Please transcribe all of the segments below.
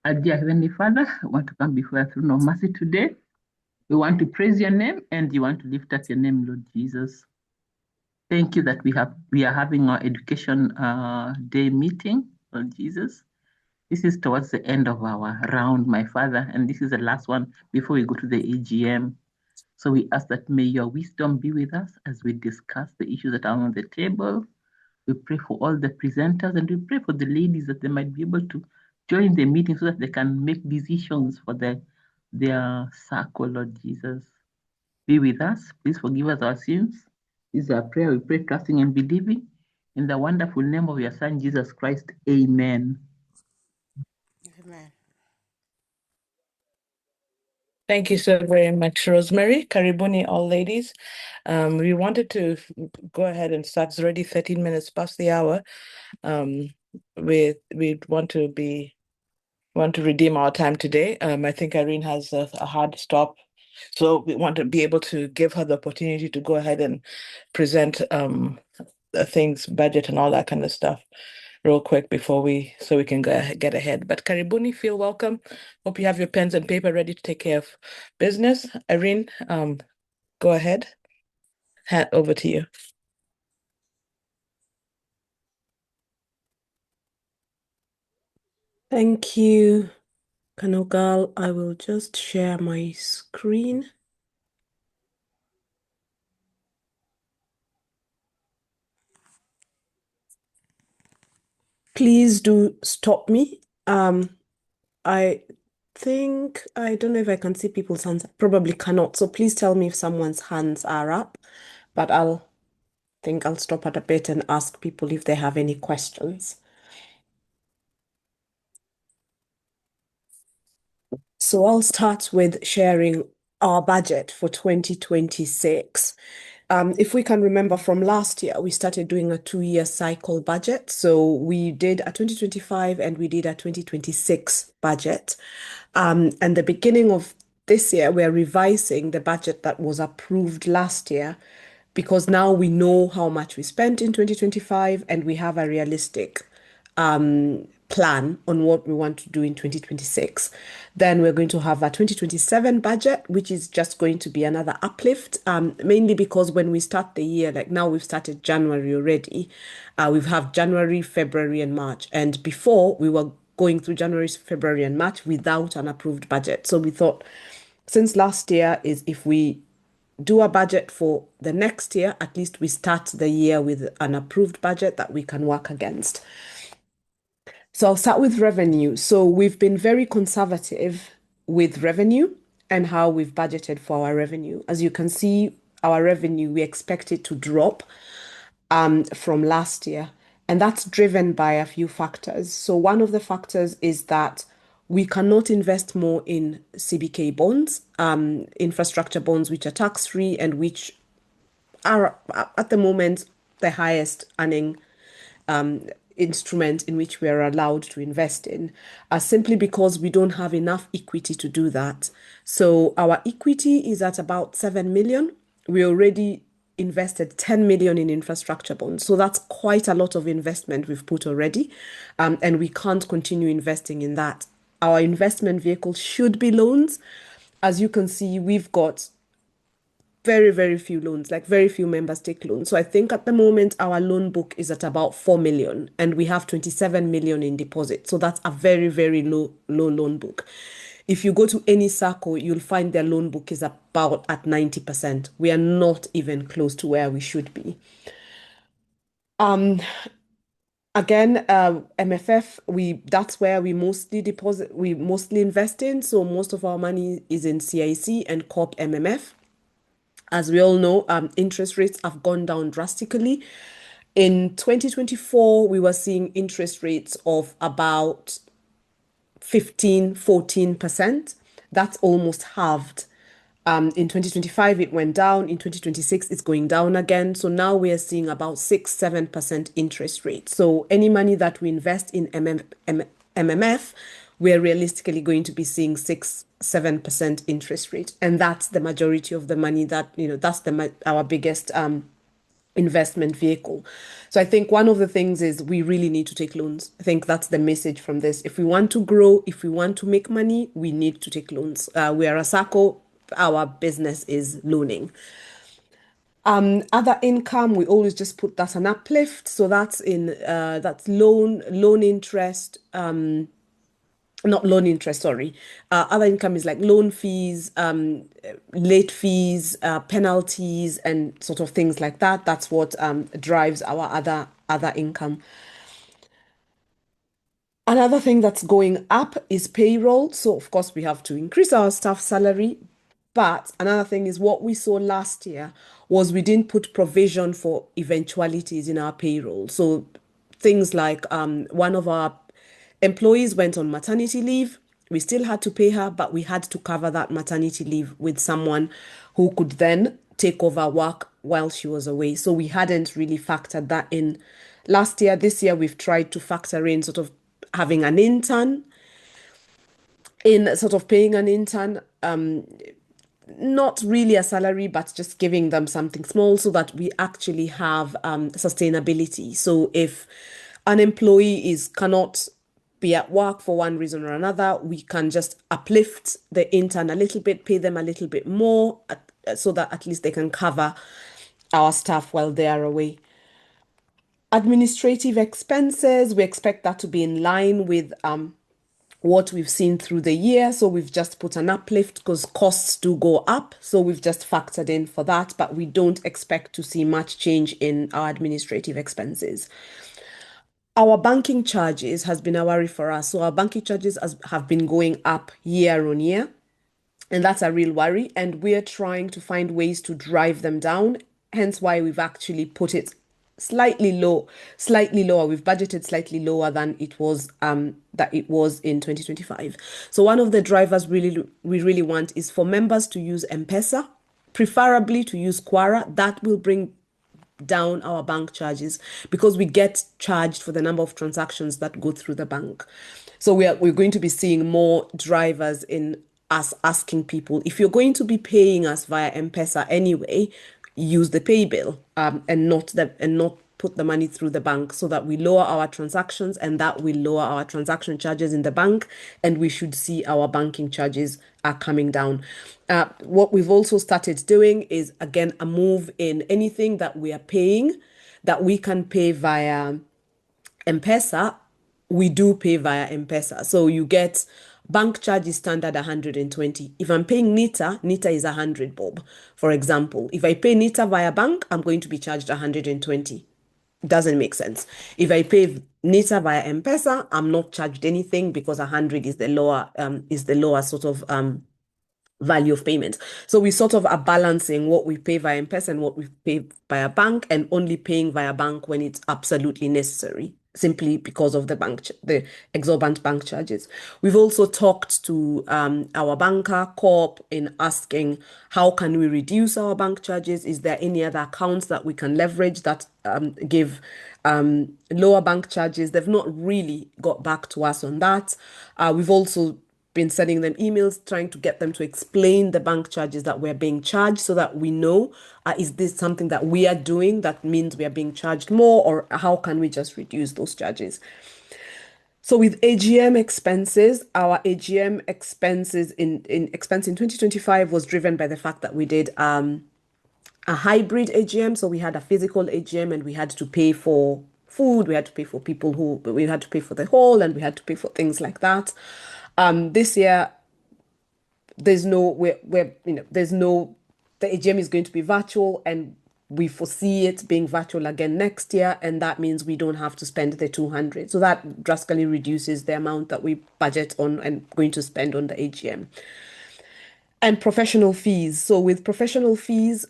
Our dear Heavenly Father, I want to come before your throne of mercy today. We want to praise your name and you want to lift up your name, Lord Jesus. Thank you that we are having our education day meeting, Lord Jesus. This is towards the end of our round, my Father, and this is the last one before we go to the AGM. So we ask that may your wisdom be with us as we discuss the issues that are on the table. We pray for all the presenters and we pray for the ladies that they might be able to join the meeting so that they can make decisions for their circle, Lord Jesus. Be with us. Please forgive us our sins. This is our prayer. We pray, trusting and believing. In the wonderful name of your Son, Jesus Christ. Amen. Amen. Thank you so very much, Rosemary. Karibuni, all ladies. We wanted to go ahead and start. It's already 13 minutes past the hour. We want to redeem our time today. I think Irene has a hard stop, so we want to be able to give her the opportunity to go ahead and present things, budget, and all that kind of stuff real quick before we can get ahead. But Karibuni, feel welcome. Hope you have your pens and paper ready to take care of business. Irene, go ahead. Hand over to you. Thank you, Kanogal. I will just share my screen. Please do stop me. I think, I don't know if I can see people's hands. Probably cannot. So please tell me if someone's hands are up. But I'll stop at a bit and ask people if they have any questions. So I'll start with sharing our budget for 2026. If we can remember from last year, we started doing a 2-year cycle budget. So we did a 2025 and we did a 2026 budget. And the beginning of this year, we're revising the budget that was approved last year because now we know how much we spent in 2025 and we have a realistic plan on what we want to do in 2026. Then we're going to have a 2027 budget, which is just going to be another uplift, mainly because when we start the year, like now we've started January already, we have January, February, and March. And before we were going through January, February, and March without an approved budget. So we thought, since last year is if we do a budget for the next year, at least we start the year with an approved budget that we can work against. So I'll start with revenue. So we've been very conservative with revenue and how we've budgeted for our revenue. As you can see, our revenue, we expect it to drop from last year. And that's driven by a few factors. So one of the factors is that we cannot invest more in CBK bonds, infrastructure bonds, which are tax-free and which are at the moment the highest earning instrument in which we are allowed to invest in, simply because we don't have enough equity to do that. So our equity is at about 7 million. We already invested 10 million in infrastructure bonds. So that's quite a lot of investment we've put already. And we can't continue investing in that. Our investment vehicle should be loans. As you can see, we've got very, very few loans, like very few members take loans. So I think at the moment our loan book is at about 4 million and we have 27 million in deposit. So that's a very, very low loan book. If you go to any circle, you'll find their loan book is about at 90%. We are not even close to where we should be. Again, MFF, that's where we mostly invest in. So most of our money is in CIC and Corp MMF. As we all know, interest rates have gone down drastically. In 2024, we were seeing interest rates of about 14%. That's almost halved. In 2025, it went down. In 2026, it's going down again. So now we are seeing about 6-7% interest rate. So any money that we invest in MMF, we're realistically going to be seeing 6-7% interest rate. And that's the majority of the money that, that's our biggest investment vehicle. So I think one of the things is we really need to take loans. I think that's the message from this. If we want to grow, if we want to make money, we need to take loans. We are a SACCO, our business is loaning. Other income, we always just put that an uplift. So that's that's loan interest, not loan interest, sorry. Other income is like loan fees, late fees, penalties, and sort of things like that. That's what drives our other income. Another thing that's going up is payroll. So of course we have to increase our staff salary. But another thing is what we saw last year was we didn't put provision for eventualities in our payroll. So things like one of our employees went on maternity leave. We still had to pay her, but we had to cover that maternity leave with someone who could then take over work while she was away. So we hadn't really factored that in last year. This year, we've tried to factor in sort of having an intern, in sort of paying an intern, not really a salary, but just giving them something small so that we actually have sustainability. So if an employee cannot be at work for one reason or another, we can just uplift the intern a little bit, pay them a little bit more, so that at least they can cover our staff while they are away. Administrative expenses, we expect that to be in line with what we've seen through the year. So we've just put an uplift because costs do go up. So we've just factored in for that, but we don't expect to see much change in our administrative expenses. Our banking charges has been a worry for us. So our banking charges have been going up year on year, and that's a real worry. And we're trying to find ways to drive them down. Hence why we've actually put it slightly lower. We've budgeted slightly lower than it was in 2025. So one of the drivers we really want is for members to use M-Pesa, preferably to use Quora. That will bring down our bank charges because we get charged for the number of transactions that go through the bank. So we're going to be seeing more drivers in us asking people, if you're going to be paying us via M-Pesa anyway, use the pay bill and not put the money through the bank, so that we lower our transactions and that will lower our transaction charges in the bank, and we should see our banking charges are coming down. What we've also started doing is, again, a move in anything that we are paying that we can pay via M-Pesa. We do pay via M-Pesa. So you get bank charge is standard 120. If I'm paying Nita is 100 bob, for example. If I pay Nita via bank, I'm going to be charged 120. Doesn't make sense. If I pay Nita via M-Pesa, I'm not charged anything because 100 is the lower sort of value of payment. So we sort of are balancing what we pay via M-Pesa and what we pay via bank, and only paying via bank when it's absolutely necessary, simply because of the exorbitant bank charges. We've also talked to our banker, Corp, in asking how can we reduce our bank charges? Is there any other accounts that we can leverage that give lower bank charges? They've not really got back to us on that. We've also been sending them emails trying to get them to explain the bank charges that we're being charged, so that we know, is this something that we are doing that means we are being charged more, or how can we just reduce those charges? So with AGM expenses, our AGM expenses in 2025 was driven by the fact that we did a hybrid AGM. So we had a physical AGM and we had to pay for food, we had to pay for we had to pay for the hall, and we had to pay for things like that. This year, the AGM is going to be virtual, and we foresee it being virtual again next year, and that means we don't have to spend the 200. So that drastically reduces the amount that we budget on and going to spend on the AGM. And professional fees. So with professional fees,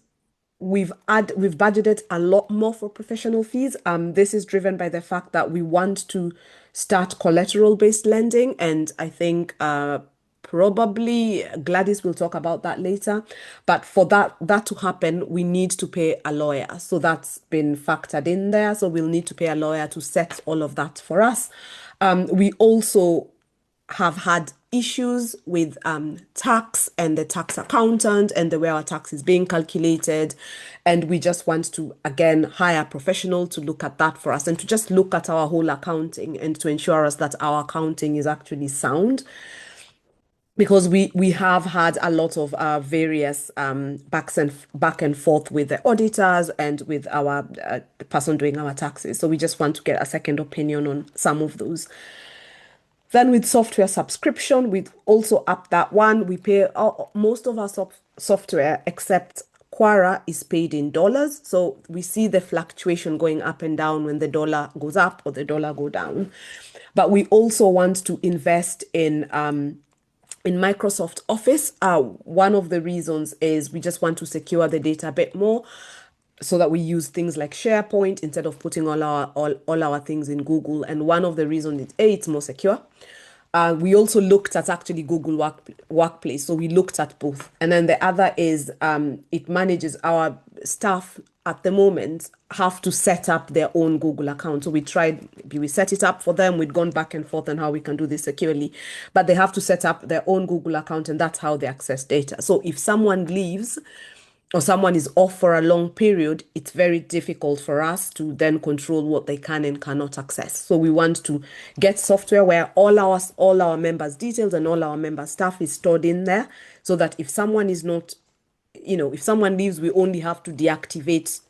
we've budgeted a lot more for professional fees. This is driven by the fact that we want to start collateral-based lending, and I think probably Gladys will talk about that later. But for that to happen, we need to pay a lawyer. So that's been factored in there. So we'll need to pay a lawyer to set all of that for us. We also have had issues with tax and the tax accountant and the way our tax is being calculated. And we just want to, again, hire a professional to look at that for us and to just look at our whole accounting and to ensure us that our accounting is actually sound. Because we have had a lot of various back and forth with the auditors and with our the person doing our taxes. So we just want to get a second opinion on some of those. Then with software subscription, we also up that one. We pay most of our software except Quora is paid in dollars. So we see the fluctuation going up and down when the dollar goes up or the dollar go down. But we also want to invest in Microsoft Office. One of the reasons is we just want to secure the data a bit more so that we use things like SharePoint instead of putting all our things in Google. And one of the reasons is it's more secure. We also looked at actually Google Workplace. So we looked at both. And then the other is it manages our staff at the moment have to set up their own Google account. So we set it up for them. We'd gone back and forth on how we can do this securely, but they have to set up their own Google account and that's how they access data. So if someone leaves or someone is off for a long period, it's very difficult for us to then control what they can and cannot access. So we want to get software where all our members' details and all our member stuff is stored in there so that if someone is not, if someone leaves, we only have to deactivate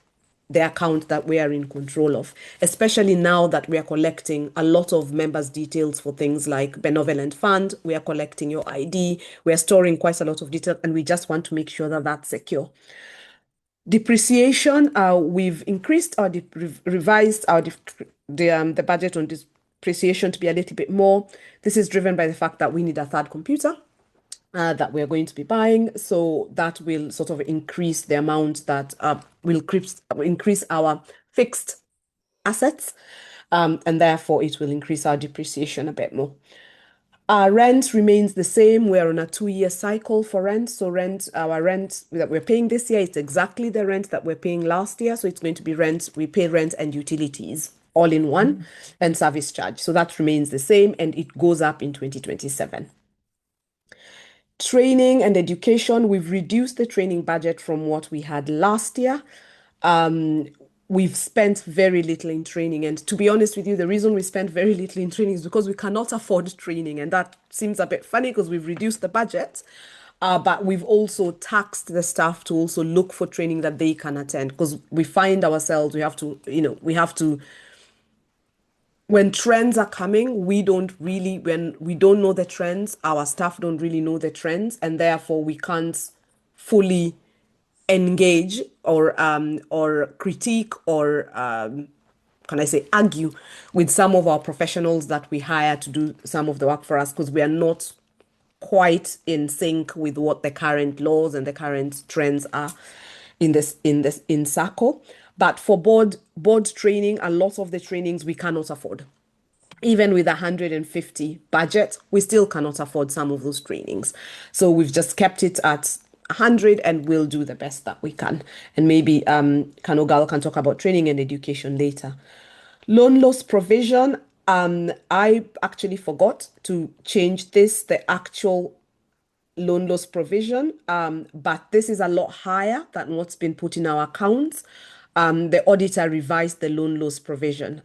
the account that we are in control of, especially now that we are collecting a lot of members' details for things like benevolent fund. We are collecting your ID. We are storing quite a lot of detail, and we just want to make sure that that's secure. Depreciation, we've increased our revised our the budget on depreciation to be a little bit more. This is driven by the fact that we need a third computer that we're going to be buying. So that will sort of increase the amount that will increase our fixed assets. And therefore it will increase our depreciation a bit more. Our rent remains the same. We're on a 2-year cycle for rent. So our rent that we're paying this year, it's exactly the rent that we're paying last year. So it's going to be rent. We pay rent and utilities all in one and service charge. So that remains the same and it goes up in 2027. Training and education, we've reduced the training budget from what we had last year. We've spent very little in training. And to be honest with you, the reason we spent very little in training is because we cannot afford training. And that seems a bit funny because we've reduced the budget. But we've also taxed the staff to also look for training that they can attend because we find ourselves, we have to, when trends are coming, when we don't know the trends, our staff don't really know the trends, and therefore we can't fully engage or critique or argue with some of our professionals that we hire to do some of the work for us because we are not quite in sync with what the current laws and the current trends are in SACCO. But for board training, a lot of the trainings we cannot afford. Even with 150 budget, we still cannot afford some of those trainings. So we've just kept it at 100 and we'll do the best that we can. And maybe Kanogal can talk about training and education later. Loan loss provision, I actually forgot to change the actual loan loss provision, but this is a lot higher than what's been put in our accounts. The auditor revised the loan loss provision.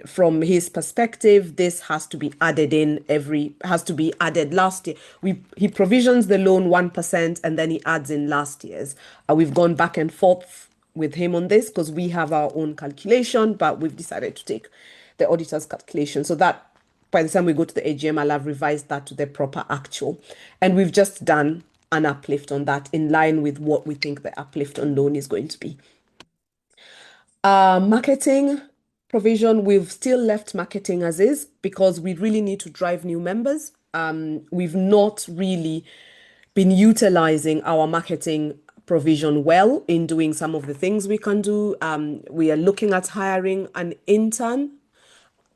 From his perspective, this has to be added last year. He provisions the loan 1% and then he adds in last year's. We've gone back and forth with him on this because we have our own calculation, but we've decided to take the auditor's calculation so that by the time we go to the AGM, I'll have revised that to the proper actual. And we've just done an uplift on that in line with what we think the uplift on loan is going to be. Marketing provision, we've still left marketing as is because we really need to drive new members. We've not really been utilizing our marketing provision well in doing some of the things we can do. We are looking at hiring an intern.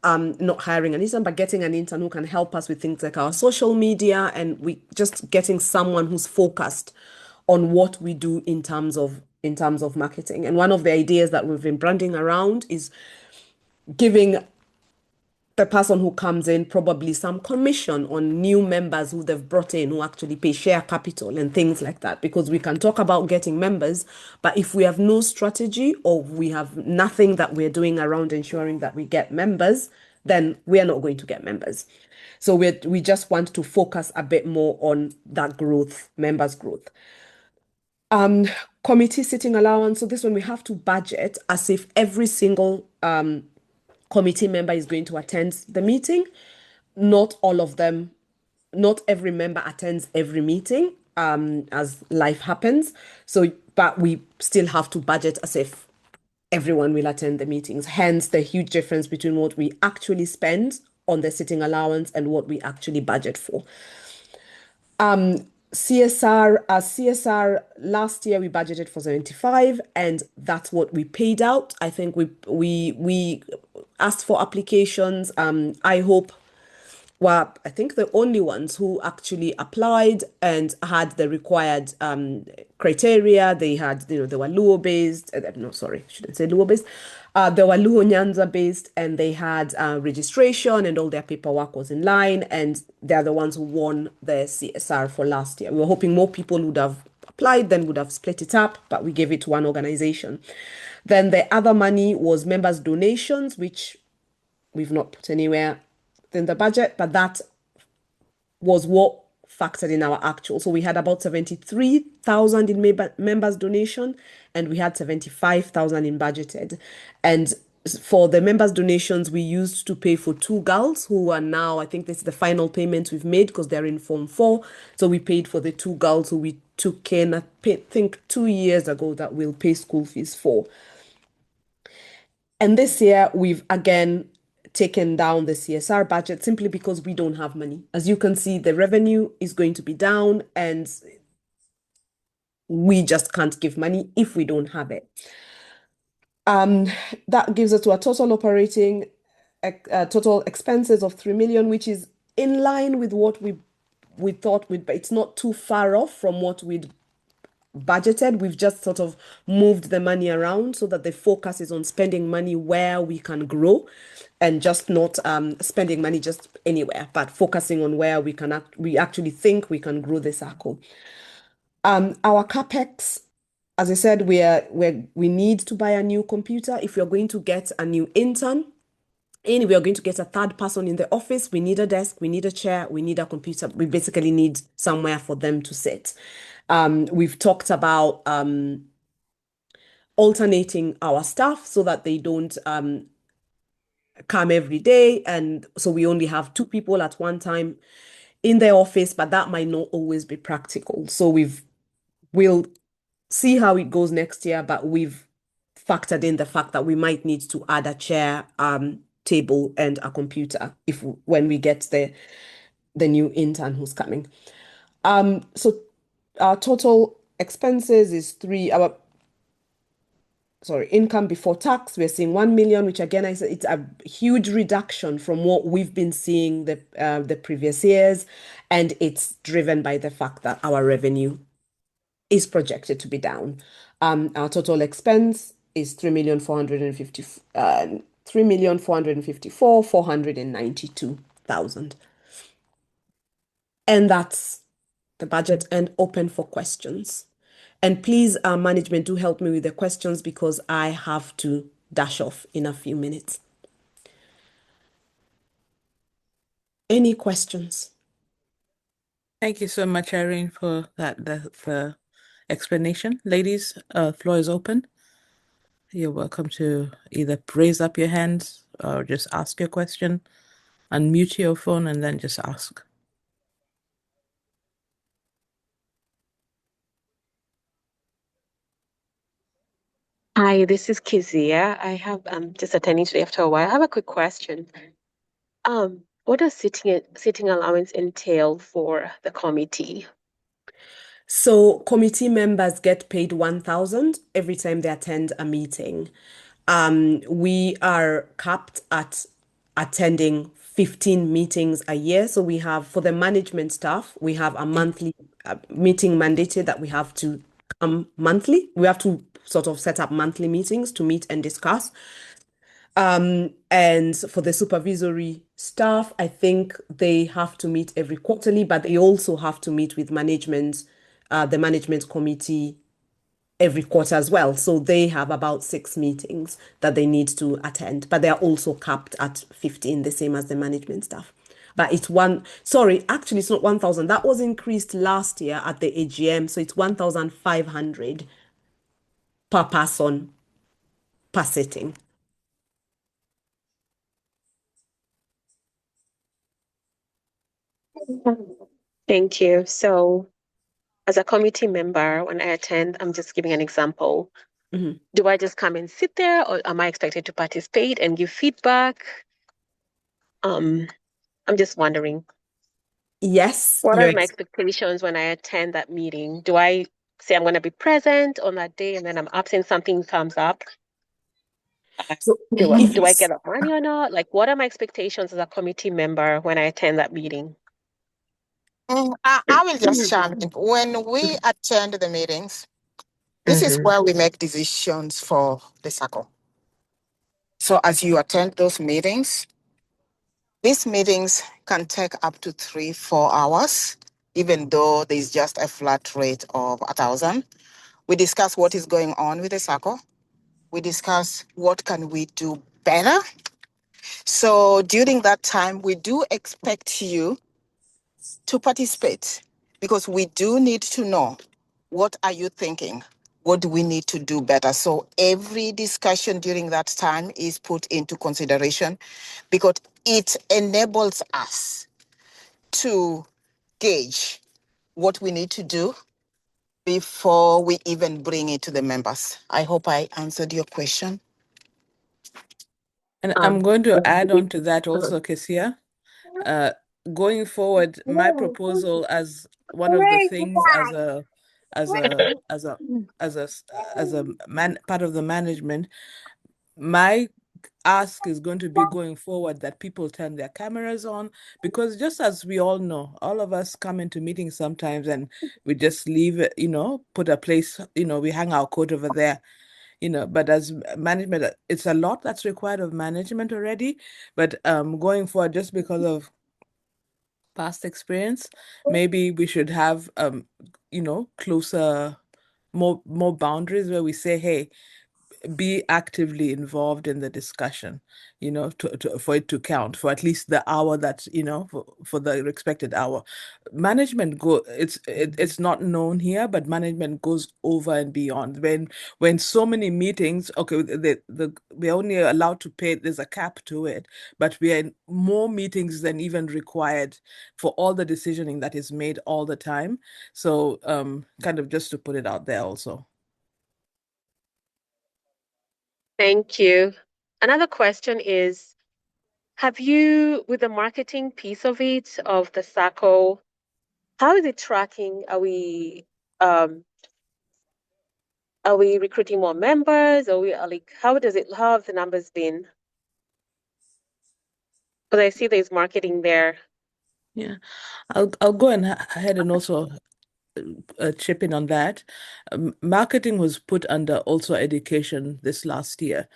Not hiring an intern, but getting an intern who can help us with things like our social media, and we just getting someone who's focused on what we do in terms of marketing. And one of the ideas that we've been branding around is giving the person who comes in, probably some commission on new members who they've brought in who actually pay share capital and things like that. Because we can talk about getting members, but if we have no strategy or we have nothing that we're doing around ensuring that we get members, then we are not going to get members. So we just want to focus a bit more on that growth, members growth. Committee sitting allowance. So this one we have to budget as if every single committee member is going to attend the meeting. Not all of them, not every member attends every meeting, as life happens. So, but we still have to budget as if everyone will attend the meetings. Hence the huge difference between what we actually spend on the sitting allowance and what we actually budget for. CSR last year we budgeted for 75, and that's what we paid out. I think we asked for applications. I hope were, I think, the only ones who actually applied and had the required criteria. They had, they were Luo based. No, sorry, I shouldn't say Luo based. They were Luo Nyanza based, and they had registration, and all their paperwork was in line, and they're the ones who won the CSR for last year. We were hoping more people would have applied, then would have split it up, but we gave it to one organization. Then the other money was members' donations, which we've not put anywhere in the budget, but that was what factored in our actual. So we had about 73,000 in members donation, and we had 75,000 in budgeted. And for the members donations, we used to pay for 2 girls who are now, I think this is the final payment we've made because they're in Form 4. So we paid for the 2 girls who we took in, I think 2 years ago, that we'll pay school fees for. And this year we've again taken down the CSR budget simply because we don't have money. As you can see, the revenue is going to be down, and we just can't give money if we don't have it. That gives us to a total operating total expenses of 3 million, which is in line with what we thought we'd, but it's not too far off from what we'd budgeted. We've just sort of moved the money around so that the focus is on spending money where we can grow, and just not spending money just anywhere, but focusing on where we can we actually think we can grow the circle. Our capex, as I said, we need to buy a new computer. If we're going to get a new intern in, we are going to get a third person in the office. We need a desk, we need a chair, we need a computer. We basically need somewhere for them to sit. We've talked about alternating our staff so that they don't come every day, and so we only have 2 people at one time in the office, but that might not always be practical. So we'll see how it goes next year, but we've factored in the fact that we might need to add a chair, table, and a computer when we get the new intern who's coming. So our total expenses is income before tax, we're seeing 1 million, which again, I said it's a huge reduction from what we've been seeing the previous years, and it's driven by the fact that our revenue is projected to be down. Our total expense is 3,492,000. And that's the budget, and open for questions. And please, management, do help me with the questions because I have to dash off in a few minutes. Any questions? Thank you so much, Irene, for the explanation. Ladies, floor is open. You're welcome to either raise up your hands or just ask your question, unmute your phone, and then just ask. Hi, this is Kizia. I have just attending today after a while. I have a quick question. What does sitting allowance entail for the committee? So committee members get paid 1,000 every time they attend a meeting. We are capped at attending 15 meetings a year. So we have, for the management staff, we have a monthly meeting mandated that we have to come monthly. We have to sort of set up monthly meetings to meet and discuss. And for the supervisory staff, I think they have to meet every quarterly, but they also have to meet with management, the management committee every quarter as well. So they have about 6 meetings that they need to attend, but they are also capped at 15, the same as the management staff. But it's sorry, actually, it's not 1,000. That was increased last year at the AGM. So it's 1,500 per person per sitting. Thank you. So, as a committee member, when I attend, I'm just giving an example. Mhm. Do I just come and sit there, or am I expected to participate and give feedback? I'm just wondering, Yes, what you're are my expectations when I attend that meeting? Do I say I'm going to be present on that day and then I'm absent, something comes up? so Do, if do I it's get up money or not? Like, what are my expectations as a committee member when I attend that meeting? I will just chime in. When we attend the meetings, this is Mm-hmm. where we make decisions for the circle. So as you attend those meetings, these meetings can take up to 3-4 hours, even though there's just a flat rate of 1,000. We discuss what is going on with the circle. We discuss what can we do better. So during that time, we do expect you to participate because we do need to know what are you thinking? What do we need to do better? So every discussion during that time is put into consideration because it enables us to gauge what we need to do before we even bring it to the members. I hope I answered your question. And I'm going to add on to that uh-huh. also, Kesia. Going forward, my proposal as one of the things as a as a as a as a as a man part of the management, my ask is going to be going forward that people turn their cameras on, because just as we all know, all of us come into meetings sometimes and we just leave it, put a place, we hang our coat over there. But as management, it's a lot that's required of management already. But going forward, just because of past experience, maybe we should have closer, more boundaries where we say, hey, be actively involved in the discussion, for it to count for at least the hour that, for the expected hour. Management it's not known here, but management goes over and beyond. When so many meetings, okay, we're only allowed to pay, there's a cap to it, but we are in more meetings than even required for all the decisioning that is made all the time. So kind of just to put it out there also. Thank you. Another question is, have you, with the marketing piece of it, of the SACCO, how is it tracking? Um, are we recruiting more members? How have the numbers been? Because I see there's marketing there. Yeah, I'll go ahead and also chip in on that. Marketing was put under also education this last year.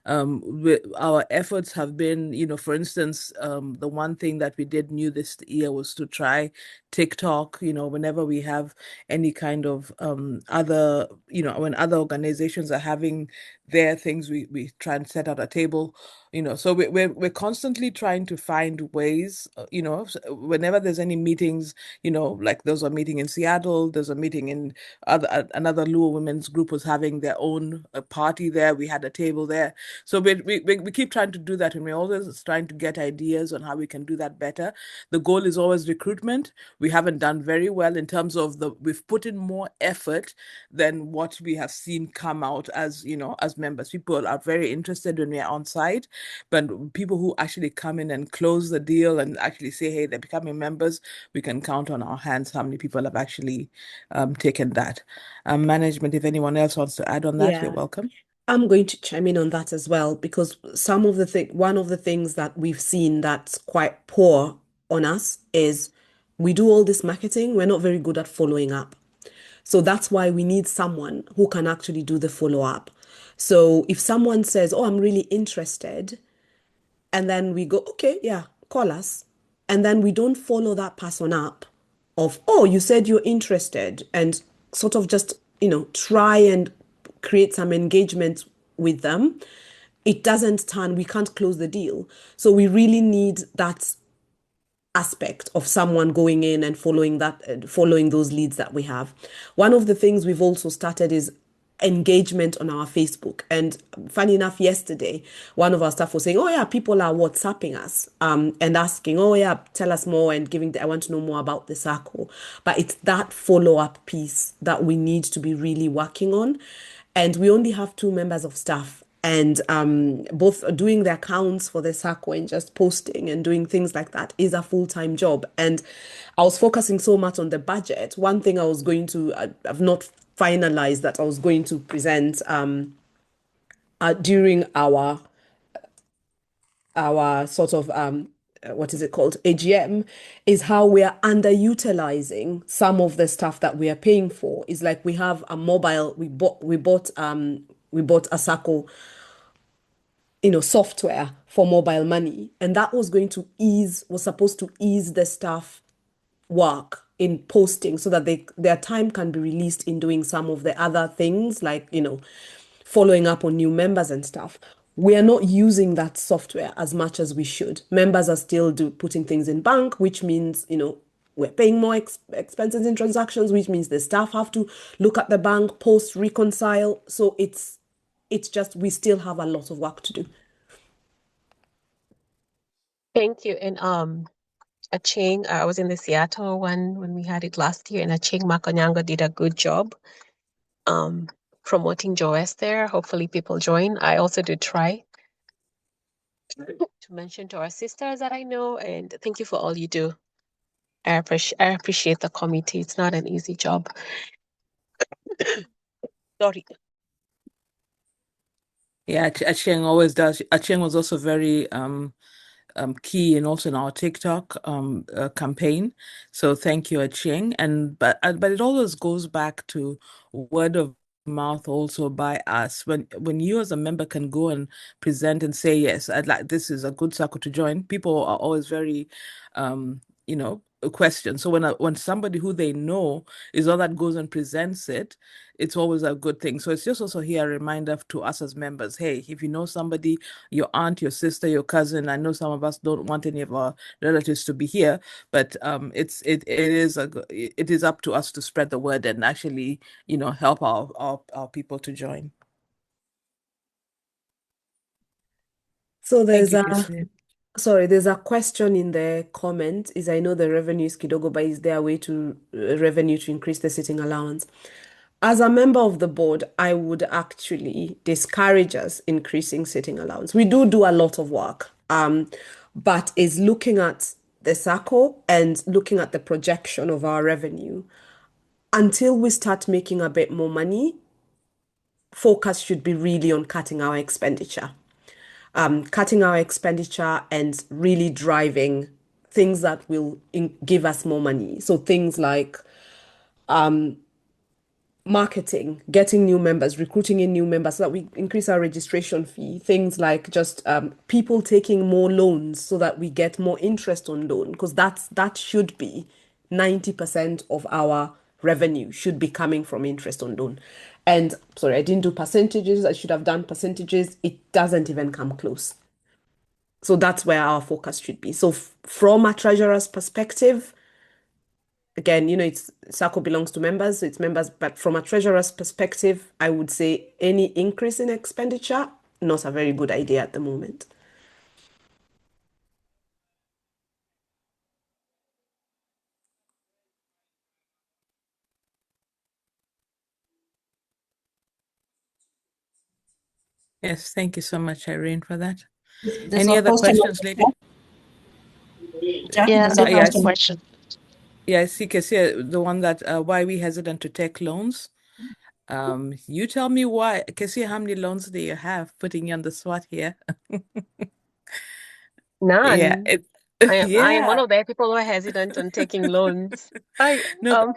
Our efforts have been, for instance, the one thing that we did new this year was to try TikTok, whenever we have any kind of other, when other organizations are having their things, we try and set out a table, so we're constantly trying to find ways, whenever there's any meetings, like there's a meeting in Seattle, there's a meeting in another Luo women's group was having their own party there. We had a table there. So we keep trying to do that, and we're always trying to get ideas on how we can do that better. The goal is always recruitment. We haven't done very well in terms of we've put in more effort than what we have seen come out as, as members. People are very interested when we're on site, but people who actually come in and close the deal and actually say, hey, they're becoming members, we can count on our hands how many people have actually taken that. Management, if anyone else wants to add on that, you're Yeah. welcome. I'm going to chime in on that as well, because one of the things that we've seen that's quite poor on us is we do all this marketing, we're not very good at following up. So that's why we need someone who can actually do the follow-up. So if someone says, "Oh, I'm really interested," and then we go, "Okay, yeah, call us," and then we don't follow that person up of, "Oh, you said you're interested," and sort of just, try and create some engagement with them, it doesn't turn, we can't close the deal. So we really need that aspect of someone going in and following those leads that we have. One of the things we've also started is engagement on our Facebook. And funny enough, yesterday, one of our staff was saying, "Oh yeah, people are WhatsApping us and asking, 'Oh yeah, tell us more,' and I want to know more about the circle." But it's that follow-up piece that we need to be really working on. And we only have 2 members of staff, and both doing the accounts for the circle and just posting and doing things like that is a full-time job. And I was focusing so much on the budget. One thing I've not finalized that I was going to present during our sort of what is it called, AGM, is how we are underutilizing some of the stuff that we are paying for. Is like we have a mobile, we bought a circle, software for mobile money, and that was supposed to ease the staff work in posting so that their time can be released in doing some of the other things, like following up on new members and stuff. We are not using that software as much as we should. Members are still putting things in bank, which means we're paying more expenses in transactions, which means the staff have to look at the bank, post, reconcile. So it's just, we still have a lot of work to do. Thank you. And Aching, I was in the Seattle one when we had it last year, and Aching Makonyanga did a good job promoting Joes there. Hopefully people join. I also did try to mention to our sisters that I know, and thank you for all you do. I appreciate the committee. It's not an easy job. Sorry. Yeah, Acheng always does. Acheng was also very key and also in our TikTok campaign. So thank you, Acheng. But it always goes back to word of mouth also by us. When you as a member can go and present and say, "Yes, this is a good circle to join," people are always very a question. So when somebody who they know is all that goes and presents it, it's always a good thing. So it's just also here a reminder to us as members, hey, if you know somebody, your aunt, your sister, your cousin, I know some of us don't want any of our relatives to be here, but it is up to us to spread the word and actually, help our people to join. So there's Thank there's a question in the comment. I know the revenue is kidogo, but is there a way to revenue to increase the sitting allowance? As a member of the board, I would actually discourage us increasing sitting allowance. We do a lot of work, but is looking at the circle and looking at the projection of our revenue. Until we start making a bit more money, focus should be really on cutting our expenditure. And really driving things that will give us more money. So things like marketing, getting new members, recruiting in new members so that we increase our registration fee. Things like just people taking more loans so that we get more interest on loan, because that should be 90% of our revenue should be coming from interest on loan. And sorry, I didn't do percentages. I should have done percentages. It doesn't even come close. So that's where our focus should be. So from a treasurer's perspective, again, it's circle belongs to members, so it's members, but from a treasurer's perspective, I would say any increase in expenditure, not a very good idea at the moment. Yes, thank you so much, Irene, for that. There's Any a other question questions, lady? Jackie, Yeah, there's a I have a question. Yeah, I see, Kesia, the one that why we hesitant to take loans. You tell me why. Kesia, how many loans do you have? Putting you on the spot here. None. Yeah, I am one Yeah. of the people who are hesitant on taking loans. No,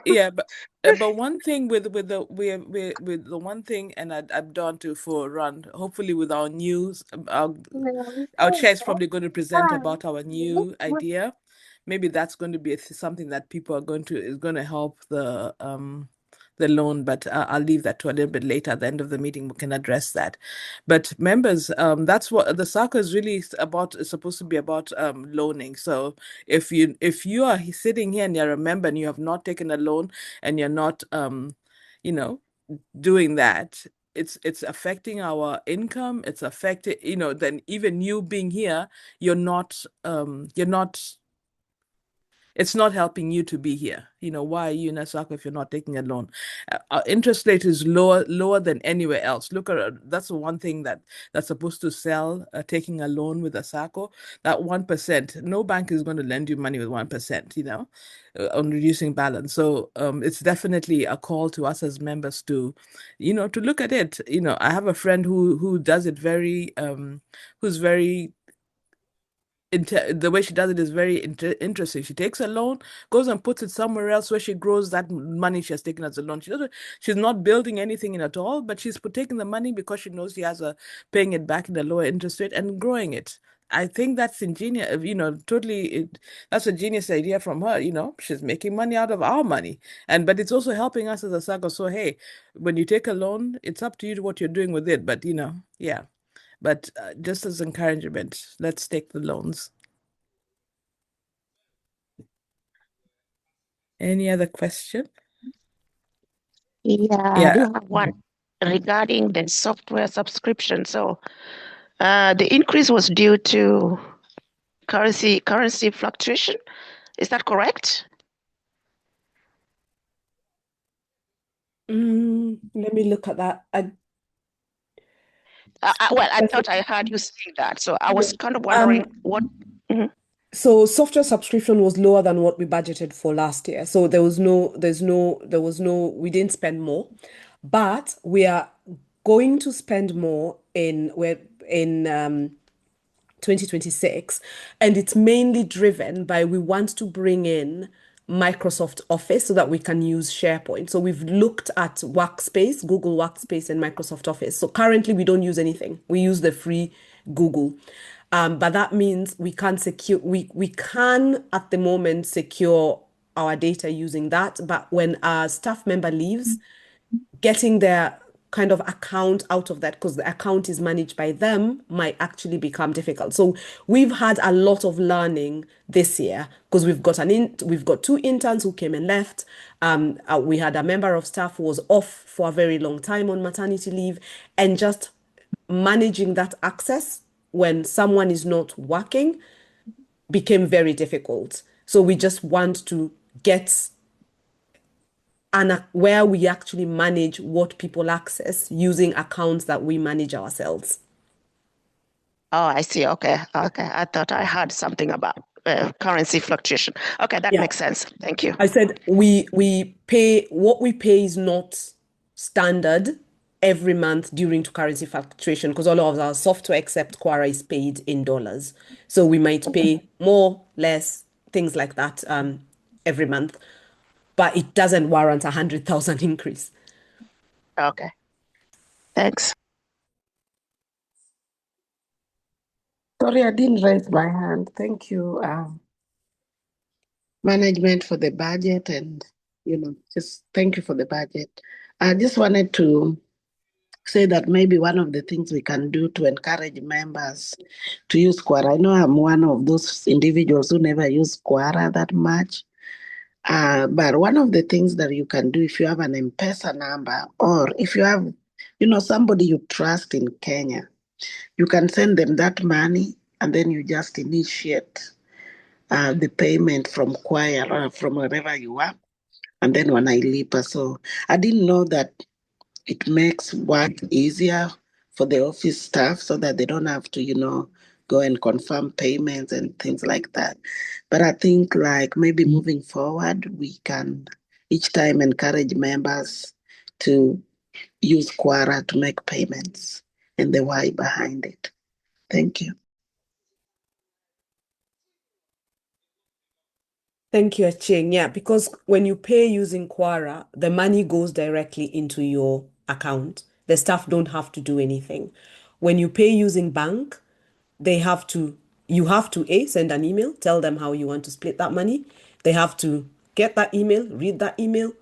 but one thing with the with the one thing, and I've done to for run. Hopefully, with our news, our chair is probably going to present about our new idea. Maybe that's going to be something that people are going to is going to help the loan, but I'll leave that to a little bit later. At the end of the meeting, we can address that. But members, that's what the SACCO is really about. Is supposed to be about loaning. So if you are sitting here and you're a member and you have not taken a loan and you're not you know doing that, it's affecting our income. It's affecting, then even you being here, you're not it's not helping you to be here. Why are you in a SACCO if you're not taking a loan? Our interest rate is lower than anywhere else. Look at that's the one thing that's supposed to sell taking a loan with a SACCO. That 1%, no bank is going to lend you money with 1%. On reducing balance. So it's definitely a call to us as members to look at it. I have a friend who does it very who's very the way she does it is very interesting. She takes a loan, goes and puts it somewhere else where she grows that money she has taken as a loan. She's not building anything in at all, but she's taking the money because she knows she has paying it back in a lower interest rate and growing it. I think that's ingenious, totally. That's a genius idea from her. She's making money out of our money, but it's also helping us as a SACCO. So hey, when you take a loan, it's up to you what you're doing with it. But yeah. But just as encouragement, let's take the loans. Any other question? Yeah, I Yeah. do have one regarding the software subscription. So the increase was due to currency fluctuation. Is that correct? Let me look at that. Well, I thought I heard you saying that, so I was kind of wondering what. So software subscription was lower than what we budgeted for last year. So we didn't spend more, but we are going to spend more in 2026, and it's mainly driven by we want to bring in Microsoft Office so that we can use SharePoint. So we've looked at Workspace, Google Workspace and Microsoft Office. So currently we don't use anything. We use the free Google. But that means we can at the moment secure our data using that. But when a staff member leaves, getting their kind of account out of that, because the account is managed by them, might actually become difficult. So we've had a lot of learning this year because we've got two interns who came and left. We had a member of staff who was off for a very long time on maternity leave, and just managing that access when someone is not working became very difficult. So we just want to get where we actually manage what people access using accounts that we manage ourselves. Oh, I see. Okay. I thought I heard something about currency fluctuation. Okay, that makes sense. Thank you. I said we pay what we pay is not standard every month during currency fluctuation, because all of our software except Quora is paid in dollars. So we might pay more, less, things like that every month, but it doesn't warrant 100,000 increase. Okay. Thanks. Sorry, I didn't raise my hand. Thank you, management, for the budget, and just thank you for the budget. I just wanted to say that maybe one of the things we can do to encourage members to use Quora. I know I'm one of those individuals who never use Quora that much. But one of the things that you can do if you have an M-Pesa number, or if you have, somebody you trust in Kenya, you can send them that money and then you just initiate the payment from Quora or from wherever you are, and then wanailipa. So I didn't know that it makes work easier for the office staff so that they don't have to, go and confirm payments and things like that. But I think maybe moving forward, we can each time encourage members to use Quora to make payments and the why behind it. Thank you. Thank you, Aching. Yeah, because when you pay using Quora, the money goes directly into your account. The staff don't have to do anything. When you pay using bank, you have to send an email, tell them how you want to split that money. They have to get that email, read that email.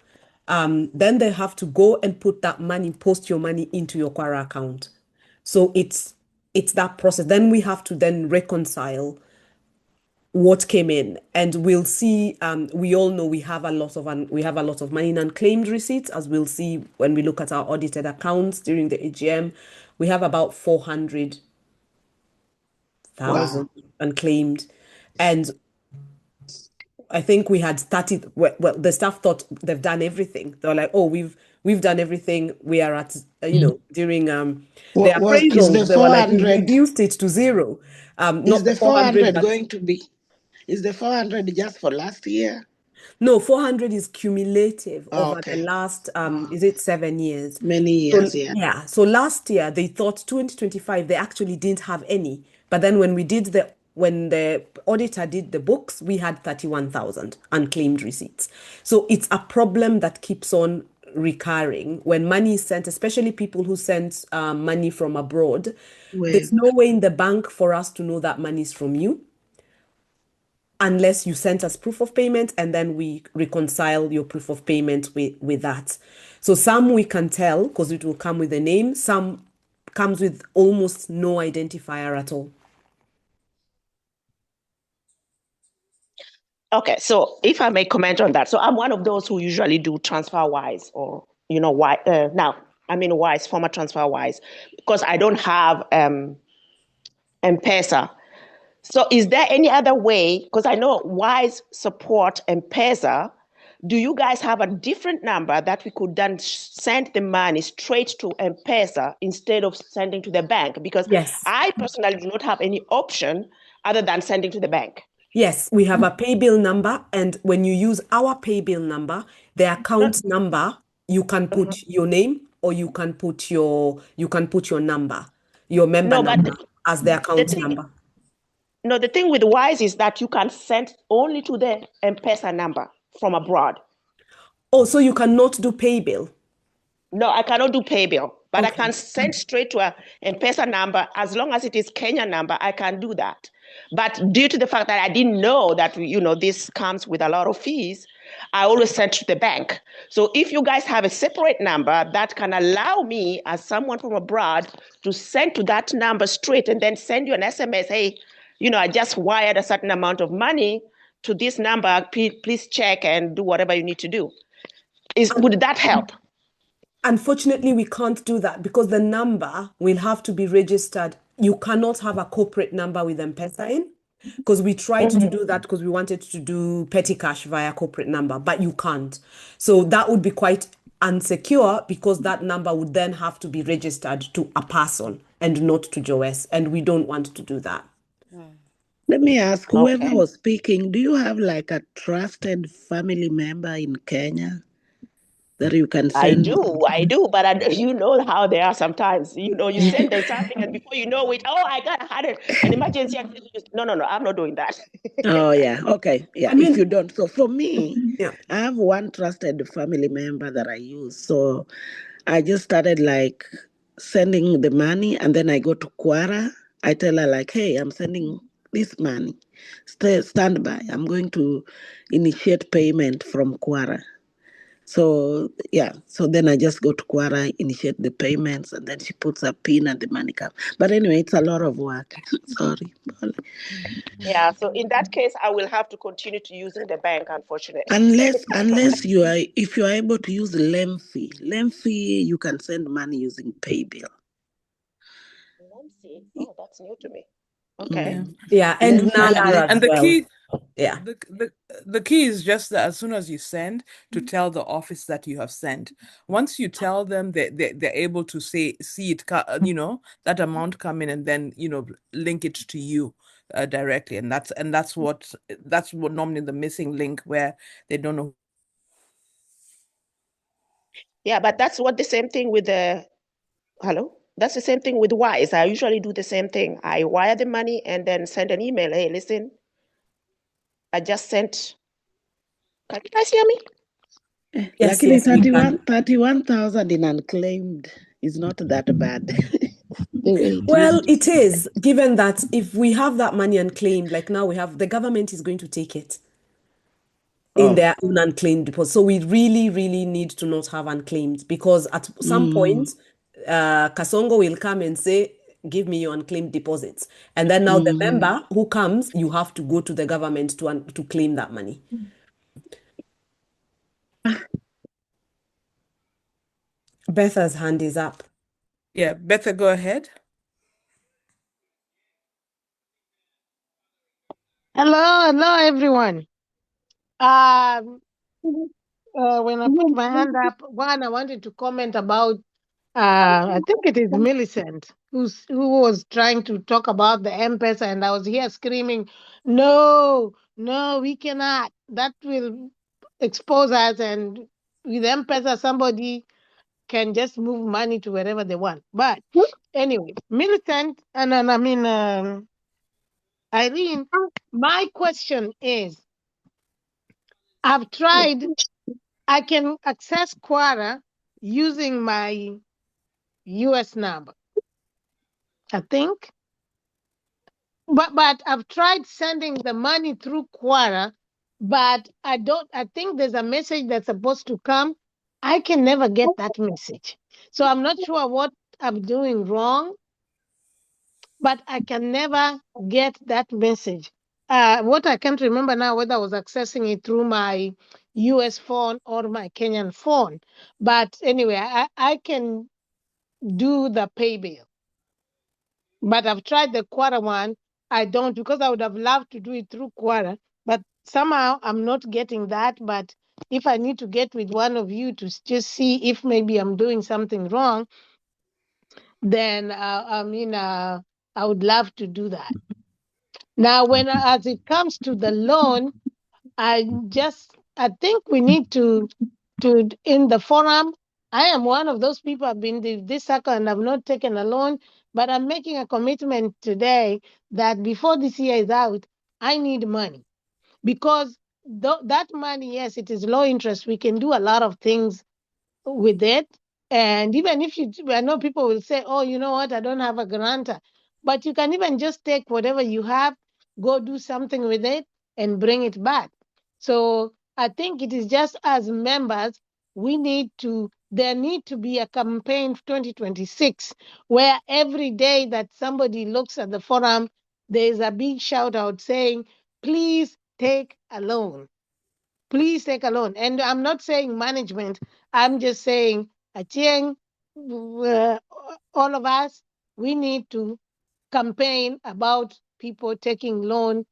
Then they have to go and put that money, post your money into your Quora account. So it's that process. Then we have to then reconcile what came in, and we'll see. We all know we have a lot of money in unclaimed receipts, as we'll see when we look at our audited accounts during the AGM. We have about 400,000 unclaimed, and I think we had started. Well, the staff thought they've done everything. They were like, "Oh, we've done everything. We are at during the Is the appraisals. They were like, we've 400 reduced it to zero. is Not the the 400 400 that going to be? Is the 400 just for last year? No, 400 is cumulative Oh, over the okay. last, is it 7 years? Many So, years, yeah. yeah. So last year they thought 2025, they actually didn't have any. But then when the auditor did the books, we had 31,000 unclaimed receipts. So it's a problem that keeps on recurring when money is sent, especially people who send money from abroad. There's no way in the bank for us to know that money is from you, unless you sent us proof of payment, and then we reconcile your proof of payment with that. So some we can tell because it will come with a name. Some comes with almost no identifier at all. Okay, so if I may comment on that, so I'm one of those who usually do TransferWise, or Wise, former TransferWise, because I don't have M-Pesa. So is there any other way? Because I know Wise support M-Pesa. Do you guys have a different number that we could then send the money straight to M-Pesa instead of sending to the bank? Because Yes. I personally do not have any option other than sending to the bank. Yes, we have a pay bill number, and when you use our pay bill number, the account number, you can put your name, or you can put your number, your member number as the account number. No, the thing with Wise is that you can send only to the M-Pesa number from abroad. Oh, so you cannot do pay bill? No, I cannot do pay bill, but I can send straight to a M-Pesa number. As long as it is Kenya number, I can do that. But due to the fact that I didn't know that, this comes with a lot of fees, I always send to the bank. So if you guys have a separate number that can allow me, as someone from abroad, to send to that number straight and then send you an SMS, hey, I just wired a certain amount of money to this number, please check and do whatever you need to do. Would that help? Unfortunately, we can't do that because the number will have to be registered. You cannot have a corporate number with M-Pesa in, because we tried to do that because we wanted to do petty cash via corporate number, but you can't. So that would be quite unsecure because that number would then have to be registered to a person and not to Joes, and we don't want to do that. Let me ask whoever was speaking, do you have like a trusted family member in Kenya that you can send? I do, but you know how they are sometimes. You send them something, and before you know it, I had an emergency. No, I'm not doing that. Oh, yeah. Okay. Yeah, if you don't. So for me, Yeah. I have one trusted family member that I use. So I just started like sending the money, and then I go to Quora. I tell her like, hey, I'm sending this money. Stand by. I'm going to initiate payment from Quora. So yeah, so then I just go to Quora, initiate the payments, and then she puts a pin and the money comes. But anyway, it's a lot of work. Sorry. Yeah, so in that case, I will have to continue to using the bank, unfortunately. Unless if you are able to use Lemfi, you can send money using PayBill. Lemfi? Oh, that's new to me. Okay. Yeah, and Nala as the well. key, Yeah. The key is just that as soon as you send, to tell the office that you have sent. Once you tell them, they're able to see it, that amount come in, and then link it to you directly, and that's what normally the missing link where they don't know. Yeah, but that's what the same thing with the hello. That's the same thing with Wise. I usually do the same thing. I wire the money and then send an email. Hey, listen, I just sent Can you guys hear me? Yes, Lakini yes, we can. 31,000 in unclaimed is not that bad. The way it Well, is. it is, given that if we have that money unclaimed, like now we have, the government is going to take it in Oh. their own unclaimed deposit. So we really, really need to not have unclaimed, because at some point, Kasongo will come and say, give me your unclaimed deposits. And then now the member who comes, you have to go to the government to claim that money. Betha's hand is up. Yeah, Betha, go ahead. Hello, everyone. When I put my hand up, one, I wanted to comment about, I think it is Millicent, who was trying to talk about the M-Pesa, and I was here screaming, no, we cannot. That will expose us, and with M-Pesa, somebody can just move money to wherever they want. But anyway, Millicent, and I mean, Irene, my question is, I've tried, I can access Quora using my US number, I think. But I've tried sending the money through Quora, but I think there's a message that's supposed to come. I can never get that message. So I'm not sure what I'm doing wrong, but I can never get that message. What I can't remember now, whether I was accessing it through my US phone or my Kenyan phone. But anyway, I can do the pay bill. But I've tried the Quora one. I don't, because I would have loved to do it through Quora. But somehow I'm not getting that. But if I need to get with one of you to just see if maybe I'm doing something wrong, then I would love to do that. Now, as it comes to the loan, I think we need to in the forum. I am one of those people have been this circle and have not taken a loan, but I'm making a commitment today that before this year is out, I need money, because that money, yes, it is low interest. We can do a lot of things with it. And even if I know people will say, oh, you know what, I don't have a grantor. But you can even just take whatever you have, go do something with it and bring it back. So I think it is just as members, there need to be a campaign for 2026 where every day that somebody looks at the forum, there is a big shout out saying, please take a loan. Please take a loan. And I'm not saying management, I'm just saying, Achieng, all of us, we need to campaign about people taking loan,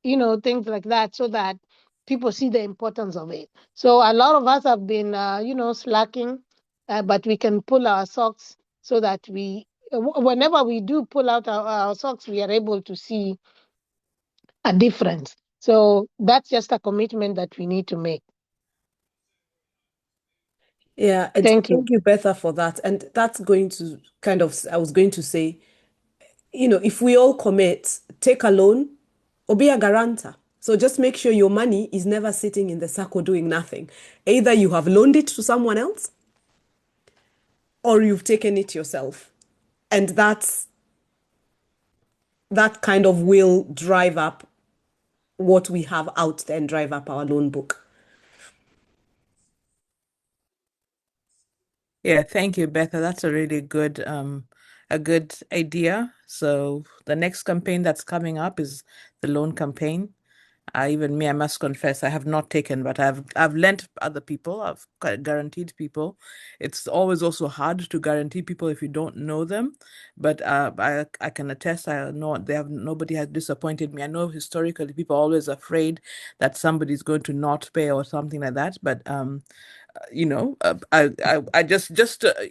things like that, so that people see the importance of it. So a lot of us have been, slacking, but we can pull our socks so that whenever we do pull out our socks, we are able to see a difference. So that's just a commitment that we need to make. Yeah, Thank you. Thank you, Betha, for that. And that's going to I was going to say, if we all commit, take a loan or be a guarantor. So just make sure your money is never sitting in the circle doing nothing. Either you have loaned it to someone else or you've taken it yourself. And that kind of will drive up what we have out there and drive up our loan book. Yeah, thank you, Betha. That's a really good idea. So the next campaign that's coming up is the loan campaign. Even me, I must confess, I have not taken, but I've lent other people, I've guaranteed people. It's always also hard to guarantee people if you don't know them. But I can attest, I know nobody has disappointed me. I know historically people are always afraid that somebody's going to not pay or something like that. But I just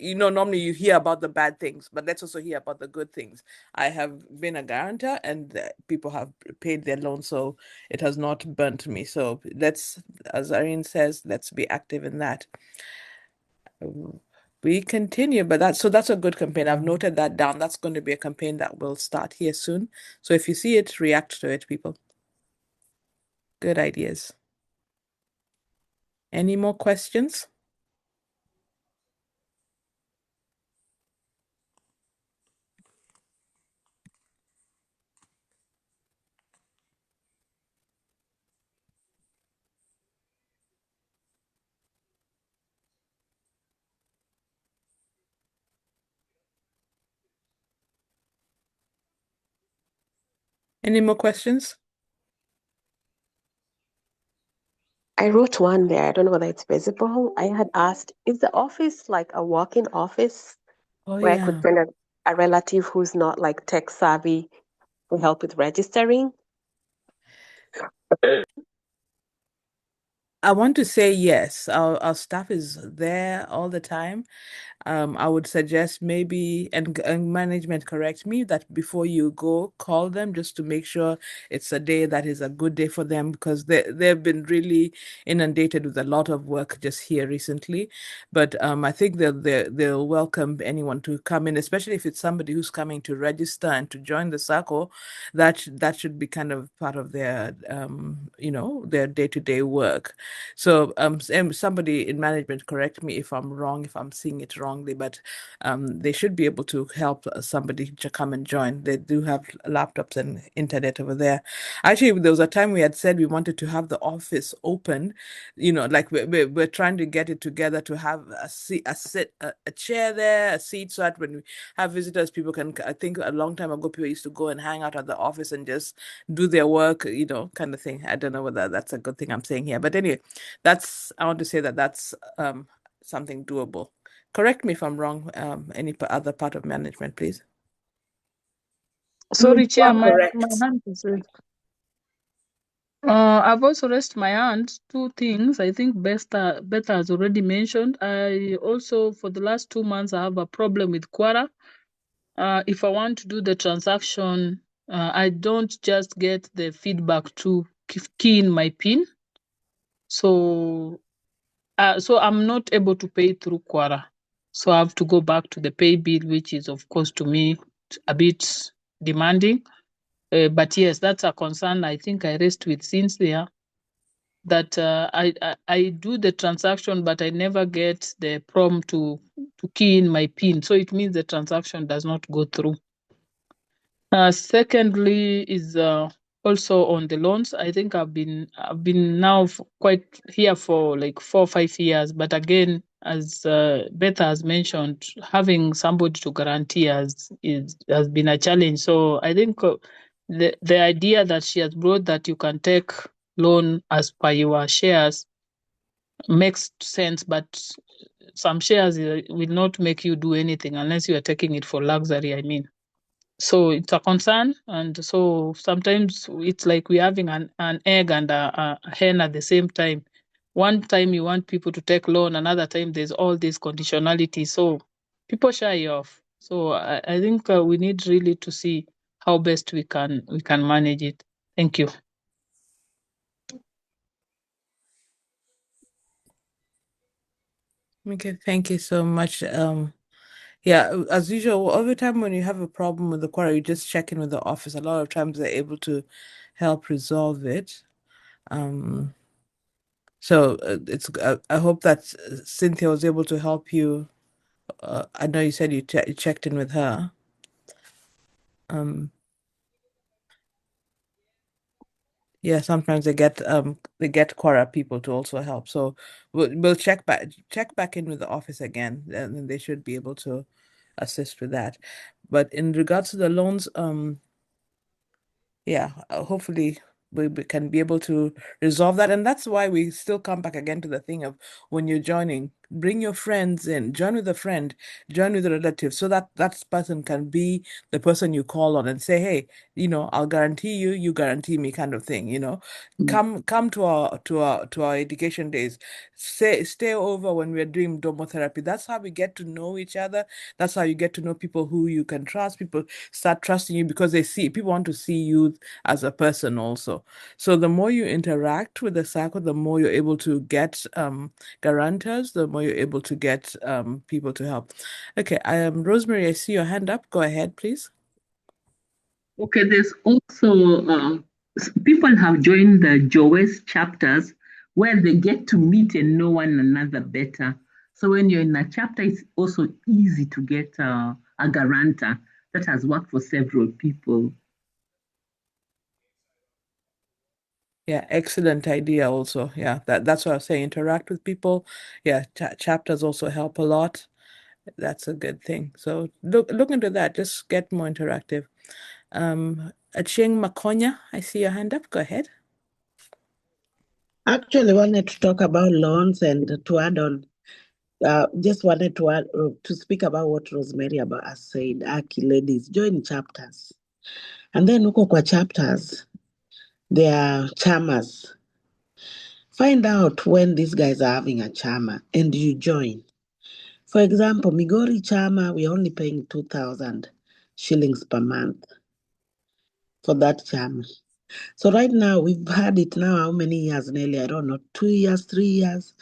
normally you hear about the bad things, but let's also hear about the good things. I have been a guarantor and people have paid their loan, so it has not burnt me. So let's, as Irene says, let's be active in that. We continue, but that's a good campaign. I've noted that down. That's going to be a campaign that will start here soon. So if you see it, react to it, people. Good ideas. Any more questions? Any more questions? I wrote one there. I don't know whether it's visible. I had asked, is the office like a walk-in office Oh, where I yeah. could send a relative who's not like tech savvy to help with registering? I want to say yes. Our staff is there all the time. I would suggest maybe, and management correct me, that before you go, call them just to make sure it's a day that is a good day for them, because they've been really inundated with a lot of work just here recently. But I think they'll welcome anyone to come in, especially if it's somebody who's coming to register and to join the circle. That should be kind of part of their their day-to-day work. So somebody in management correct me if I'm wrong, if I'm seeing it wrongly, but they should be able to help somebody to come and join. They do have laptops and internet over there. Actually, there was a time we had said we wanted to have the office open, like we're trying to get it together to have a chair there, a seat, so that when we have visitors, people can, I think a long time ago, people used to go and hang out at the office and just do their work, kind of thing. I don't know whether that's a good thing I'm saying here, but anyway, I want to say that's something doable. Correct me if I'm wrong. Any other part of management, please? Sorry, Chair, my correct. hand is raised. I've also raised my hand. Two things. I think Beta has already mentioned. I also, for the last 2 months, I have a problem with Quora. If I want to do the transaction, I don't just get the feedback to key in my PIN. So I'm not able to pay through Quora. So I have to go back to the pay bill, which is, of course, to me, a bit demanding. But yes, that's a concern I think I raised with Cynthia, that I do the transaction, but I never get the prompt to key in my PIN. So it means the transaction does not go through. Secondly is also on the loans. I think I've been now quite here for like 4 or 5 years. But again, as Beta has mentioned, having somebody to guarantee has been a challenge. So I think the idea that she has brought, that you can take loan as per your shares, makes sense. But some shares will not make you do anything unless you are taking it for luxury, I mean. So it's a concern, and so sometimes it's like we're having an egg and a hen at the same time. One time you want people to take loan, another time there's all this conditionality, so people shy off. So I think we need really to see how best we can manage it. Thank you. Okay, thank you so much. Yeah, as usual, every time when you have a problem with the Quora, you just check in with the office. A lot of times they're able to help resolve it. So I hope that Cynthia was able to help you. I know you said you checked in with her. Yeah, sometimes they get Quora people to also help. So we'll check back in with the office again, and then they should be able to assist with that. But in regards to the loans, yeah, hopefully we can be able to resolve that. And that's why we still come back again to the thing of, when you're joining, bring your friends in, join with a friend, join with a relative, so that that person can be the person you call on and say, hey, I'll guarantee you, you guarantee me, kind of thing. Come to our education days. Stay over when we're doing domotherapy. That's how we get to know each other. That's how you get to know people who you can trust. People start trusting you because people want to see you as a person also. So the more you interact with the circle, the more you're able to get guarantors, the more you're able to get people to help. Okay, Rosemary, I see your hand up. Go ahead, please. Okay, there's also people have joined the JOWES chapters, where they get to meet and know one another better. So when you're in a chapter, it's also easy to get a guarantor that has worked for several people. Yeah, excellent idea also. Yeah, that's what I was saying. Interact with people. Yeah, chapters also help a lot. That's a good thing. So look into that. Just get more interactive. Achieng Makonya, I see your hand up. Go ahead. Actually wanted to talk about loans and to add on. Just wanted to add, to speak about what Rosemary has said. Aki ladies, join chapters. And then uko kwa chapters, there are chamas. Find out when these guys are having a chama and you join. For example, Migori chama, we're only paying 2,000 shillings per month for that chama. So right now, we've had it now how many years nearly? I don't know, 2 years, 3 years.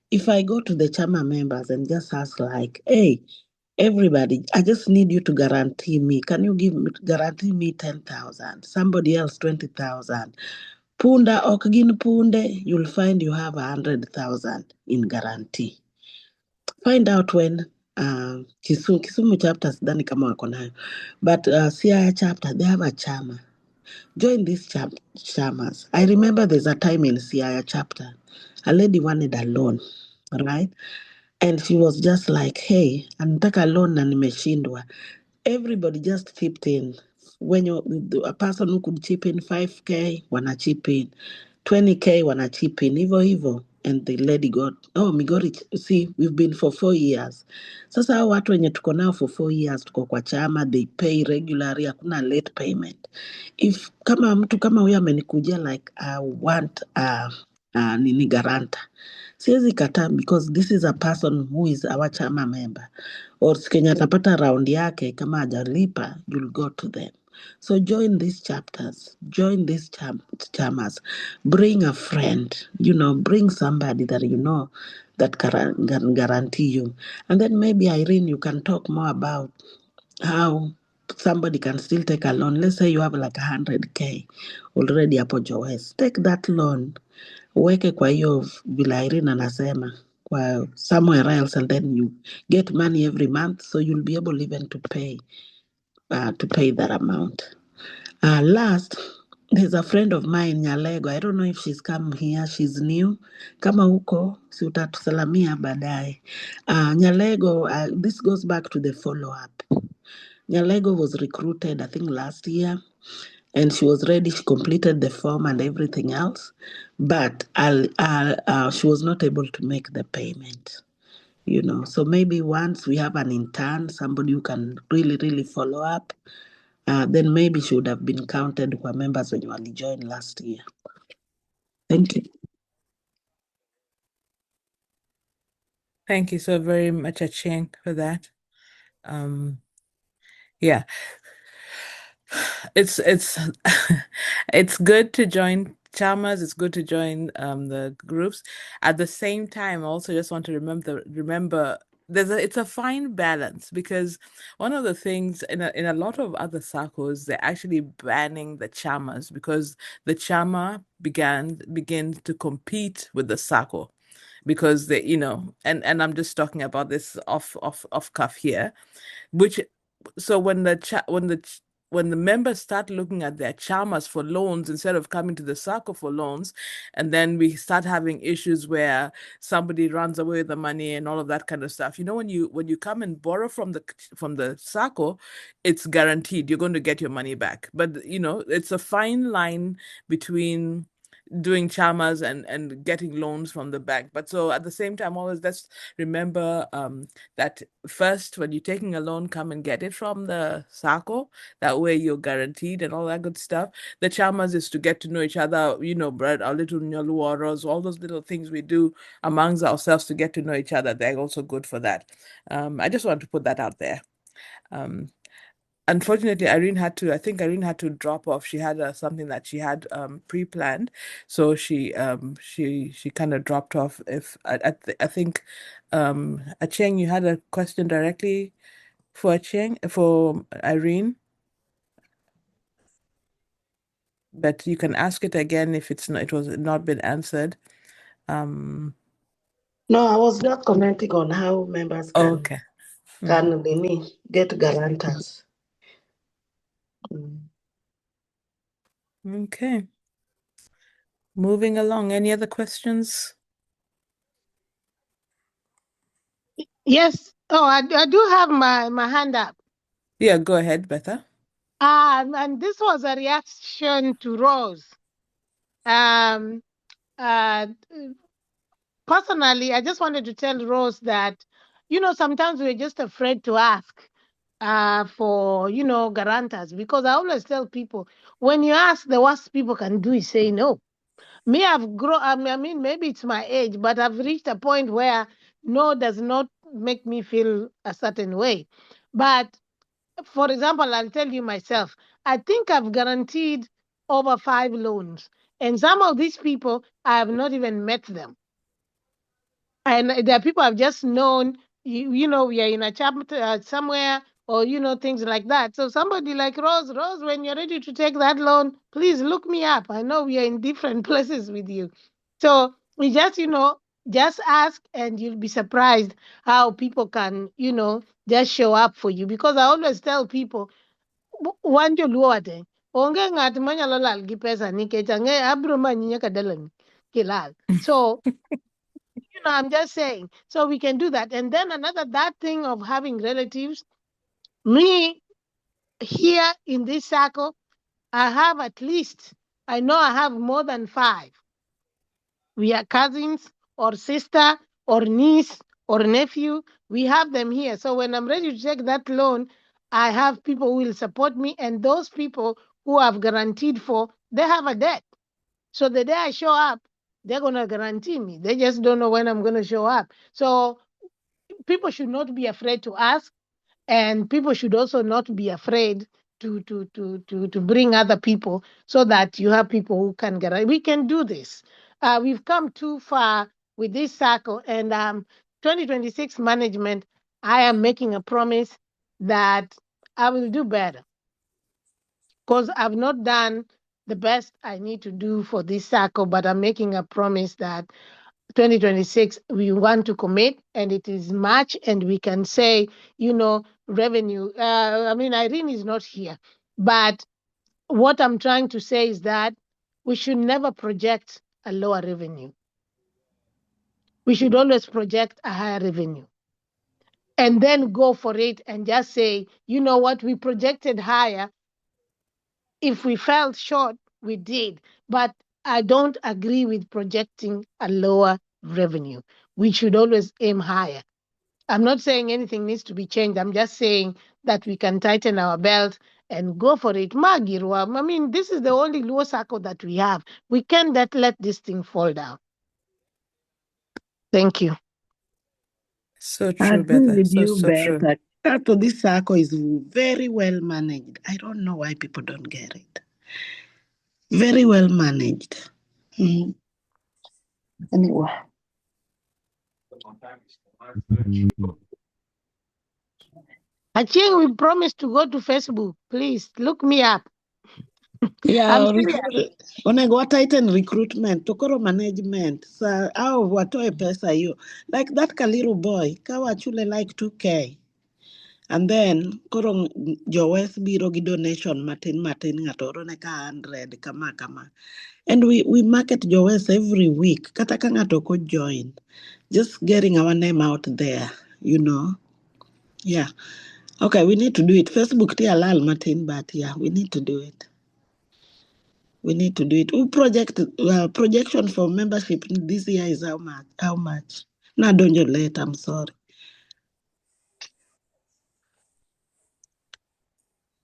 If I go to the chama members and just ask like, hey, everybody, I just need you to guarantee me. Can you guarantee me 10,000? Somebody else 20,000. Punda okgin punde, you'll find you have 100,000 in guarantee. Find out when Kisumu chapter sidhani kama wako nayo, but Siaya chapter they have a chama. Join these chamas. I remember there's a time in Siaya chapter, a lady wanted a loan, right? And she was just like, hey, anataka loan na nimeshindwa. Everybody just chipped in. When a person who could chip in 5K, wanna chip in. 20K, wanna chip in. Hivyo. And the lady got, Migori, see, we've been for 4 years. Sasa hao watu wenye tuko nao for 4 years, tuko kwa chama, they pay regularly, hakuna late payment. If kama mtu kama huyo amenikujia like, I want nini guarantor. Siwezi kataa because this is a person who is our chama member. Or Kenya atapata round yake kama hajalipa, you'll go to them. So join these chapters, join these chamas, bring a friend, bring somebody that you know that can guarantee you. And then maybe Irene, you can talk more about how somebody can still take a loan. Let's say you have like 100K already hapo Jowes. Take that loan, uweke kwa hiyo vile Irene anasema kwa somewhere else, and then you get money every month, so you'll be able even to pay that amount. Last, there's a friend of mine Nyalego. I don't know if she's come here. She's new. Kama huko, si utatusalamia baadaye. Nyalego, this goes back to the follow-up. Nyalego was recruited, I think, last year, and she was ready. She completed the form and everything else, but she was not able to make the payment. So maybe once we have an intern, somebody who can really, really follow up, then maybe she would have been counted kwa members when you only joined last year. Thank you. Thank you so very much, Achieng, for that. Yeah, it's it's good to join chamas. It's good to join the groups. At the same time, I also just want to remember it's a fine balance, because one of the things in a lot of other circles, they're actually banning the chamas because the chama begins to compete with the circle, because they, and I'm just talking about this off cuff here, so when the members start looking at their chamas for loans instead of coming to the circle for loans, and then we start having issues where somebody runs away with the money and all of that kind of stuff. When you come and borrow from the circle, it's guaranteed you're going to get your money back. But it's a fine line between doing chamas and getting loans from the bank. But so at the same time, always let's remember that first, when you're taking a loan, come and get it from the circle. That way you're guaranteed and all that good stuff. The chamas is to get to know each other, bread, our little nyaluaros, all those little things we do amongst ourselves to get to know each other. They're also good for that. I just want to put that out there. Unfortunately, Irene had to drop off. She had something that she had pre-planned, so she kind of dropped off. I think Achieng, you had a question directly for Irene, but you can ask it again if it was not been answered. Um, No, I was just commenting on how members can okay. get guarantors. Mm. Okay. Moving along. Any other questions? Yes. Oh, I do have my hand up. Yeah, go ahead, Betha. And this was a reaction to Rose. Um, Personally, I just wanted to tell Rose that, sometimes we're just afraid to ask for, guarantors, because I always tell people, when you ask, the worst people can do is say no. Me, I've grown, I mean, maybe it's my age, but I've reached a point where no does not make me feel a certain way. But for example, I'll tell you myself, I think I've guaranteed over 5 loans. And some of these people, I have not even met them. And there are people I've just known, we are in a chapter somewhere, or, things like that. So somebody like Rose, when you're ready to take that loan, please look me up. I know we are in different places with you. So we just, just ask, and you'll be surprised how people can, just show up for you. Because I always tell people, wanjo luote, onge ngat manyalo lal gi pesa nikech ang'e abro manyi nyaka dalani kilal. So I'm just saying. So we can do that. And then that thing of having relatives, me here in this circle, I have at least, I know I have more than 5. We are cousins or sister or niece or nephew. We have them here. So when I'm ready to take that loan, I have people who will support me. And those people who I've guaranteed for, they have a debt. So the day I show up, they're going to guarantee me. They just don't know when I'm going to show up. So people should not be afraid to ask, and people should also not be afraid to bring other people, so that you have people who can guarantee. We can do this. We've come too far with this circle, and 2026 management, I am making a promise that I will do better, because I've not done the best I need to do for this circle, but I'm making a promise that 2026 we want to commit, and it is March, and we can say, revenue. I mean, Irene is not here, but what I'm trying to say is that we should never project a lower revenue. We should always project a higher revenue, and then go for it and just say, you know what, we projected higher. If we fell short, we did. But I don't agree with projecting a lower revenue. We should always aim higher. I'm not saying anything needs to be changed. I'm just saying that we can tighten our belt and go for it. Magirwa, I mean, this is the only low circle that we have. We can't let this thing fall down. Thank you. So I true, agree Betha. with you, So true. Beth. That this circle is very well managed. I don't know why people don't get it. Very well managed. Anyway. Aching, we promised to go to Facebook. Please look me up. Yeah, I'm serious. onego tighten recruitment to koro management sa au watoe pesa hiyo, like that Kaliru boy kawachule like 2k, and then koro jowes biro gi donation matin ng'ato orone ka 100 kama, and we market jowes every week kata ka ng'ato ko join, just getting our name out there, yeah. Okay, we need to do it. Facebook ti alal matin, but yeah, we need to do it. We need to do it. Projection for membership this year is how much? Now don't you late, I'm sorry.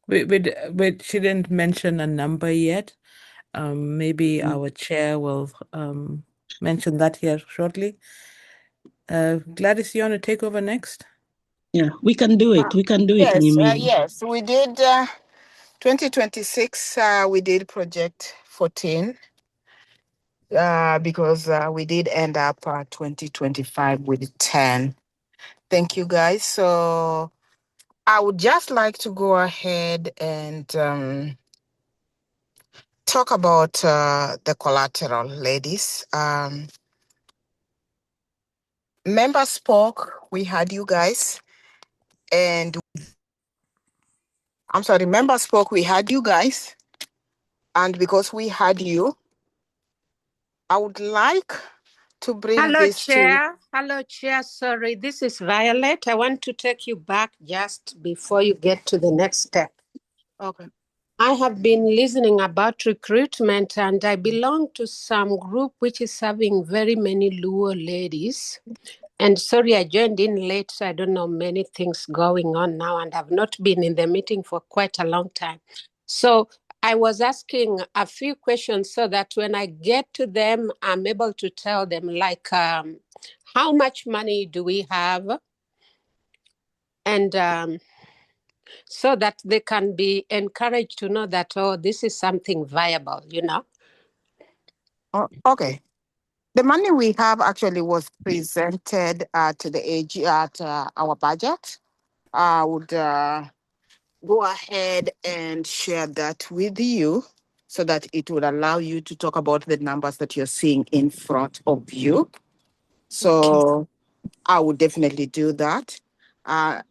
We shouldn't mention a number yet. Maybe our chair will mention that here shortly. Gladys, you want to take over next? Yeah, we can do it. We can do it. Yes, we did 2026, we did project 14 because we did end up 2025 with 10. Thank you, guys. So I would just like to go ahead and talk about the collateral, ladies. members spoke, we had you guys, and I'm sorry, members spoke, we had you guys, and because we had you, I would like to bring Hello, this Chair. Hello, Chair. Sorry, this is Violet. I want to take you back just before you get to the next step. Okay. I have been listening about recruitment, and I belong to some group which is having very many Luo ladies. And sorry, I joined in late, so I don't know many things going on now, and I've not been in the meeting for quite a long time. So I was asking a few questions so that when I get to them, I'm able to tell them, like, how much money do we have? And so that they can be encouraged to know that, oh, this is something viable, you know? Oh, okay. The money we have actually was presented to the AG at our budget. I would go ahead and share that with you so that it would allow you to talk about the numbers that you're seeing in front of you. So I would definitely do that.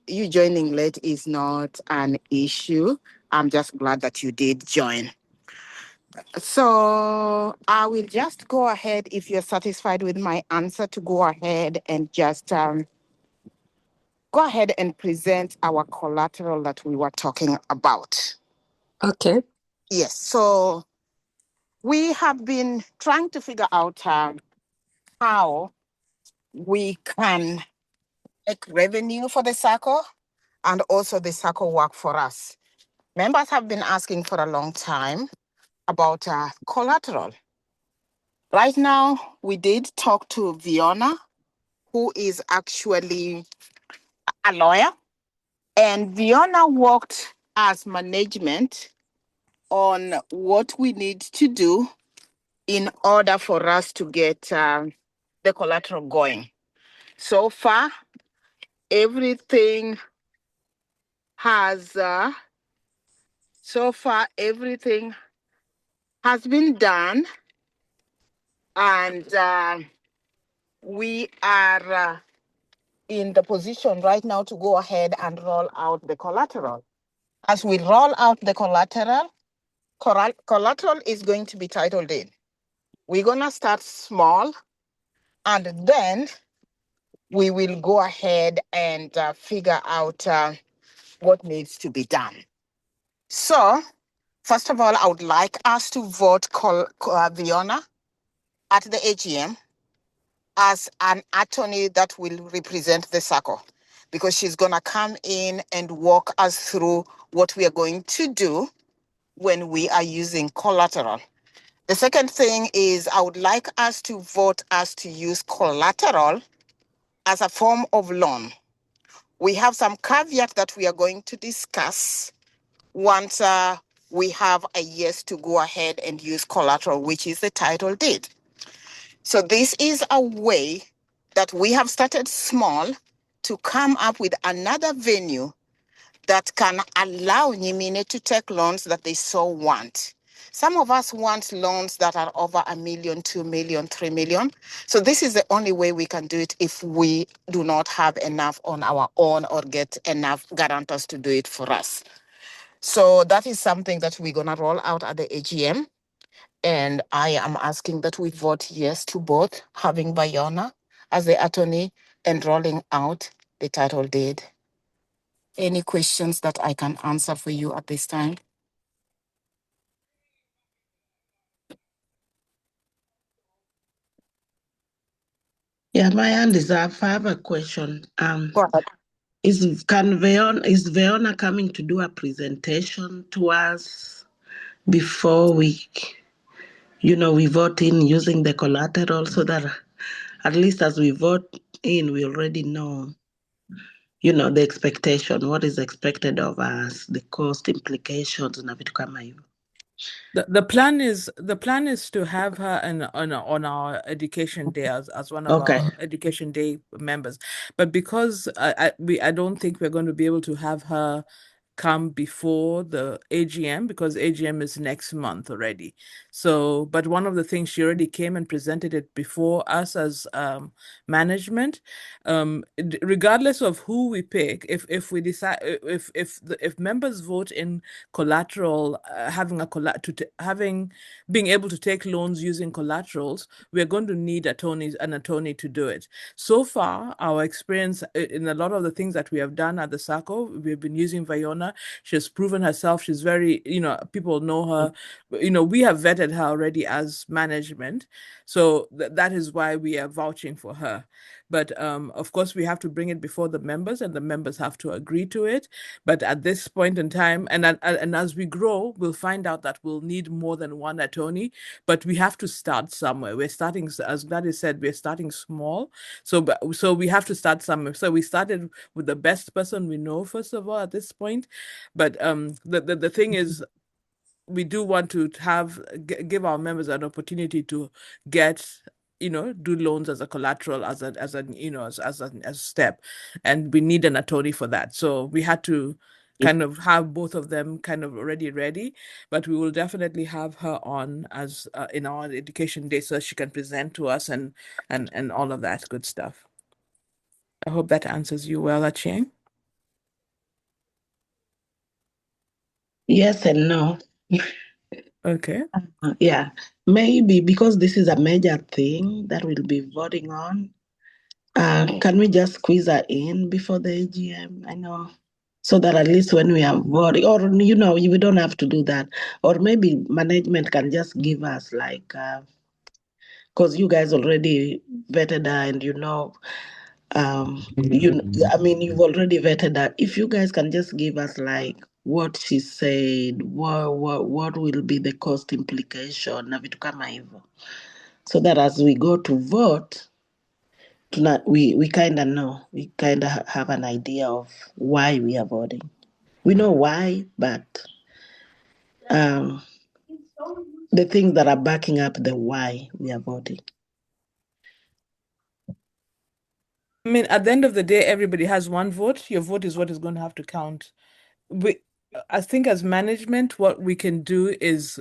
You joining late is not an issue. I'm just glad that you did join. So I will just go ahead, if you're satisfied with my answer, to go ahead and just go ahead and present our collateral that we were talking about. Okay. Yes, so we have been trying to figure out how we can make revenue for the circle and also the circle work for us. Members have been asking for a long time about collateral. Right now, we did talk to Viona, who is actually a lawyer, and Viona worked as management on what we need to do in order for us to get the collateral going. So far, everything has been done, and we are in the position right now to go ahead and roll out the collateral. As we roll out the collateral is going to be title deed. We're gonna start small, and then we will go ahead and figure out what needs to be done. So, first of all, I would like us to vote Viona at the AGM as an attorney that will represent the circle, because she's gonna come in and walk us through what we are going to do when we are using collateral. The second thing is I would like us to vote us to use collateral as a form of loan. We have some caveat that we are going to discuss once we have a yes to go ahead and use collateral, which is the title deed. So this is a way that we have started small to come up with another venue that can allow Nyimine to take loans that they so want. Some of us want loans that are over $1 million, $2 million, $3 million. So this is the only way we can do it if we do not have enough on our own or get enough guarantors to do it for us. So that is something that we're gonna roll out at the AGM. And I am asking that we vote yes to both, having Viona as the attorney and rolling out the title deed. Any questions that I can answer for you at this time? Yeah, my hand is up. I have a question. Go ahead. Is Veona coming to do a presentation to us before we vote in using the collateral, so that at least as we vote in, we already know, the expectation, what is expected of us, the cost implications, na vitu kama hivyo. The plan is to have her on our education day as one of Okay. our education day members, but because I don't think we're going to be able to have her come before the AGM because AGM is next month already. So, but one of the things she already came and presented it before us as management. Regardless of who we pick, if we decide if members vote in collateral, being able to take loans using collaterals, we're going to need an attorney to do it. So far, our experience in a lot of the things that we have done at the SACCO, we've been using Vayona. She has proven herself. She's very, people know her. We have vetted her already as management. So that is why we are vouching for her. But of course, we have to bring it before the members, and the members have to agree to it. But at this point in time, and as we grow, we'll find out that we'll need more than one attorney. But we have to start somewhere. We're starting, as Gladys said, we're starting small. So we have to start somewhere. So we started with the best person we know, first of all, at this point. But the thing is, we do want to give our members an opportunity to get, do loans as a collateral, as a step, and we need an attorney for that. So we had to kind of have both of them kind of already ready, but we will definitely have her on as in our education day so she can present to us and all of that good stuff. I hope that answers you well, Achieng. Yes and no. Okay. Yeah, maybe because this is a major thing that we'll be voting on. Can we just squeeze her in before the AGM? I know, so that at least when we are voting, or we don't have to do that, or maybe management can just give us like, because you guys already vetted her, and you've already vetted her. If you guys can just give us like what she said, what will be the cost implication na vitu kama hivyo, so that as we go to vote, we kind of know, we kind of have an idea of why we are voting. We know why, but the things that are backing up the why we are voting. I mean, at the end of the day, everybody has one vote. Your vote is what is going to have to count. I think as management, what we can do is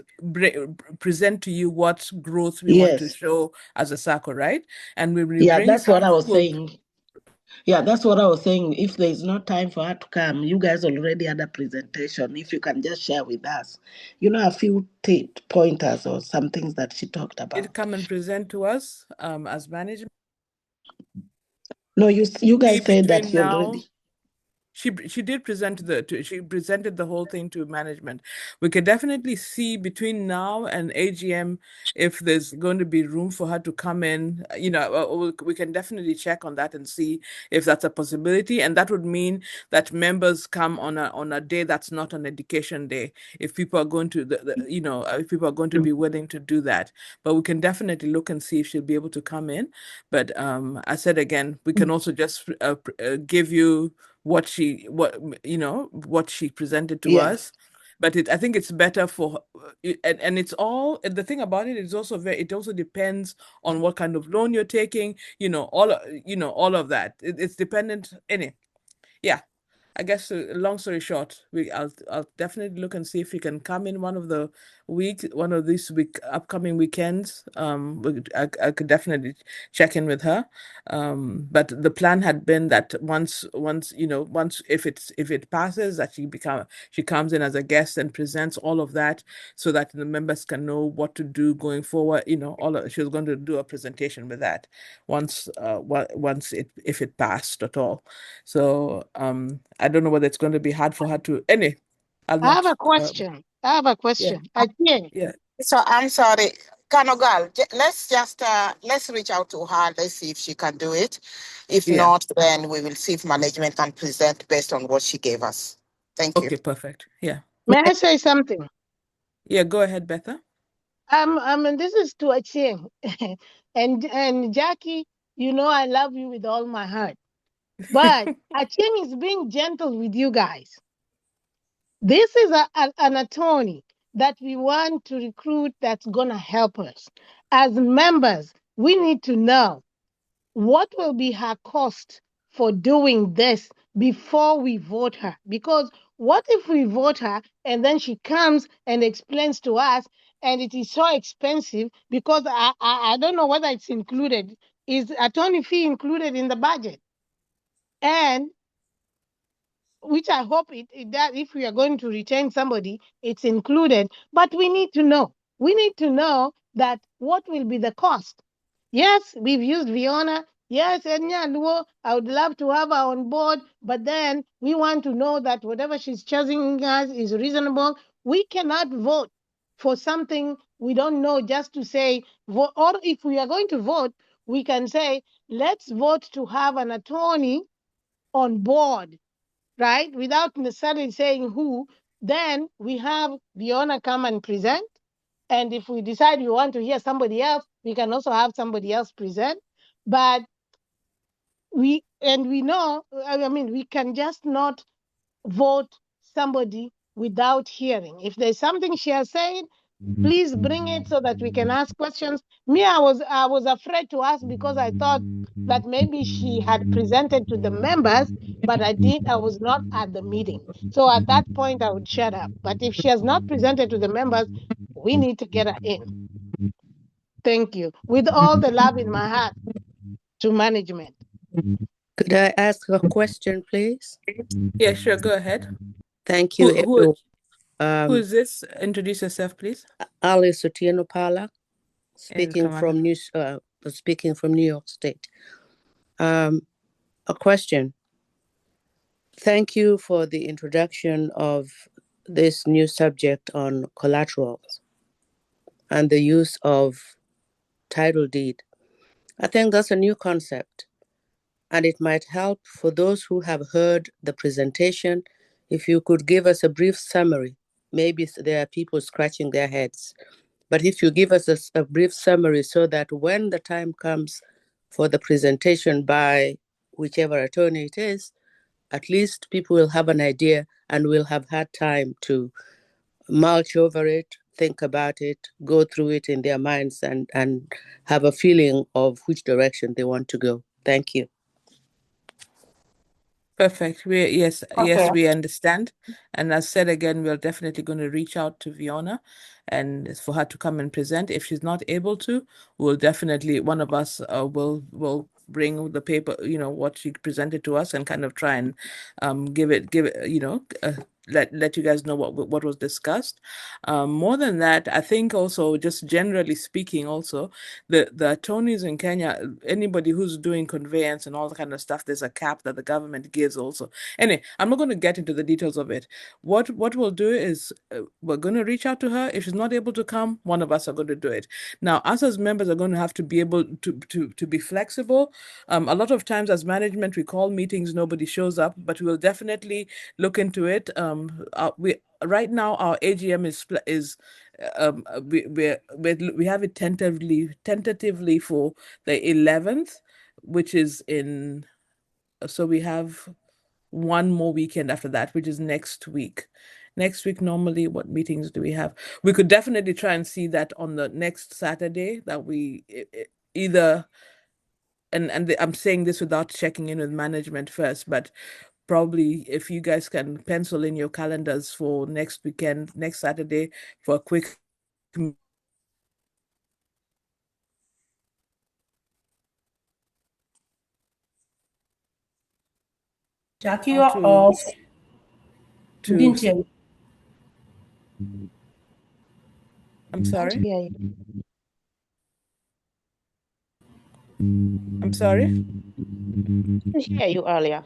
present to you what growth we want to show as a SACCO, right? And that's what I was saying. Yeah, that's what I was saying. If there is no time for her to come, you guys already had a presentation. If you can just share with us, a few pointers or some things that she talked about. Come and present to us as management. No, you guys said that you already. She did present she presented the whole thing to management. We can definitely see between now and AGM if there's going to be room for her to come in. We can definitely check on that and see if that's a possibility. And that would mean that members come on a day that's not an education day. If people are going to if people are going to be willing to do that, but we can definitely look and see if she'll be able to come in. But I said again, we can also just give you what she presented to us, but I think it's better for, and it's all, the thing about it is also it also depends on what kind of loan you're taking, all of that. It's dependent. Yeah. I guess long story short, I'll definitely look and see if you can come in one of these upcoming weekends. I could definitely check in with her. But the plan had been that once if it passes, that she comes in as a guest and presents all of that, so that the members can know what to do going forward. She was going to do a presentation with that once if it passed at all. So I don't know whether it's going to be hard for her to. I have a question. Yeah. So I'm sorry, Kanogal. Let's reach out to her. Let's see if she can do it. If not, then we will see if management can present based on what she gave us. Thank you. Okay, perfect. Yeah. May I say something? Yeah, go ahead, Betha. This is to Achieng. and Jackie, I love you with all my heart. But Achieng is being gentle with you guys. This is an attorney that we want to recruit that's going to help us. As members, we need to know what will be her cost for doing this before we vote her. Because what if we vote her and then she comes and explains to us and it is so expensive because I don't know whether it's included. Is attorney fee included in the budget? And which I hope it does. If we are going to retain somebody, it's included. But we need to know. We need to know that what will be the cost. Yes, we've used Viona. Yes, Enya Luo, I would love to have her on board, but then we want to know that whatever she's charging us is reasonable. We cannot vote for something we don't know just to say, vote. Or if we are going to vote, we can say, let's vote to have an attorney on board, right? Without necessarily saying who. Then we have Viona come and present. And if we decide we want to hear somebody else, we can also have somebody else present. But we know, I mean, we can just not vote somebody without hearing. If there's something she has said, please bring it so that we can ask questions. Me, I was afraid to ask because I thought that maybe she had presented to the members, but I was not at the meeting. So at that point, I would shut up. But if she has not presented to the members, we need to get her in. Thank you. With all the love in my heart to management. Could I ask a question, please? Yeah, sure. Go ahead. Thank you, Who everyone. is this? Introduce yourself, please. Alice Otieno Pala, And speaking from New York State. A question. Thank you for the introduction of this new subject on collaterals and the use of title deed. I think that's a new concept, and it might help for those who have heard the presentation. If you could give us a brief summary, maybe there are people scratching their heads, but if you give us a brief summary so that when the time comes for the presentation by whichever attorney it is, at least people will have an idea and will have had time to mulch over it, think about it, go through it in their minds and have a feeling of which direction they want to go. Thank you. Perfect. Yes, we understand. And as said again, we're definitely going to reach out to Viona and for her to come and present. If she's not able to, we'll definitely, one of us will bring the paper, what she presented to us and kind of try and give it, let you guys know what was discussed. More than that, I think also just generally speaking, also the attorneys in Kenya, anybody who's doing conveyance and all that kind of stuff, there's a cap that the government gives also. Anyway, I'm not going to get into the details of it. What we'll do is we're going to reach out to her. If she's not able to come, one of us are going to do it. Now, us as members are going to have to be able to be flexible. A lot of times as management, we call meetings, nobody shows up, but we'll definitely look into it. Right now our AGM is we have it tentatively for the 11th, which is in, so we have one more weekend after that, which is next week. Next week, normally, what meetings do we have? We could definitely try and see that on the next Saturday that we either, and I'm saying this without checking in with management first, but probably if you guys can pencil in your calendars for next weekend, next Saturday, for a quick Jackie, you're off. Didn't hear you. I'm sorry. I'm sorry. Didn't hear you earlier.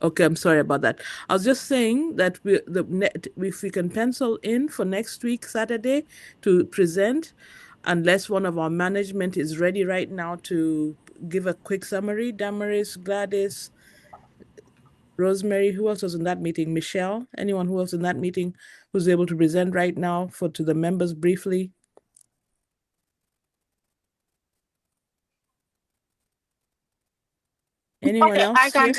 Okay, I'm sorry about that. I was just saying that if we can pencil in for next week, Saturday, to present, unless one of our management is ready right now to give a quick summary. Damaris, Gladys, Rosemary, who else was in that meeting? Michelle, anyone who else in that meeting who's able to present right now to the members briefly? Anyone else? I can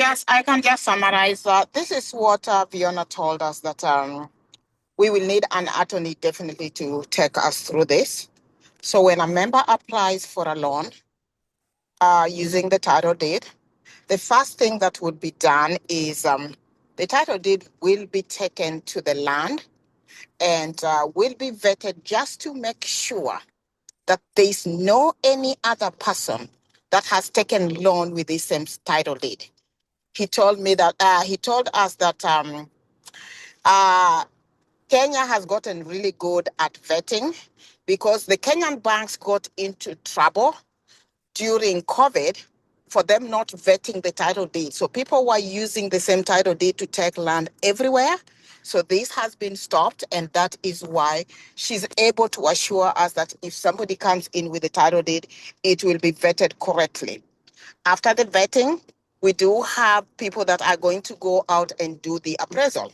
just summarize. This is what Viona told us, that we will need an attorney definitely to take us through this. So when a member applies for a loan using the title deed, the first thing that would be done is The title deed will be taken to the land and will be vetted just to make sure that there is no any other person that has taken loan with the same title deed. He told me that he told us that Kenya has gotten really good at vetting because the Kenyan banks got into trouble during COVID for them not vetting the title deed. So people were using the same title deed to take land everywhere. So this has been stopped, and that is why she's able to assure us that if somebody comes in with the title deed, it will be vetted correctly. After the vetting, we do have people that are going to go out and do the appraisal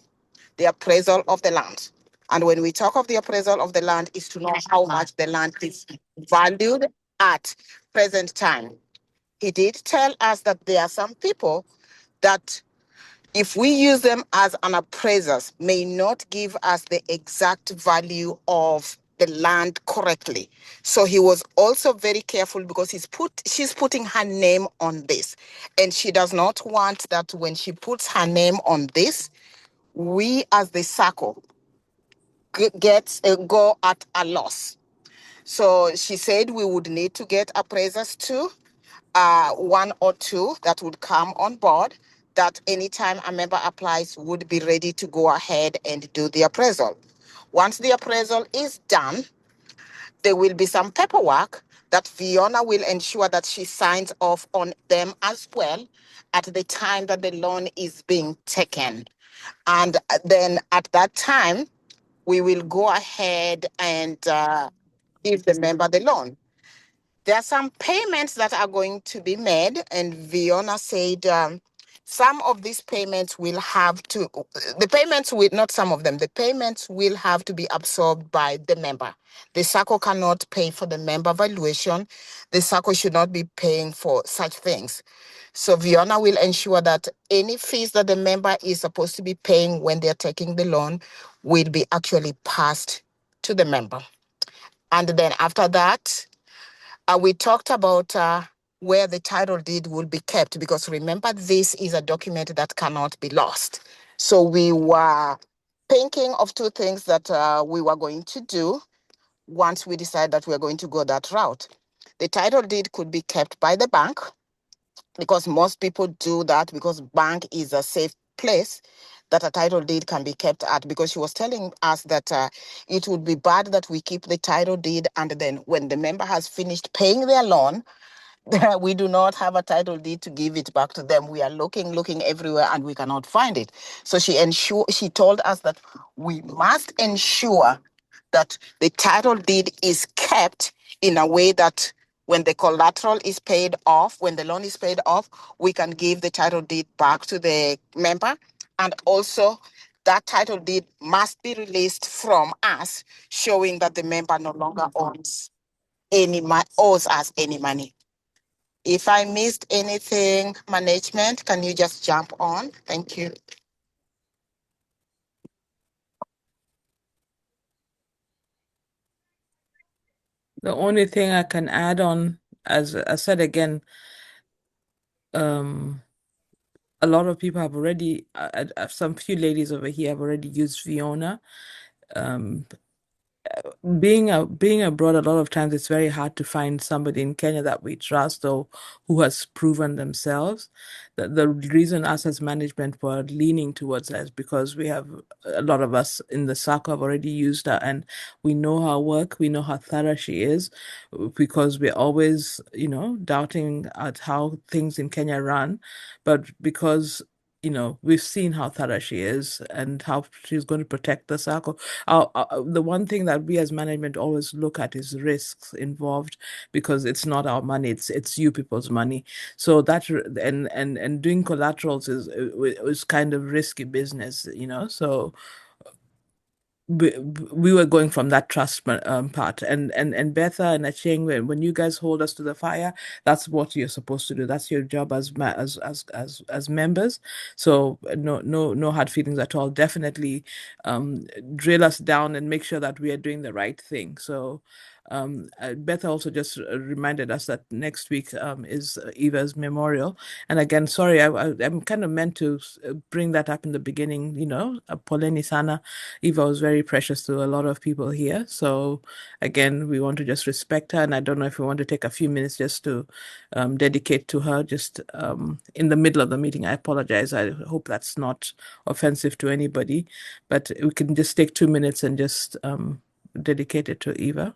of the land. And when we talk of the appraisal of the land, is to know how much the land is valued at present time. He did tell us that there are some people that if we use them as an appraisers may not give us the exact value of the land correctly. So he was also very careful because she's putting her name on this. And she does not want that when she puts her name on this, we as the SACCO go at a loss. So she said we would need to get appraisers too, one or two that would come on board, that anytime a member applies would be ready to go ahead and do the appraisal. Once the appraisal is done, there will be some paperwork that Fiona will ensure that she signs off on them as well at the time that the loan is being taken. And then at that time, we will go ahead and give the member the loan. There are some payments that are going to be made, and Fiona said some of these payments will have to, the payments will, not some of them, the payments will have to be absorbed by the member. The SACCO cannot pay for the member valuation. The SACCO should not be paying for such things. So Fiona will ensure that any fees that the member is supposed to be paying when they're taking the loan will be actually passed to the member. And then after that, we talked about where the title deed will be kept, because remember, this is a document that cannot be lost. So we were thinking of two things that we were going to do once we decide that we're going to go that route. The title deed could be kept by the bank, because most people do that because bank is a safe place that a title deed can be kept at, because she was telling us that it would be bad that we keep the title deed and then when the member has finished paying their loan, we do not have a title deed to give it back to them. We are looking everywhere and we cannot find it. So she told us that we must ensure that the title deed is kept in a way that when the collateral is paid off, when the loan is paid off, we can give the title deed back to the member. And also that title deed must be released from us, showing that the member no longer owes us any money. If I missed anything, management, can you just jump on? Thank you. The only thing I can add on, as I said again, a lot of people have already, some few ladies over here have already used Fiona. Being abroad, a lot of times it's very hard to find somebody in Kenya that we trust or who has proven themselves. The reason us as management were leaning towards that is because we have a lot of us in the SACCO have already used her, and we know her work, we know how thorough she is, because we're always, doubting at how things in Kenya run, but because we've seen how thorough she is and how she's going to protect the SACCO. The one thing that we as management always look at is risks involved, because it's not our money, it's you people's money. So that and doing collaterals is kind of risky business, so we were going from that trust part, and Betha and Acheng, when you guys hold us to the fire, that's what you're supposed to do. That's your job as members. So no hard feelings at all. Definitely drill us down and make sure that we are doing the right thing. So Beth also just reminded us that next week is Eva's memorial. And again, sorry, I'm kind of meant to bring that up in the beginning. Poleni Sana, Eva was very precious to a lot of people here. So again, we want to just respect her. And I don't know if we want to take a few minutes just to dedicate to her just in the middle of the meeting. I apologize. I hope that's not offensive to anybody, but we can just take 2 minutes and just dedicate it to Eva.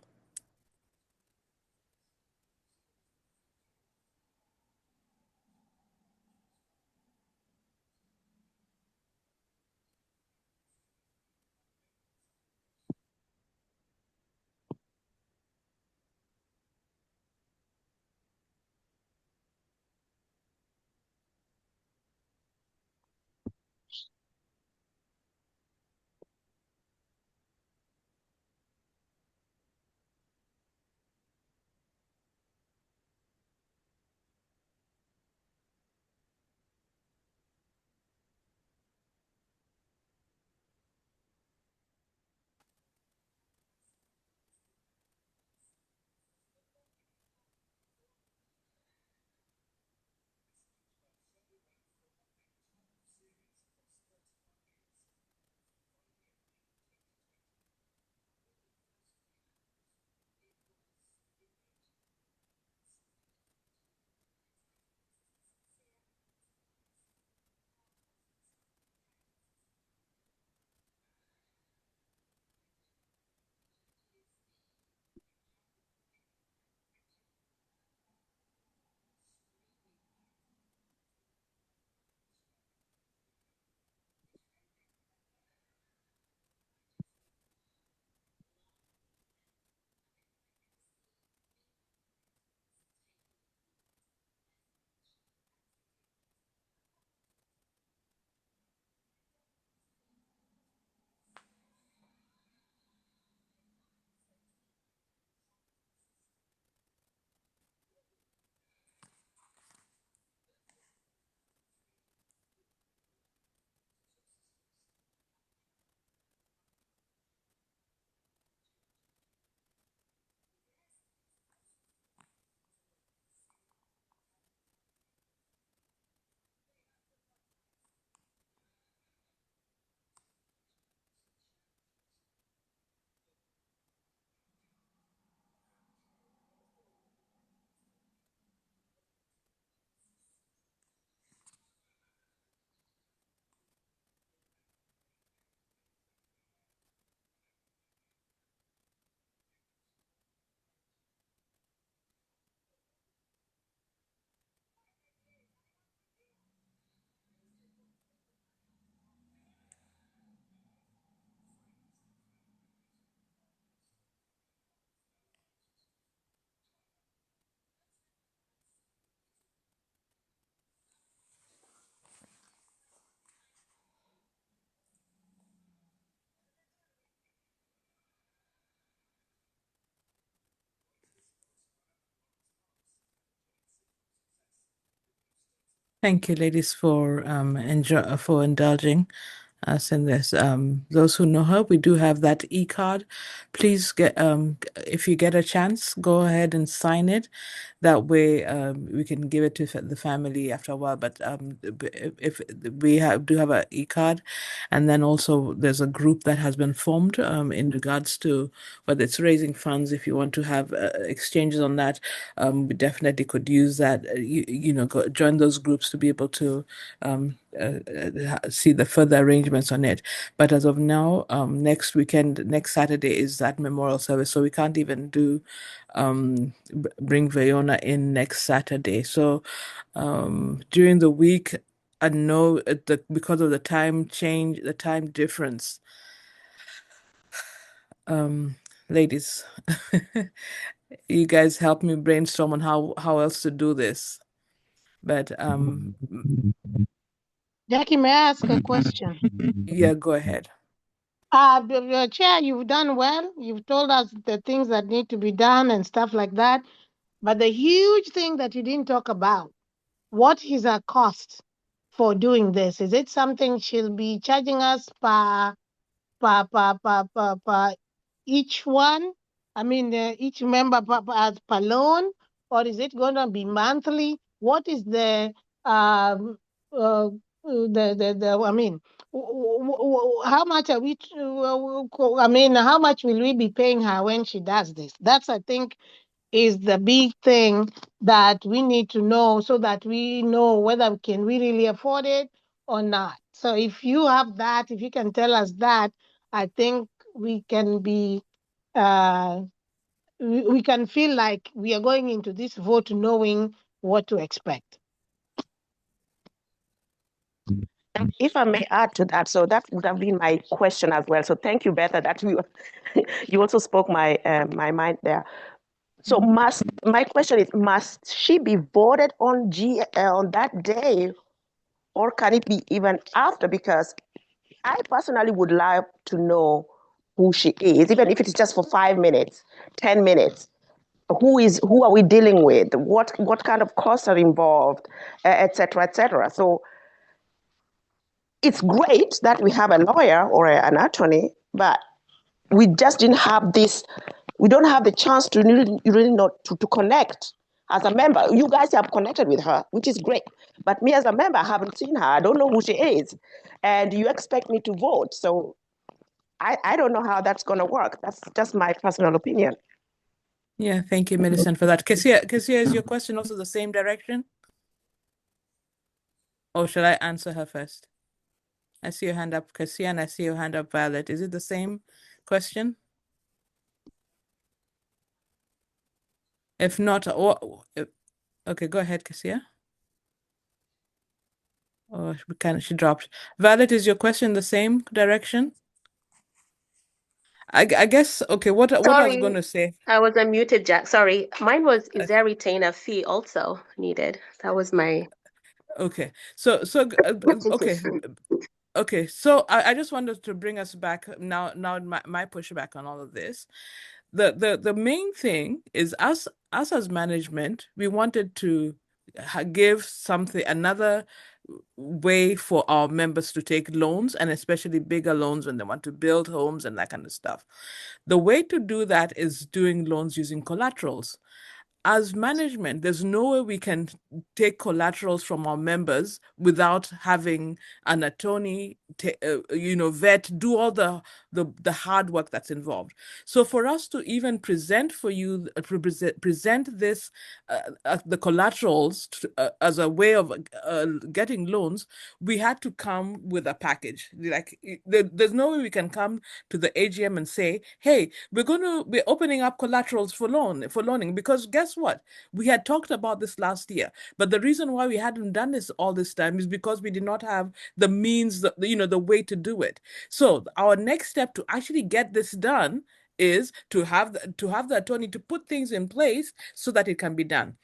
Thank you, ladies, for indulging us in this. Those who know her, we do have that e-card. Please get if you get a chance, go ahead and sign it. That way, we can give it to the family after a while. But if we do have an e-card, and then also there's a group that has been formed in regards to whether it's raising funds. If you want to have exchanges on that, we definitely could use that. Join those groups to be able to see the further arrangements on it. But as of now, next Saturday is that memorial service, so we can't even do bring Vayona in next Saturday. So during the week, I know because of the time change, the time difference. Ladies, you guys help me brainstorm on how else to do this. But Jackie, may I ask a question? yeah, go ahead. Chair, you've done well. You've told us the things that need to be done and stuff like that. But the huge thing that you didn't talk about, what is our cost for doing this? Is it something she'll be charging us per each one? I mean, each member per loan, or is it going to be monthly? What is the I mean, how much are we? I mean, how much will we be paying her when she does this? That's, I think, is the big thing that we need to know, so that we know whether can we really afford it or not. So if you have that, if you can tell us that, I think we can be we can feel like we are going into this vote knowing what to expect. If I may add to that, so that would have been my question as well. So thank you, Betha, that you also spoke my my mind there. So my question is, must she be voted on on that day, or can it be even after? Because I personally would like to know who she is, even if it's just for 5 minutes, 10 minutes. Who are we dealing with? What kind of costs are involved, et cetera, et cetera. So it's great that we have a lawyer or an attorney, but we just didn't have this. We don't have the chance to really not to connect as a member. You guys have connected with her, which is great. But me as a member, I haven't seen her. I don't know who she is. And you expect me to vote. So I don't know how that's going to work. That's just my personal opinion. Yeah, thank you, Millicent, for that. Kesia, is your question also the same direction? Or shall I answer her first? I see your hand up, Kesia, and I see your hand up, Violet. Is it the same question? If not, okay, go ahead, Kesia. Oh, she dropped. Violet, is your question the same direction? I guess, okay, what I was going to say. I was unmuted, Jack. Sorry. Mine was, is there retainer fee also needed? That was my... Okay, so okay. Okay, so I just wanted to bring us back now my pushback on all of this. The main thing is us as management, we wanted to give another way for our members to take loans, and especially bigger loans when they want to build homes and that kind of stuff. The way to do that is doing loans using collaterals. As management, there's no way we can take collaterals from our members without having an attorney, vet, do all the hard work that's involved. So for us to even present for you, present this, the collaterals as a way of getting loans, we had to come with a package. Like there's no way we can come to the AGM and say, hey, we're opening up collaterals for loaning, because guess what? We had talked about this last year, but the reason why we hadn't done this all this time is because we did not have the means, the way to do it. So our next step to actually get this done is to have the attorney to put things in place so that it can be done.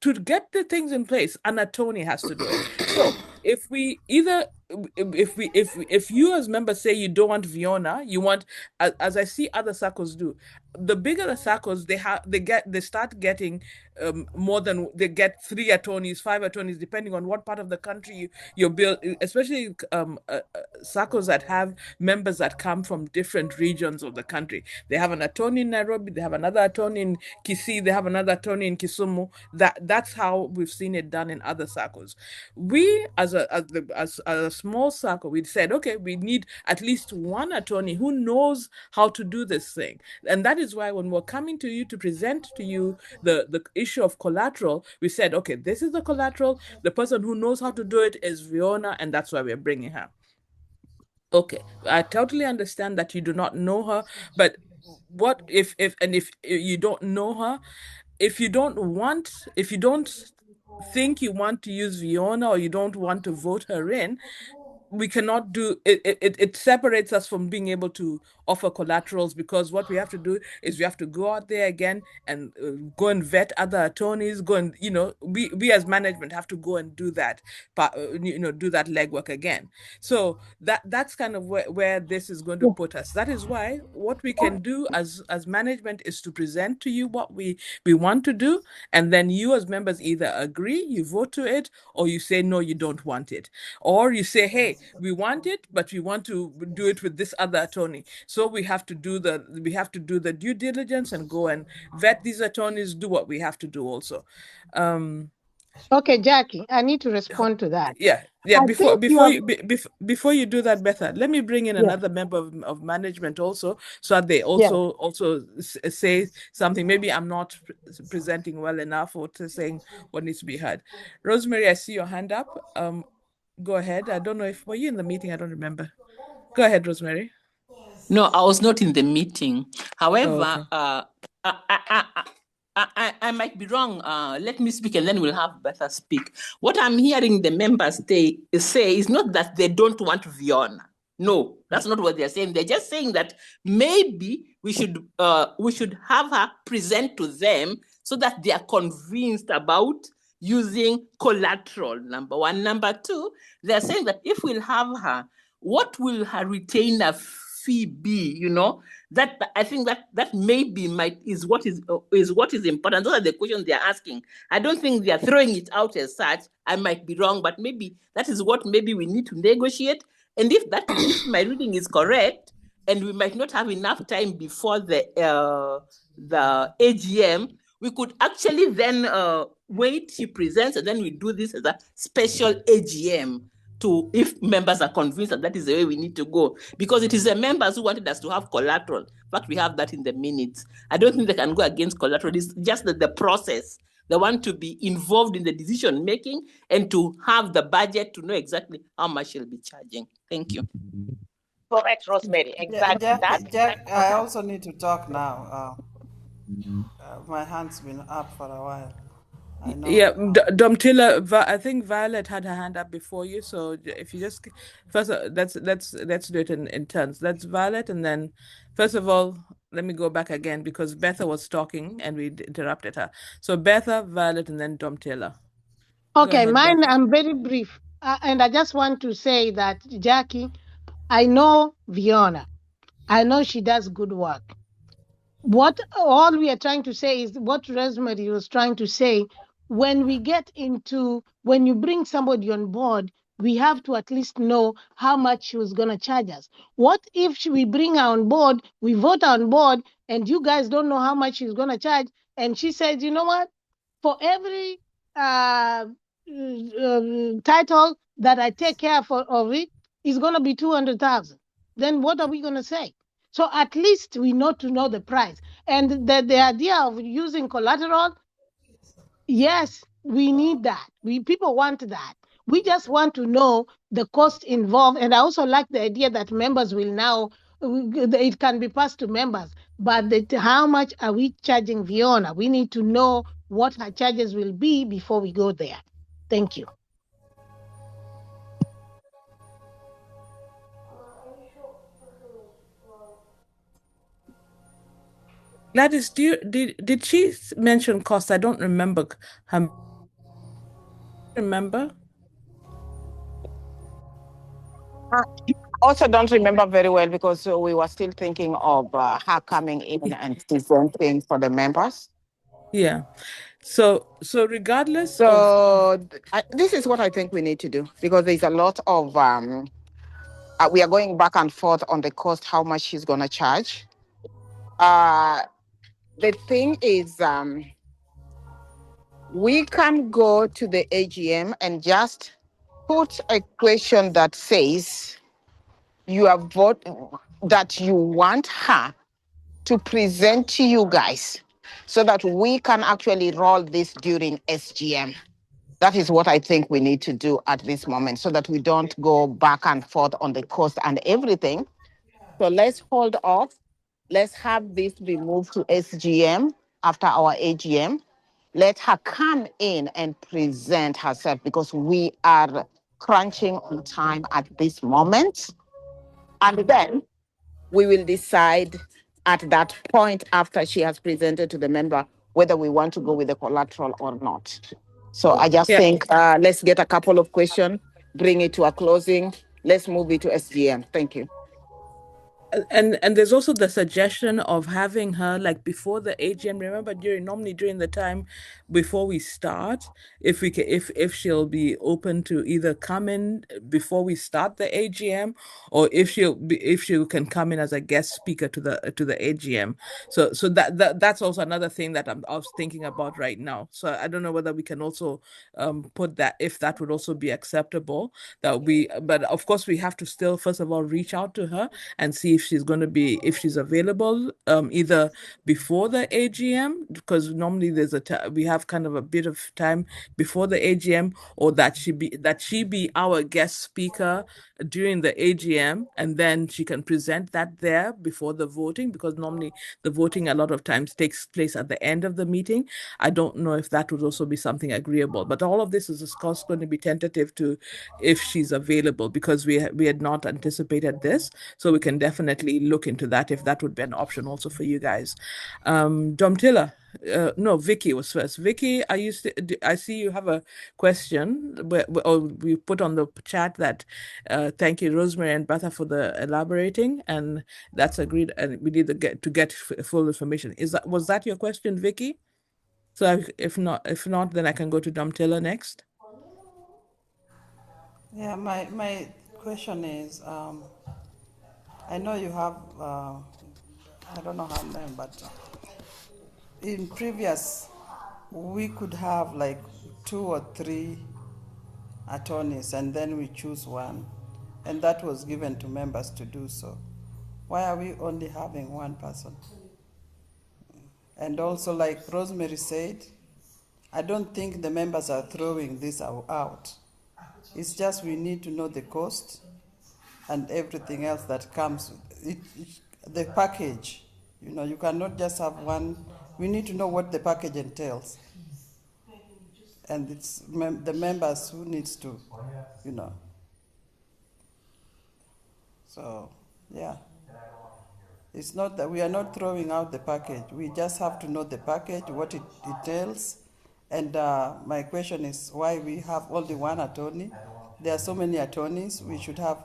To get the things in place, an attorney has to do it. So if you as members say you don't want Viona, you want, as I see other SACCOs do, the bigger the SACCOs, they start getting they get 3 attorneys, 5 attorneys, depending on what part of the country you're built, especially SACCOs that have members that come from different regions of the country. They have an attorney in Nairobi, they have another attorney in Kisii, they have another attorney in Kisumu. That's how we've seen it done in other SACCOs. We, as a small SACCO, we said, okay, we need at least one attorney who knows how to do this thing. And that is why when we're coming to you to present to you the issue of collateral, we said, okay, this is the collateral. The person who knows how to do it is Viona, and that's why we're bringing her. Okay, I totally understand that you do not know her, but what if you don't know her, if you don't think you want to use Viona, or you don't want to vote her in, we cannot do it. It separates us from being able to offer collaterals, because what we have to do is we have to go out there again and go and vet other attorneys, go and, we as management have to go and do that, do that legwork again. So that's kind of where this is going to put us. That is why what we can do as management is to present to you what we want to do, and then you as members either agree, you vote to it, or you say no, you don't want it, or you say, hey, we want it, but we want to do it with this other attorney. So So we have to do the due diligence and go and vet these attorneys, do what we have to do also. Okay, Jackie, I need to respond to that. Yeah. I Before think you before you do that, Betha, let me bring in Yeah. another member of management also, so that they also say something. Maybe I'm not presenting well enough or to saying what needs to be heard. Rosemary, I see your hand up. Go ahead. I don't know if were you in the meeting. I don't remember. Go ahead, Rosemary. No, I was not in the meeting. However, okay. I might be wrong. Let me speak and then we'll have Betha speak. What I'm hearing the members say is not that they don't want Viona. No, that's not what they're saying. They're just saying that maybe we should have her present to them so that they are convinced about using collateral, number one. Number two, they're saying that if we'll have her, what will her retainer fee be? You know, that I think that maybe is what is important. Those are the questions they are asking. I don't think they are throwing it out as such. I might be wrong, but maybe that is what maybe we need to negotiate. And if my reading is correct, and we might not have enough time before the AGM, we could actually then wait, she presents, and then we do this as a special AGM if members are convinced that is the way we need to go. Because it is the members who wanted us to have collateral. In fact, we have that in the minutes. I don't think they can go against collateral. It's just that the process. They want to be involved in the decision making and to have the budget to know exactly how much she'll be charging. Thank you. Correct, Rosemary. Exactly. Jack, I also need to talk now. My hand's been up for a while. I know. Yeah, Domtila, I think Violet had her hand up before you. So if you just first, let's do it in turns. That's Violet, and then first of all, let me go back again because Betha was talking and we interrupted her. So Betha, Violet, and then Domtila. Okay, mine, I'm very brief. And I just want to say that, Jackie, I know Viona. I know she does good work. What all we are trying to say is what Rosemary was trying to say. When you bring somebody on board, we have to at least know how much she was going to charge us. What if we bring her on board, we vote her on board, and you guys don't know how much she's going to charge, and she says, you know what, for every title that I take care of it is going to be 200,000. Then what are we going to say? So at least we know to know the price. And the idea of using collateral, yes, we need that. People want that. We just want to know the cost involved. And I also like the idea that members will now, it can be passed to members. But how much are we charging Viona? We need to know what her charges will be before we go there. Thank you. Gladys, did she mention cost? I don't remember. Remember? Also don't remember very well because we were still thinking of her coming in and presenting for the members. Yeah. So regardless. This is what I think we need to do because there's a lot of we are going back and forth on the cost, how much she's going to charge. The thing is, we can go to the AGM and just put a question that says you have voted that you want her to present to you guys so that we can actually roll this during SGM. That is what I think we need to do at this moment so that we don't go back and forth on the cost and everything. So let's hold off. Let's have this be moved to SGM after our AGM. Let her come in and present herself because we are crunching on time at this moment. And then we will decide at that point after she has presented to the member whether we want to go with the collateral or not. So I just think let's get a couple of questions, bring it to a closing. Let's move it to SGM. Thank you. And there's also the suggestion of having her like before the AGM. Remember, normally during the time before we start, if we can, if she'll be open to either come in before we start the AGM, or if she can come in as a guest speaker to the AGM. So that's also another thing that I was thinking about right now. So I don't know whether we can also put that, if that would also be acceptable. But of course we have to still first of all reach out to her and see if she's going to be, if she's available either before the AGM, because normally we have kind of a bit of time before the AGM, or that she be our guest speaker during the AGM, and then she can present that there before the voting, because normally the voting a lot of times takes place at the end of the meeting. I don't know if that would also be something agreeable, but all of this is of course going to be tentative to if she's available, because we had not anticipated this, so we can definitely look into that if that would be an option also for you guys. Domtila, no, Vicky was first. Vicky, I see you have a question. We put on the chat that thank you, Rosemary and Bata, for the elaborating, and that's agreed. And we need to get full information. Was that your question, Vicky? So if not, then I can go to Domtila next. Yeah, my question is, I know you have, I don't know her name, but in previous, we could have like 2 or 3 attorneys and then we choose one, and that was given to members to do so. Why are we only having one person? And also, like Rosemary said, I don't think the members are throwing this out. It's just we need to know the cost and everything else that comes, the package. You know, you cannot just have one. We need to know what the package entails. And it's the members who needs to, you know. So, yeah. It's not that we are not throwing out the package. We just have to know the package, what it entails. And my question is why we have only one attorney. There are so many attorneys. We should have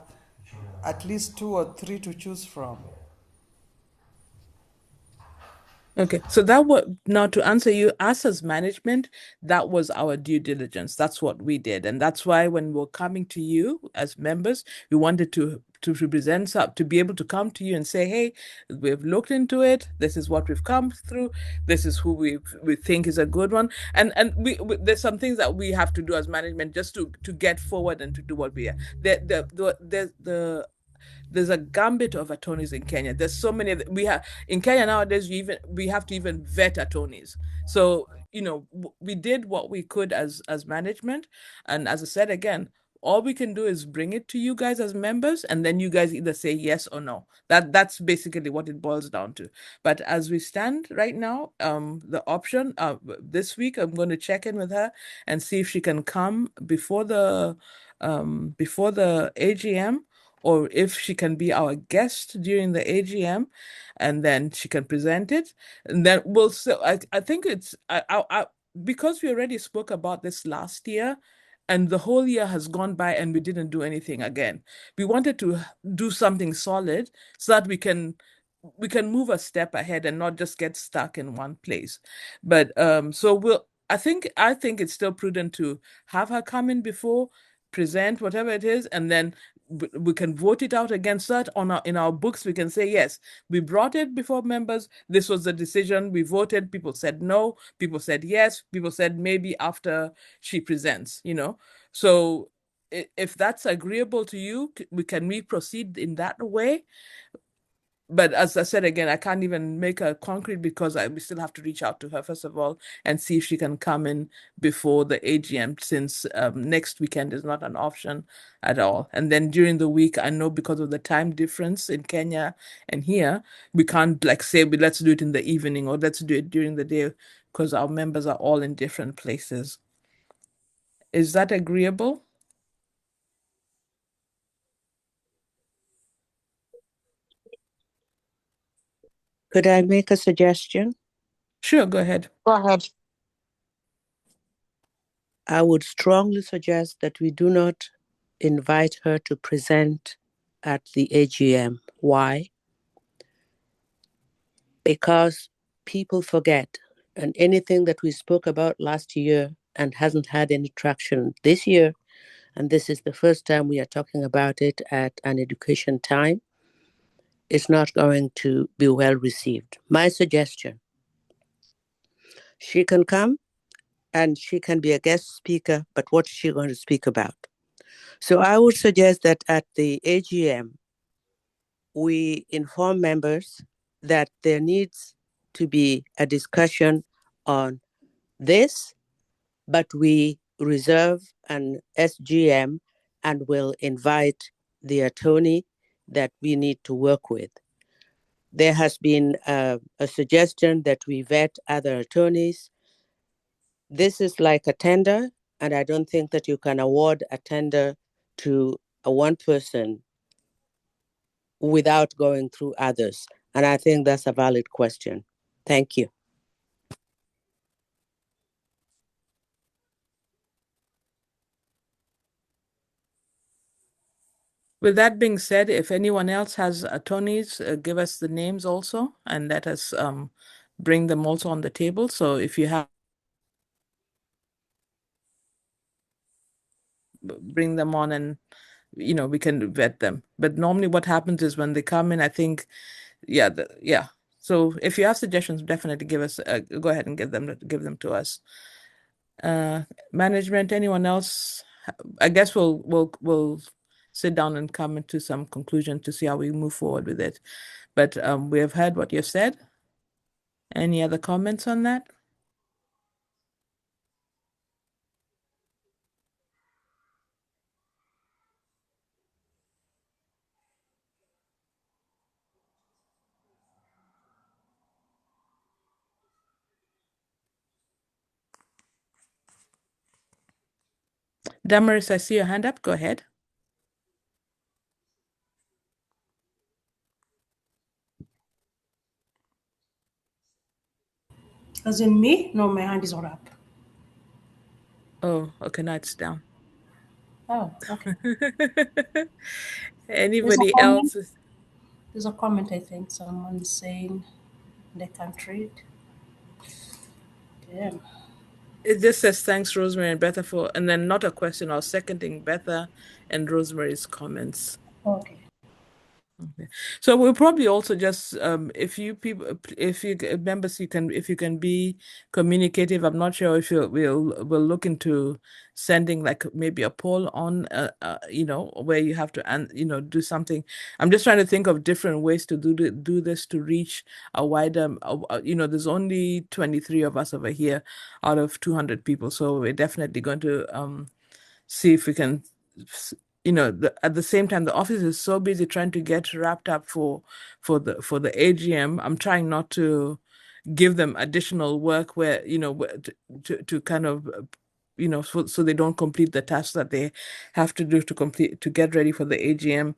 at least 2 or 3 to choose from. Okay, so now to answer you, us as management, that was our due diligence. That's what we did. And that's why when we're coming to you as members, we wanted to present up, to be able to come to you and say, hey, we've looked into it. This is what we've come through. This is who we think is a good one. And there's some things that we have to do as management just to get forward and to do what we are. There's a gambit of attorneys in Kenya. There's so many we have in Kenya nowadays. We have to even vet attorneys. So we did what we could as management, and as I said again, all we can do is bring it to you guys as members, and then you guys either say yes or no. That's basically what it boils down to. But as we stand right now, the option this week, I'm going to check in with her and see if she can come before the AGM, or if she can be our guest during the AGM, and then she can present it. And then we'll still, I think it's, because we already spoke about this last year, and the whole year has gone by and we didn't do anything again. We wanted to do something solid so that we can move a step ahead and not just get stuck in one place. But so I think it's still prudent to have her come in before, present whatever it is, and then we can vote it out against that in our books. We can say, yes, we brought it before members. This was the decision. We voted. People said no. People said yes. People said maybe after she presents, So if that's agreeable to you, can we proceed in that way? But as I said again, I can't even make a concrete because we still have to reach out to her first of all and see if she can come in before the AGM, since next weekend is not an option at all. And then during the week, I know because of the time difference in Kenya and here, we can't say let's do it in the evening or let's do it during the day, because our members are all in different places. Is that agreeable? Could I make a suggestion? Sure, go ahead. Go ahead. I would strongly suggest that we do not invite her to present at the AGM. Why? because people forget, and anything that we spoke about last year and hasn't had any traction this year, and this is the first time we are talking about it at an education time, it's not going to be well received. My suggestion, she can come and she can be a guest speaker, but what is she going to speak about? So I would suggest that at the AGM, we inform members that there needs to be a discussion on this, but we reserve an SGM and will invite the attorney that we need to work with. There has been a suggestion that we vet other attorneys. This is like a tender, and I don't think that you can award a tender to a one person without going through others. And I think that's a valid question. Thank you. With that being said, if anyone else has attorneys, give us the names also, and let us bring them also on the table. So if you have, bring them on and, we can vet them. But normally what happens is when they come in, I think, yeah. So if you have suggestions, definitely give us, go ahead and give them to us. Management, anyone else? I guess we'll sit down and come into some conclusion to see how we move forward with it. But we have heard what you've said. Any other comments on that? Damaris, I see your hand up. Go ahead. As in me? No, my hand is not up. Oh, okay, now it's down. Oh, okay. Anybody else? There's a comment, I think. Someone's saying they can't read. Damn. It just says thanks, Rosemary and Betha, and then not a question. I was seconding Betha and Rosemary's comments. Okay. Okay. So we'll probably also just if you members, if you can be communicative. I'm not sure if we'll look into sending like maybe a poll on where you have to do something. I'm just trying to think of different ways to do this to reach a wider there's only 23 of us over here out of 200 people, so we're definitely going to see if we can at the same time, the office is so busy trying to get wrapped up for the AGM. I'm trying not to give them additional work where to kind of so they don't complete the tasks that they have to do to get ready for the AGM.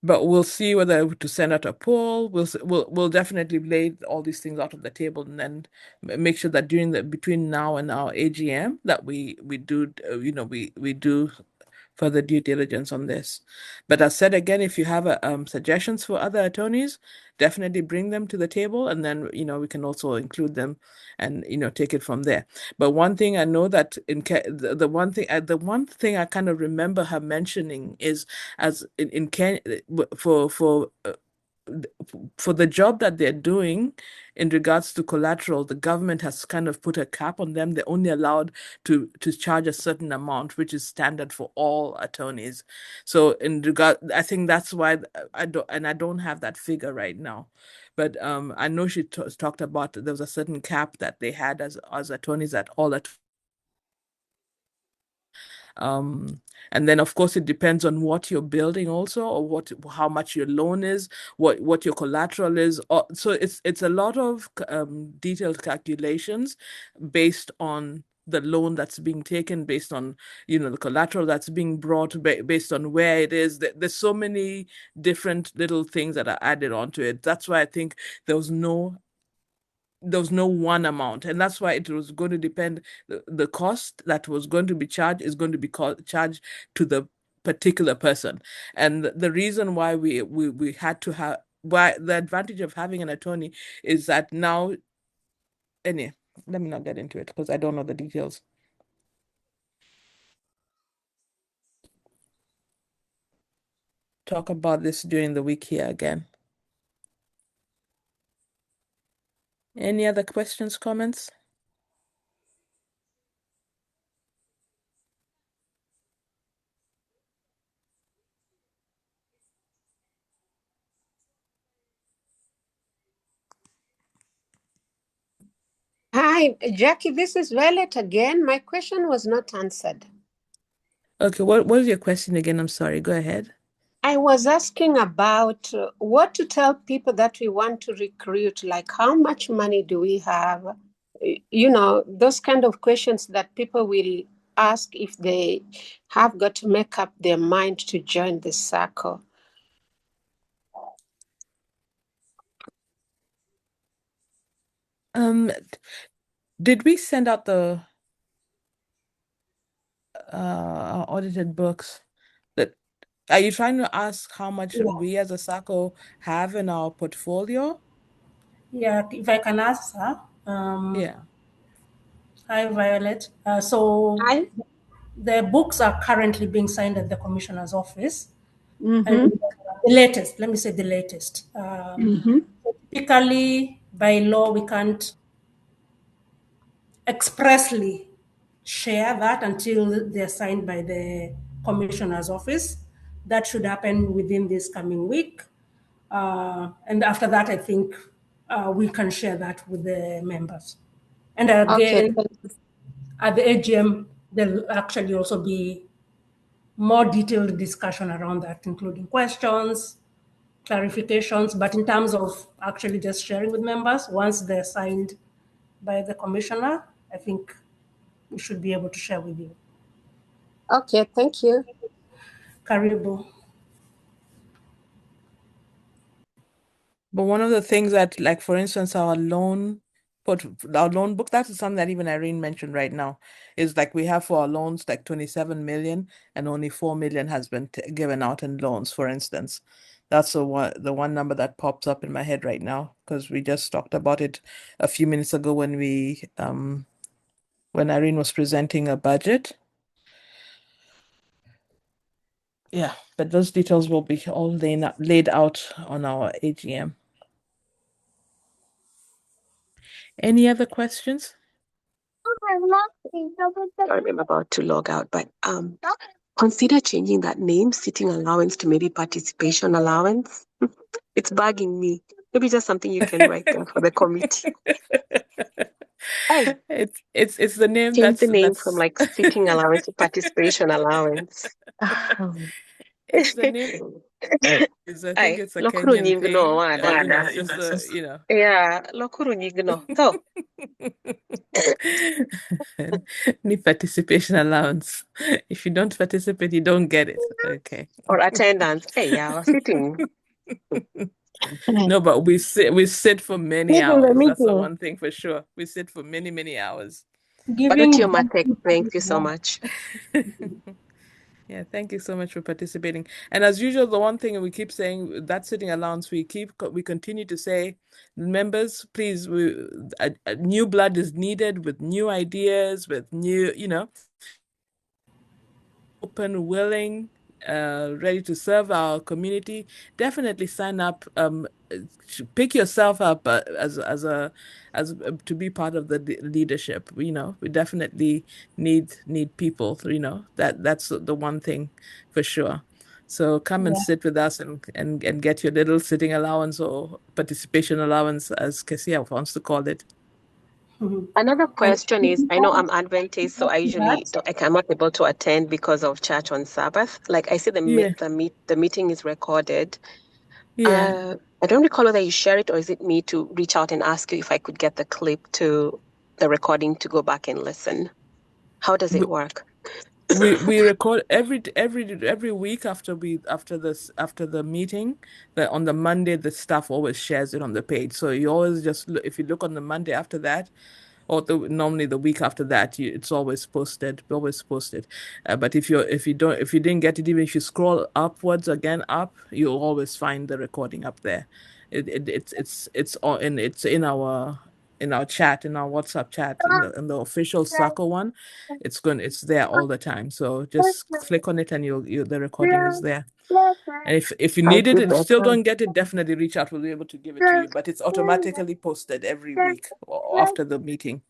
But we'll see whether to send out a poll. We'll definitely lay all these things out of the table and then make sure that between now and our AGM that we do we do further due diligence on this. But as said again, if you have suggestions for other attorneys, definitely bring them to the table, and then we can also include them and take it from there. But one thing I know that the one thing I kind of remember her mentioning is as in Kenya for the job that they're doing in regards to collateral, the government has kind of put a cap on them. They're only allowed to charge a certain amount, which is standard for all attorneys. So I think that's why I don't have that figure right now. But I know she talked about there was a certain cap that they had as attorneys at all and then of course it depends on what you're building also, or how much your loan is, what your collateral is. So it's a lot of detailed calculations based on the loan that's being taken, based on the collateral that's being brought, based on where it is. There's so many different little things that are added onto it. That's why I think there was no one amount, and that's why it was going to depend. The cost that was going to be charged is going to be charged to the particular person. And the reason why we had to have why the advantage of having an attorney is that now, anyway, let me not get into it because I don't know the details. Talk about this during the week here again. Any other questions, comments? Hi, Jackie, this is Violet again. My question was not answered. Okay, what was your question again? I'm sorry. Go ahead. I was asking about what to tell people that we want to recruit, like how much money do we have? You know, those kind of questions that people will ask if they have got to make up their mind to join the circle. Did we send out the our audited books? That are you trying to ask how much we as a circle have in our portfolio? Yeah, if I can answer. Yeah. Hi, Violet. Hi. The books are currently being signed at the commissioner's office. Mm-hmm. And the latest, let me say the latest. Typically, by law, we can't expressly share that until they're signed by the commissioner's office. That should happen within this coming week. And after that, I think we can share that with the members. And again, at the AGM, there'll actually also be more detailed discussion around that, including questions, clarifications. But in terms of actually just sharing with members, once they're signed by the commissioner, I think we should be able to share with you. Okay, thank you. Karibu. But one of the things that, like, for instance, our loan book, that's something that even Irene mentioned right now, is like we have for our loans like 27 million and only 4 million has been given out in loans, for instance. That's the one number that pops up in my head right now because we just talked about it a few minutes ago when when Irene was presenting a budget. Yeah, but those details will be all laid out on our AGM. Any other questions? Sorry, I'm about to log out, but consider changing that name, sitting allowance, to maybe participation allowance. It's bugging me. Maybe just something you can write down for the committee. Hey, it's the name change the name that's from like sitting allowance to participation allowance. it's the name. I think it's a Kenyan thing. It's just Yeah, lokuru nyigno. So need participation allowance. If you don't participate, you don't get it. Okay. Or attendance. Hey, yeah, sitting. No, but we sit for many hours. That's the one thing for sure. We sit for many hours. Thank you so much. Yeah, thank you so much for participating. And as usual, the one thing we keep saying, that sitting allowance, we continue to say, members, please, new blood is needed with new ideas, with new, open, willing, ready to serve our community. Definitely sign up. Pick yourself up as to be part of the leadership. We definitely need people. That's the one thing for sure. So come and sit with us and get your little sitting allowance or participation allowance, as Kesia wants to call it. Another question is, I know I'm Adventist, so I'm not able to attend because of church on Sabbath. Like I see the meeting is recorded. Yeah. I don't recall whether you share it or is it me to reach out and ask you if I could get the clip to the recording to go back and listen. How does it work? we record every week after the meeting. On the Monday, the staff always shares it on the page. So you always if you look on the Monday after that, or normally the week after that, it's always posted. But if you didn't get it, even if you scroll upwards again up, you'll always find the recording up there. It's in our chat, in our WhatsApp chat, in the official SACCO one. It's there all the time. So just click on it and the recording is there. And if you need it and still don't get it, definitely reach out. We'll be able to give it to you. But it's automatically posted every week or after the meeting.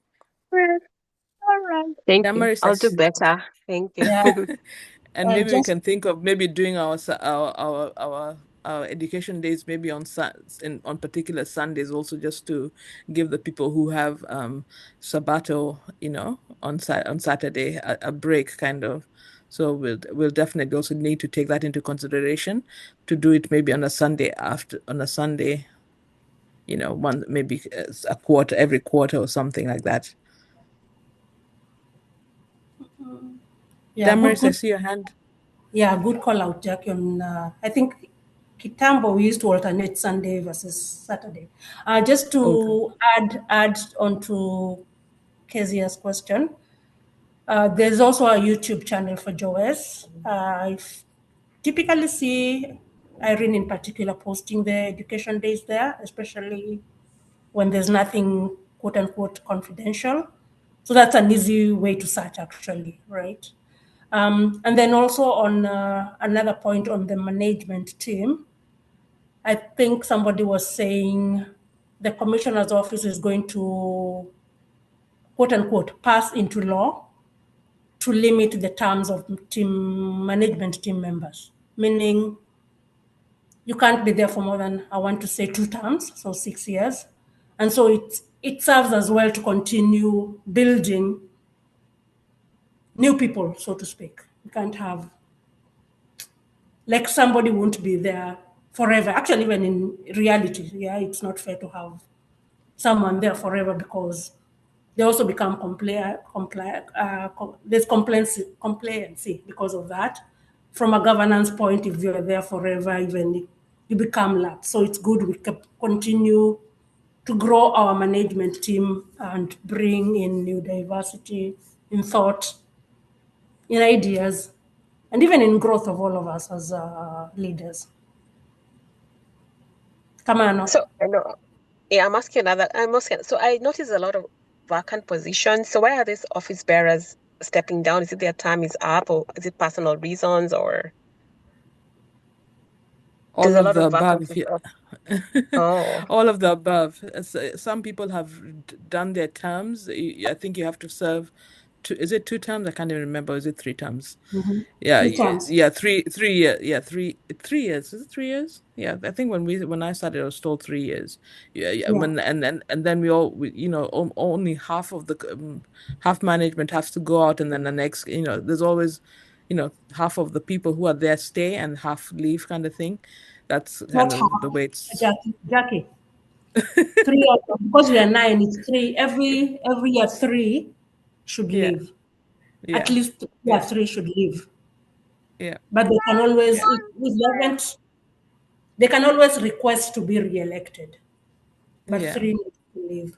Thank you. Damaris, I'll do better. Thank you. Yeah. And maybe we Just can think of maybe doing our education days maybe on particular Sundays also, just to give the people who have Sabato, on Saturday a break kind of. So we'll definitely also need to take that into consideration to do it maybe on a Sunday one maybe every quarter or something like that. yeah, Damaris, I good. see your hand. Yeah, good call out, Jackie. On I think Kitambo, we used to alternate Sunday versus Saturday. Just to add on to Kezia's question, there's also a YouTube channel for Joes. I typically see Irene in particular posting the education days there, especially when there's nothing quote unquote confidential. So that's an easy way to search, actually, right? And then also on another point on the management team, I think somebody was saying the commissioner's office is going to, quote unquote, pass into law to limit the terms of management team members, meaning you can't be there for more than, I want to say, 2 terms, so 6 years. And so it serves as well to continue building new people, so to speak. You can't have, like, somebody won't be there forever. Actually, even in reality, it's not fair to have someone there forever, because they also become there's complacency because of that. From a governance point, if you're there forever, even you become lax. So it's good we continue to grow our management team and bring in new diversity in thought, in ideas, and even in growth of all of us as leaders. Come on. So I know. Yeah, I'm asking. So I noticed a lot of vacant positions. So why are these office bearers stepping down? Is it their time is up, or is it personal reasons, or All there's a of lot the of above. vacancies up? Oh, All of the above. Some people have done their terms. I think you have to serve. Is it 2 terms? I can't even remember. Is it 3 terms? Mm-hmm. Yeah, 3 terms. yeah, 3 years. Yeah, 3 years. Is it 3 years? Yeah, I think when I started, I was told 3 years. Yeah. Yeah. And then we only half of the half management has to go out, and then the next, there's always, half of the people who are there stay and half leave, kind of thing. That's kind Not of half. the way it's. Jackie. 3 of them, because we are 9, it's 3. Every year 3 should leave. Yeah. At least 3 should leave. Yeah. But they can always, they can always request to be re-elected. But 3 need to leave.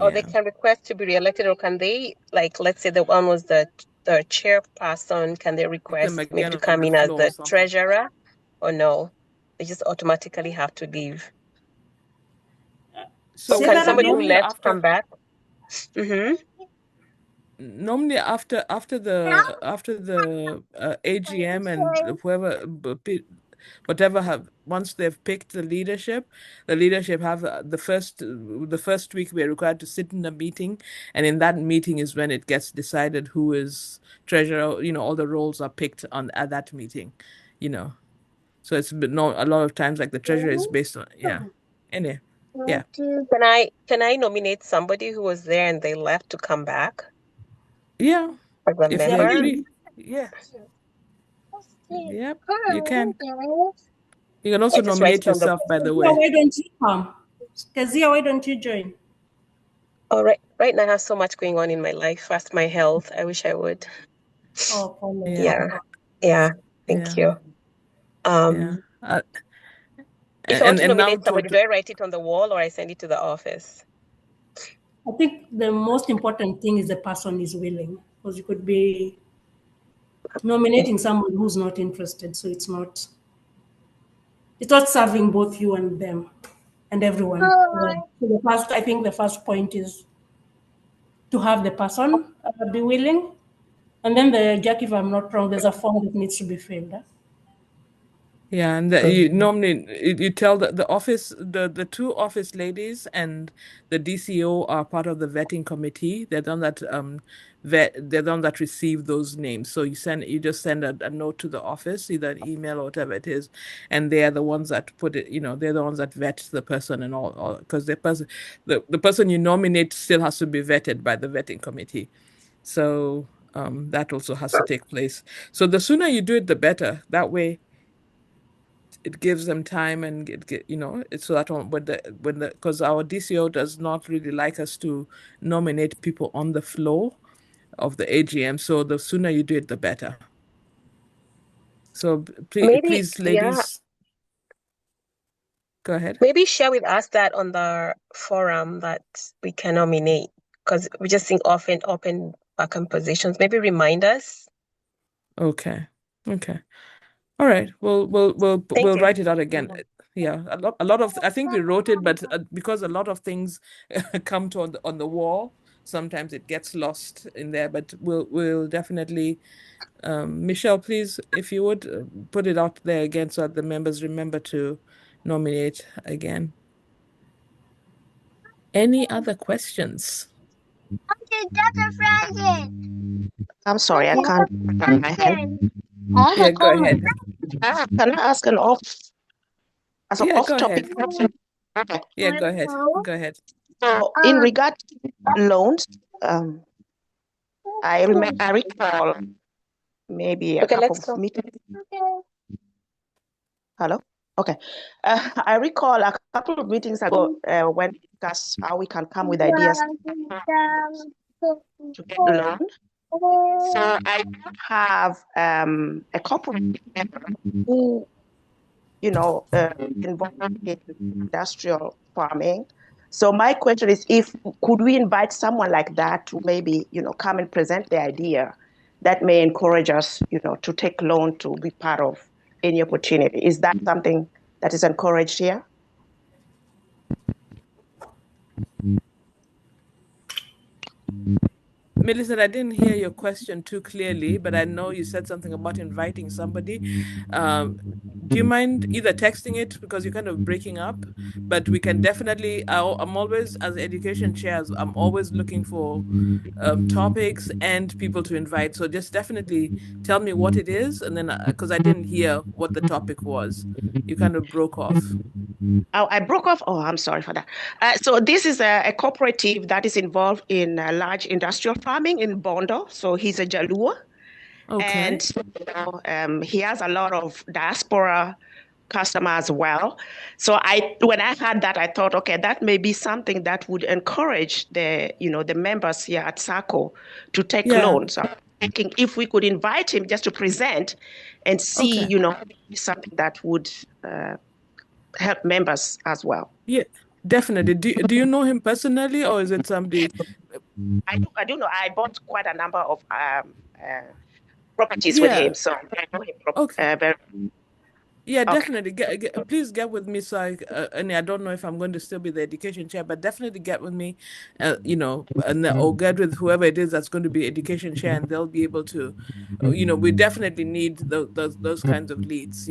Oh, they can request to be re-elected, or can they, like, let's say the one was the chairperson, can they request maybe to come in as the treasurer, or no? They just automatically have to leave. So can somebody who left come back? Mm-hmm. Normally after the AGM and whatever once they've picked the leadership have the first week we're required to sit in a meeting, and in that meeting is when it gets decided who is treasurer. All the roles are picked at that meeting. So it's a lot of times, like, the treasurer is based on anyway. Yeah. Can I nominate somebody who was there and they left to come back? Yeah. As a member? Agree. Yeah. Yep, you can. You can also nominate yourself, by the way. Why don't you come? Kezia, why don't you join? All right. Right now I have so much going on in my life. First, my health. I wish I would. Oh, yeah. Thank you. If I want to nominate somebody, do I write it on the wall or I send it to the office? I think the most important thing is the person is willing, because you could be nominating someone who's not interested, so it's not. it's not serving both you and them and everyone. So I think the first point is to have the person be willing. And then Jack, if I'm not wrong, there's a form that needs to be filled. Yeah, and you normally you tell the office, the two office ladies and the DCO are part of the vetting committee. They're the one that they're the one that receive those names. So you just send a note to the office, either an email or whatever it is, and they are the ones that put it, they're the ones that vet the person and all because the person you nominate still has to be vetted by the vetting committee. So that also has to take place. So the sooner you do it, the better. That way it gives them time and it's so that because our DCO does not really like us to nominate people on the floor of the AGM. So the sooner you do it, the better. So please, ladies, go ahead. Maybe share with us that on the forum that we can nominate, because we just think often open vacant positions. Maybe remind us. Okay. All right. We'll write it out again. Yeah, a lot of I think we wrote it, but because a lot of things come to on the wall, sometimes it gets lost in there. But we'll definitely, Michelle, please, if you would put it out there again so that the members remember to nominate again. Any other questions? I'm sorry, I can't. Yeah, go ahead. Can I ask an off topic? Okay. Yeah, go ahead. Go ahead. So, in regard to loans, I recall maybe a couple of meetings. Hello? Okay. I recall a couple of meetings ago when we discussed how we can come with ideas to get the loan. So I have a corporate member who, involved in industrial farming. So my question is, could we invite someone like that to maybe, come and present the idea that may encourage us, to take loan to be part of any opportunity? Is that something that is encouraged here? Melissa, I didn't hear your question too clearly, but I know you said something about inviting somebody. Do you mind either texting it because you're kind of breaking up? But we can definitely, I'm always, as education chairs, I'm always looking for topics and people to invite. So just definitely tell me what it is. And then, because I didn't hear what the topic was, you kind of broke off. Oh, I broke off. Oh, I'm sorry for that. So this is a cooperative that is involved in large industrial farming in Bondo. So he's a Jalua. Okay. And he has a lot of diaspora customers as well. So when I heard that, I thought, okay, that may be something that would encourage the members here at SACCO to take loans. So I'm thinking if we could invite him just to present and see, something that would help members as well. Yeah, definitely. Do you know him personally, or is it somebody? I do know. I bought quite a number of properties with him, so I know him very. Yeah, definitely. Please get with me. So and I don't know if I'm going to still be the education chair, but definitely get with me, or get with whoever it is that's going to be education chair, and they'll be able to, we definitely need those kinds of leads,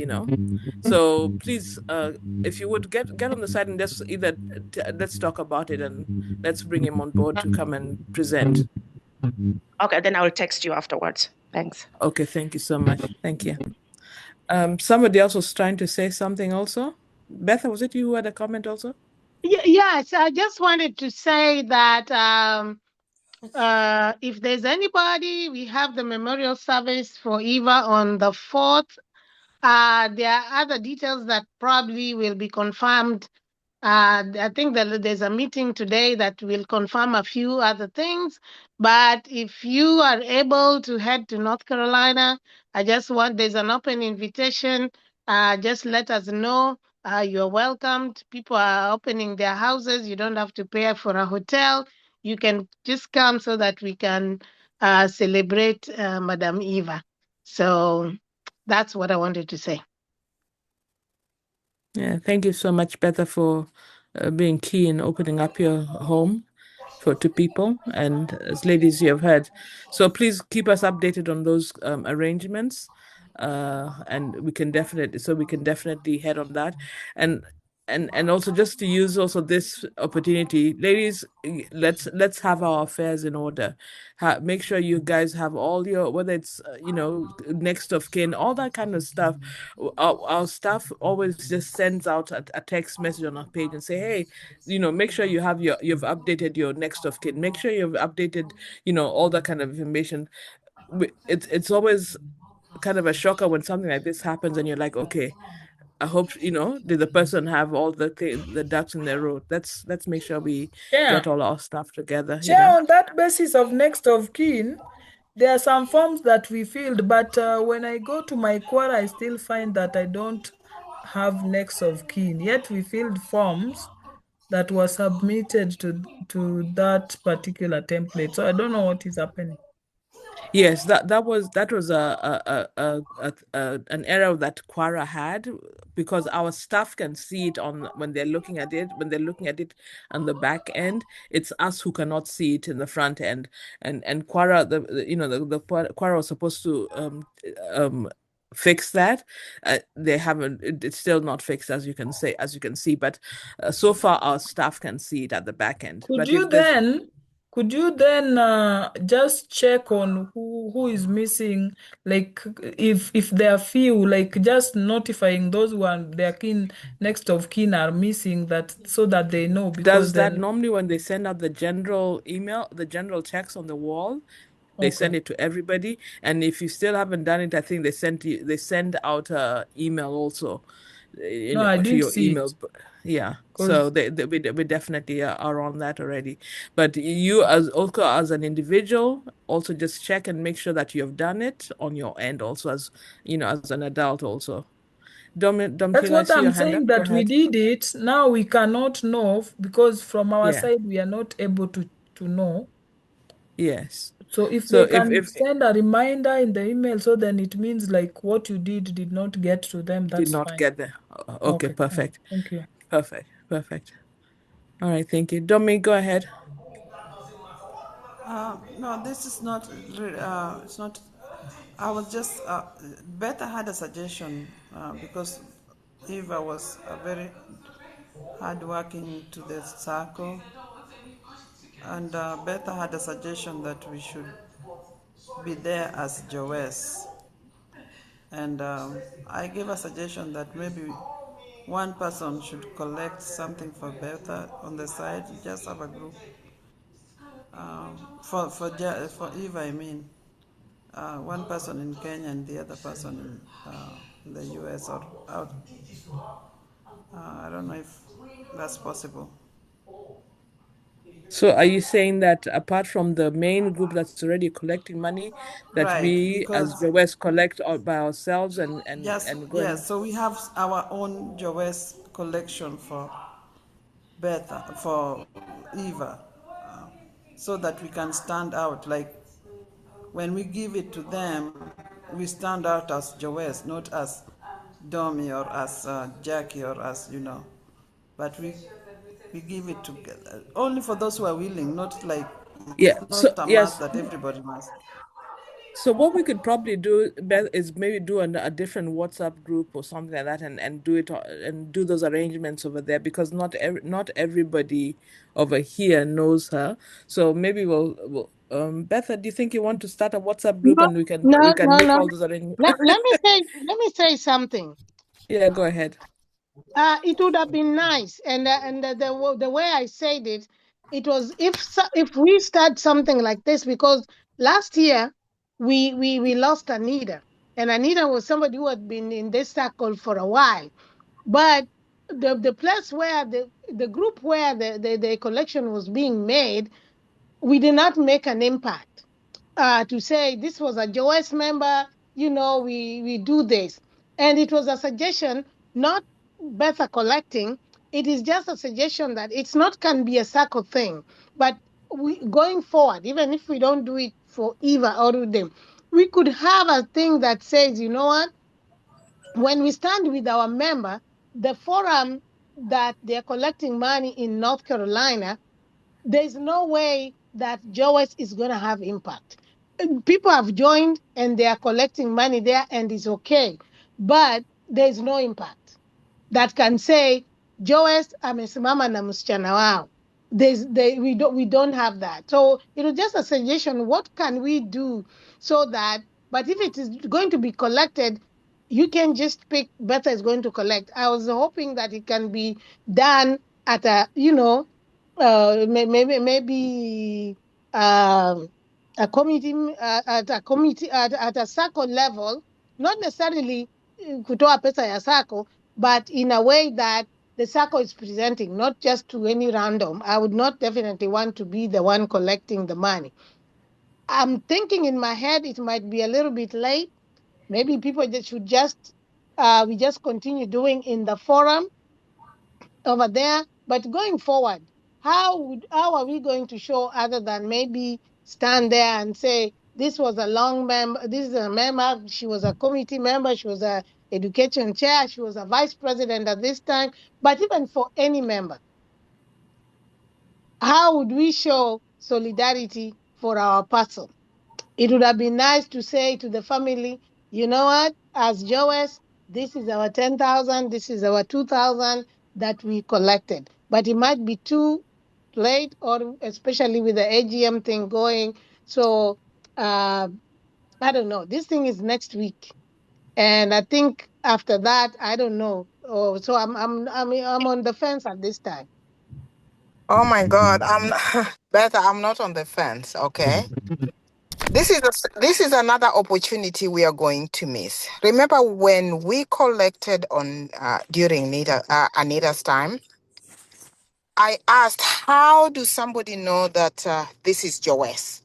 So please, if you would get on the side and just either let's talk about it and let's bring him on board to come and present. Okay, then I will text you afterwards. Thanks. Okay, thank you so much. Thank you. Somebody else was trying to say something also. Beth, was it you who had a comment also? Yes, I just wanted to say that if there's anybody, we have the memorial service for Eva on the 4th. There are other details that probably will be confirmed. I think that there's a meeting today that will confirm a few other things. But if you are able to head to North Carolina, there's an open invitation. Just let us know. You're welcomed. People are opening their houses. You don't have to pay for a hotel. You can just come so that we can celebrate Madam Eva. So that's what I wanted to say. Yeah, thank you so much, Betha, for being key in opening up your home to people. And as ladies, you have heard. So please keep us updated on those arrangements. And we can definitely head on that. And also just to use also this opportunity, ladies, let's have our affairs in order. Make sure you guys have all your, whether it's next of kin, all that kind of stuff. Our staff always just sends out a text message on our page and say, hey, make sure you've updated your next of kin. Make sure you've updated, all that kind of information. It's always kind of a shocker when something like this happens and you're like, okay, I hope, did the person have all the ducks in their row? Let's make sure we get all our stuff together. On that basis of next of kin, there are some forms that we filled, but when I go to my Quora, I still find that I don't have next of kin. Yet we filled forms that were submitted to that particular template. So I don't know what is happening. Yes, that was an error that Quora had, because our staff can see it when they're looking at it on the back end. It's us who cannot see it in the front end. And Quora, the Quora was supposed to fix that. They haven't. It's still not fixed, as you can see. But so far, our staff can see it at the back end. Could you then just check on who is missing? Like if there are few, like just notifying those who are their kin, next of kin are missing, that so that they know. Because that normally when they send out the general email, the general text on the wall, they send it to everybody. And if you still haven't done it, I think they send out an email also. I didn't your see email. it. Yeah, so we definitely are on that already. But you as an individual, also just check and make sure that you have done it on your end also, as as an adult also. That's what I'm saying, that we did it. Now we cannot know, because from our side we are not able to know. Yes. So if they can send a reminder in the email, so then it means like what you did not get to them. That's did not fine. get there. Okay, perfect. Thank you. Perfect. All right, thank you. Domi, go ahead. No, this is not. It's not. I was just. Betha had a suggestion because Eva was a very hardworking to the circle, and Betha had a suggestion that we should be there as Joes. And I gave a suggestion that maybe one person should collect something for Betha on the side. Just have a group. For Eva, I mean, one person in Kenya and the other person in the US or out. I don't know if that's possible. So are you saying that apart from the main group that's already collecting money, that we as Joes collect by ourselves and go? Yes, so we have our own Joes collection for Betha, for Eva, so that we can stand out. Like when we give it to them, we stand out as Joes, not as Domi or as Jackie or as, but we give it together only for those who are willing, not like must that everybody must. So what we could probably do, Beth, is maybe do a different WhatsApp group or something like that, and do it and do those arrangements over there, because not everybody over here knows her. So maybe we'll Betha, do you think you want to start a WhatsApp group and we can make all those arrangements? Let me say something. Yeah, go ahead. It would have been nice, and the way I said it, it was if we start something like this, because last year we lost Anita, and Anita was somebody who had been in this circle for a while, but the place where the group where the collection was being made, we did not make an impact to say this was a Joes member, we do this. And it was a suggestion, not Betha collecting. It is just a suggestion that it's not can be a circle thing. But going forward, even if we don't do it for Eva or them, we could have a thing that says, you know what? When we stand with our member, the forum that they're collecting money in North Carolina, there's no way that JOS is going to have impact. People have joined and they are collecting money there and it's okay, but there's no impact that can say JOS amesimama na msichana wao. We don't have that. So it was just a suggestion. What can we do so that? But if it is going to be collected, you can just pick. Beta is going to collect. I was hoping that it can be done at a maybe a committee at a circle level, not necessarily kutoa pesa ya circle, but in a way that the circle is presenting, not just to any random. I would not definitely want to be the one collecting the money. I'm thinking in my head it might be a little bit late. Maybe people should just we just continue doing in the forum over there. But going forward, how are we going to show other than maybe stand there and say this was a long member, this is a member, she was a committee member, she was a education chair, she was a vice president at this time. But even for any member, how would we show solidarity for our person? It would have been nice to say to the family, you know what, as JOS, this is our 10,000, this is our 2,000 that we collected. But it might be too late, or especially with the AGM thing going. So I don't know. This thing is next week, and I think after that, I don't know. Oh, so I'm on the fence at this time. Oh my God, Bertha, I'm not on the fence, okay? This is another opportunity we are going to miss. Remember when we collected on during Anita's time, I asked, how do somebody know that this is JOS?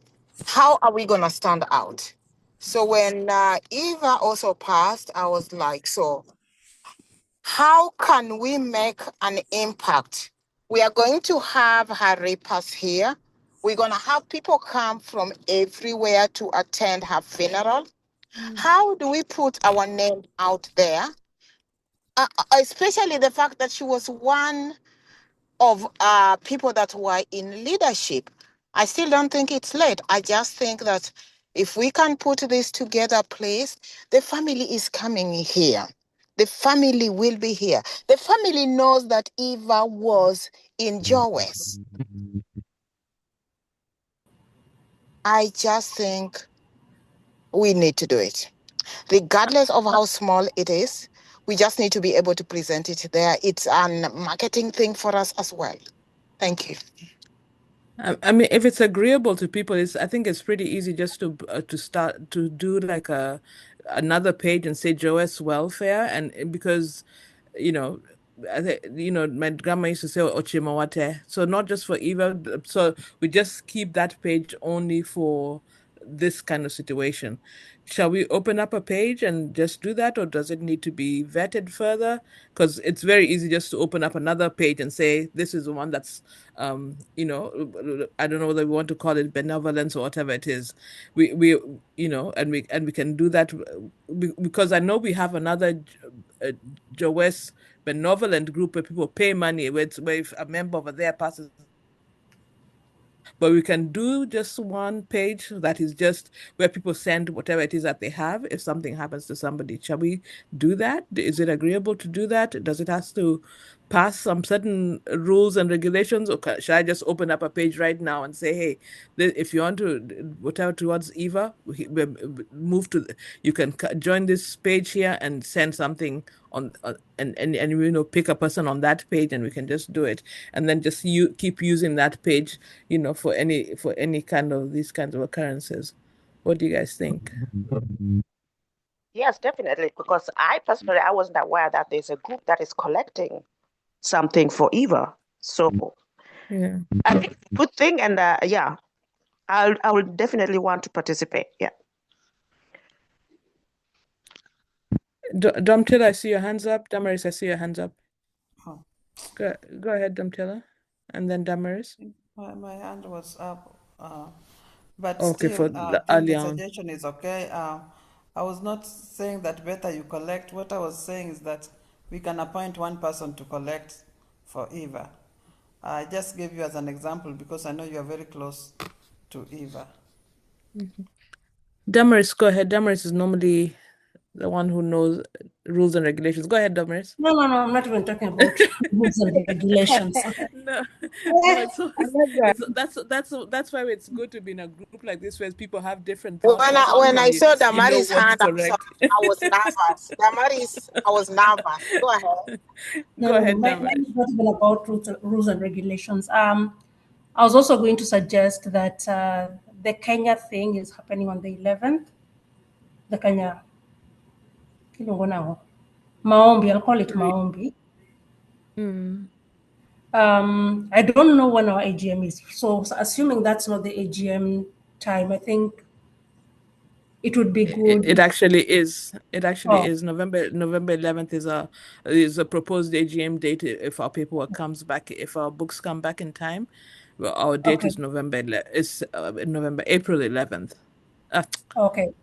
How are we going to stand out? So when Eva also passed, I was like, so how can we make an impact? We are going to have her repass here. We're going to have people come from everywhere to attend her funeral. How do we put our name out there? Especially the fact that she was one of people that were in leadership. I still don't think it's late. I just think that if we can put this together, please, the family is coming here. The family will be here. The family knows that Eva was in JOS. I just think we need to do it. Regardless of how small it is, we just need to be able to present it there. It's a marketing thing for us as well. Thank you. I mean, if it's agreeable to people, I think it's pretty easy just to start to do like another page and say JOS welfare, and because my grandma used to say Ochimawate, so not just for Eva, so we just keep that page only for this kind of situation. Shall we open up a page and just do that, or does it need to be vetted further? Because it's very easy just to open up another page and say this is the one that's I don't know whether we want to call it benevolence or whatever it is. We and we can do that because I know we have another JOS benevolent group where people pay money where if a member over there passes. But we can do just one page that is just where people send whatever it is that they have if something happens to somebody. Shall we do that? Is it agreeable to do that? Does it have to pass some certain rules and regulations, or should I just open up a page right now and say, hey, if you want to whatever towards Eva, move to you can join this page here and send something on and pick a person on that page, and we can just do it, and then just keep using that page for any kind of these kinds of occurrences. What do you guys think? Yes, definitely, because I personally wasn't aware that there's a group that is collecting something for Eva. So yeah, I think it's a good thing, and yeah, I will definitely want to participate. Yeah. Domtila, I see your hands up. Damaris, I see your hands up. Oh. Go ahead, Domtila, and then Damaris. My hand was up, but Okay, still, for the early on. suggestion is okay. I was not saying that better you collect. What I was saying is that we can appoint one person to collect for Eva. I just gave you as an example because I know you are very close to Eva. Damaris, go ahead. Damaris is normally the one who knows rules and regulations. Go ahead, Damaris. No, I'm not even talking about rules and regulations. No, that's why it's good to be in a group like this where people have different thoughts. When I saw you know Damari's what's hand, I'm correct. sorry, I was nervous. Damaris, I was nervous. Go ahead. Go ahead, mine Damaris. is not even about rules and regulations. I was also going to suggest that the Kenya thing is happening on the 11th. The Kenya, Maombi, I'll call it Maombi. I don't know when our AGM is. So assuming that's not the AGM time, I think it would be good. It actually is. It actually Oh. is. November 11th is a proposed AGM date if our paperwork comes back, if our books come back in time. Well, our date is April 11th. Okay.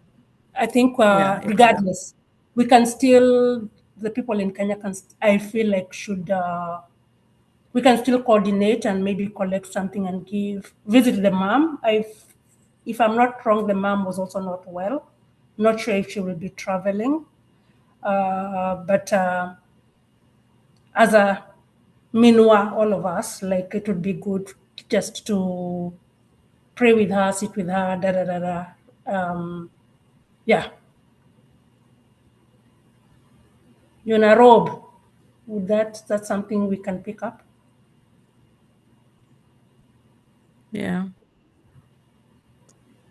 I think Yeah, regardless, we can still, the people in Kenya I feel like we can still coordinate and maybe collect something and visit the mom. If I'm not wrong, the mom was also not well. Not sure if she will be traveling. But as a Minwa, all of us, like it would be good just to pray with her, sit with her, yeah. Yuna robe, that's something we can pick up? Yeah.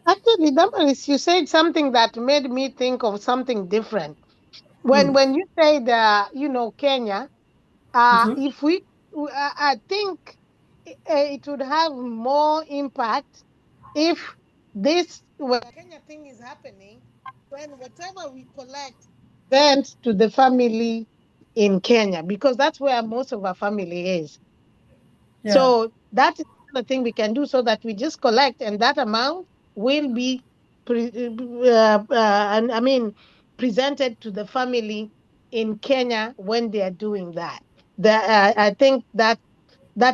Actually, Damaris, you said something that made me think of something different. When you said, Kenya, if I think it would have more impact if when Kenya thing is happening, when whatever we collect sent to the family in Kenya, because that's where most of our family is. Yeah. So that is the thing we can do, so that we just collect, and that amount will be presented to the family in Kenya when they are doing that. I think that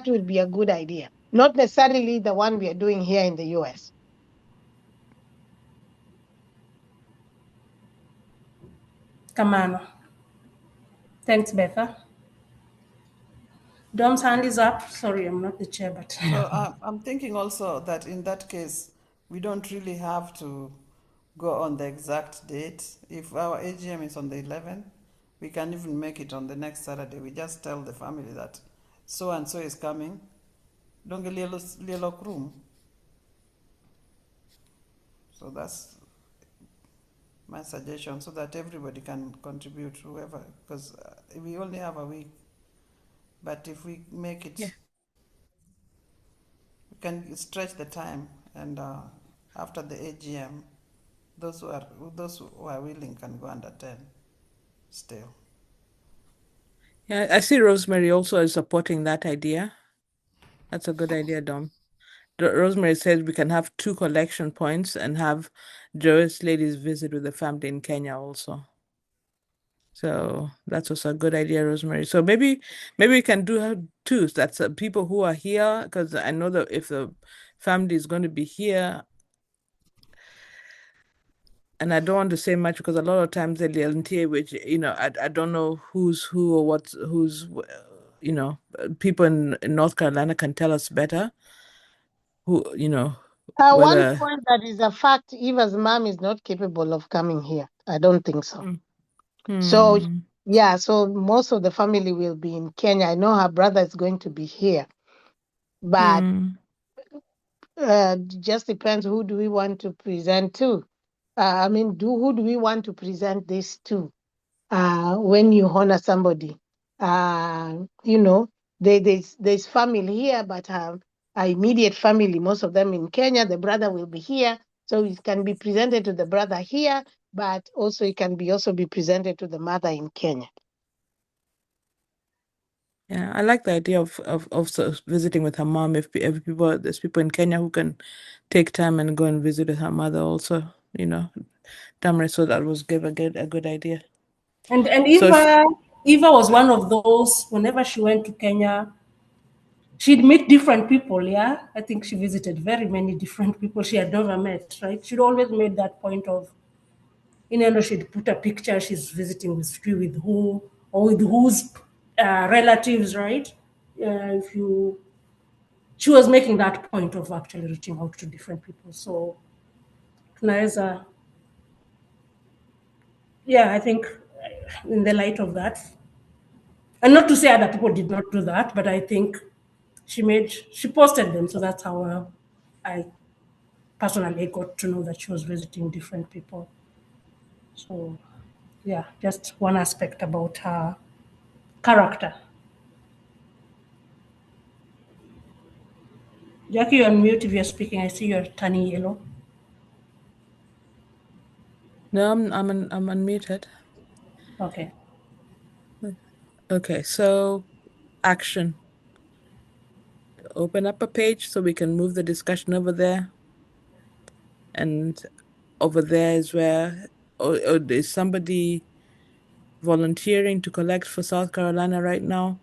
will be a good idea, not necessarily the one we are doing here in the US. Kamano. Thanks, Betha. Dom's hand is up. Sorry, I'm not the chair, but. So I'm thinking also that in that case, we don't really have to go on the exact date. If our AGM is on the 11th, we can even make it on the next Saturday. We just tell the family that so and so is coming. Don't get little room. So that's my suggestion, so that everybody can contribute, whoever, because we only have a week. But if we make it, we can stretch the time, and after the AGM, those who are willing can go and attend still. Yeah, I see Rosemary also is supporting that idea. That's a good idea, Dom. Rosemary says we can have 2 collection points and have Jewish ladies visit with the family in Kenya also. So that's also a good idea, Rosemary. So maybe we can do 2. That's people who are here, because I know that if the family is going to be here, and I don't want to say much because a lot of times the LNTA, which I don't know who's who or who's people in North Carolina can tell us better. One point that is a fact: Eva's mom is not capable of coming here. I don't think so. So yeah, so most of the family will be in Kenya. I know her brother is going to be here, but just depends who do we want to present to. Who do we want to present this to? When you honor somebody, there's family here, but our immediate family, most of them in Kenya. The brother will be here, so it can be presented to the brother here, but also it can be presented to the mother in Kenya. Yeah, I like the idea of visiting with her mom. If there's people in Kenya who can take time and go and visit with her mother also, Damaris, so that was a good idea. And if Eva was one of those, whenever she went to Kenya, she'd meet different people, yeah? I think she visited very many different people she had never met, right? She'd always made that point of, she'd put a picture, she's visiting with who, or with whose relatives, right? She was making that point of actually reaching out to different people. So, tunaweza, yeah, I think in the light of that, and not to say other people did not do that, but I think she posted them. So that's how I personally got to know that she was visiting different people. So yeah, just one aspect about her character. Jackie, you're on mute if you're speaking. I see you're turning yellow. No, I'm unmuted. Okay. Okay, so action. Open up a page so we can move the discussion over there. And over there is where, or is somebody volunteering to collect for South Carolina right now?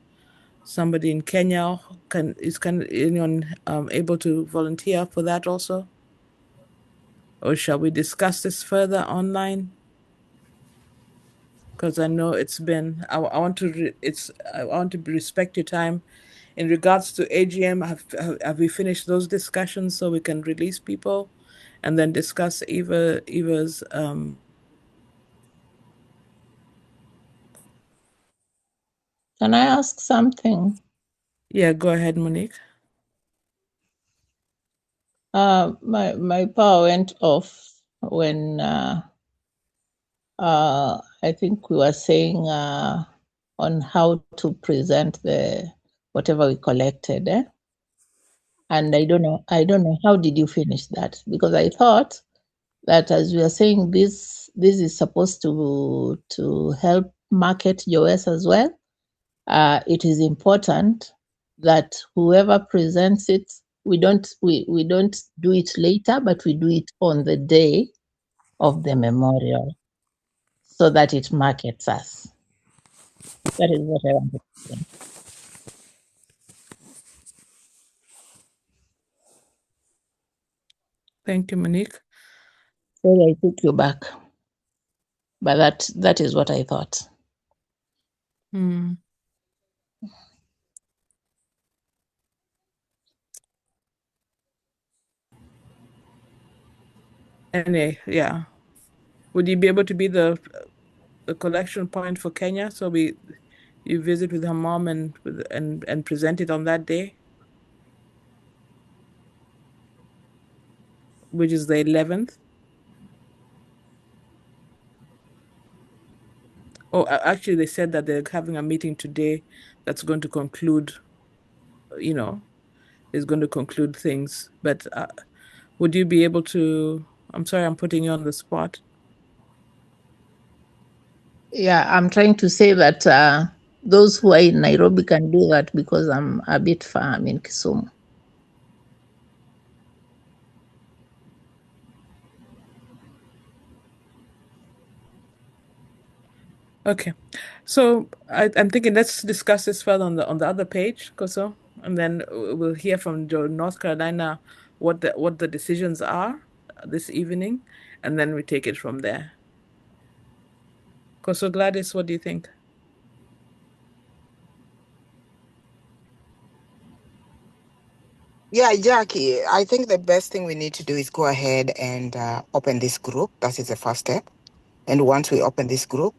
Somebody in Kenya, is anyone able to volunteer for that also? Or shall we discuss this further online? Because I know it's been, I want to respect your time. In regards to AGM, have we finished those discussions so we can release people and then discuss Eva's Can I ask something? Yeah, go ahead, Monique. My power went off when I think we were saying on how to present the whatever we collected, and I don't know how did you finish that, because I thought that as we are saying this is supposed to help market US as well. It is important that whoever presents it, we don't do it later, but we do it on the day of the memorial so that it markets us. That is what I want to say. Thank you, Monique. Sorry, I took you back, but that is what I thought. Anyway, yeah. Would you be able to be the collection point for Kenya? So you visit with her mom and present it on that day, which is the 11th. Oh, actually, they said that they're having a meeting today that's going to conclude, is going to conclude things. But would you be able to? I'm sorry, I'm putting you on the spot. Yeah, I'm trying to say that those who are in Nairobi can do that because I'm a bit far. I'm in Kisumu. Okay, so I'm thinking let's discuss this further on the other page, Koso, and then we'll hear from North Carolina what the decisions are this evening, and then we take it from there. Koso, Gladys, what do you think? Yeah, Jackie, I think the best thing we need to do is go ahead and open this group. That is the first step. And once we open this group,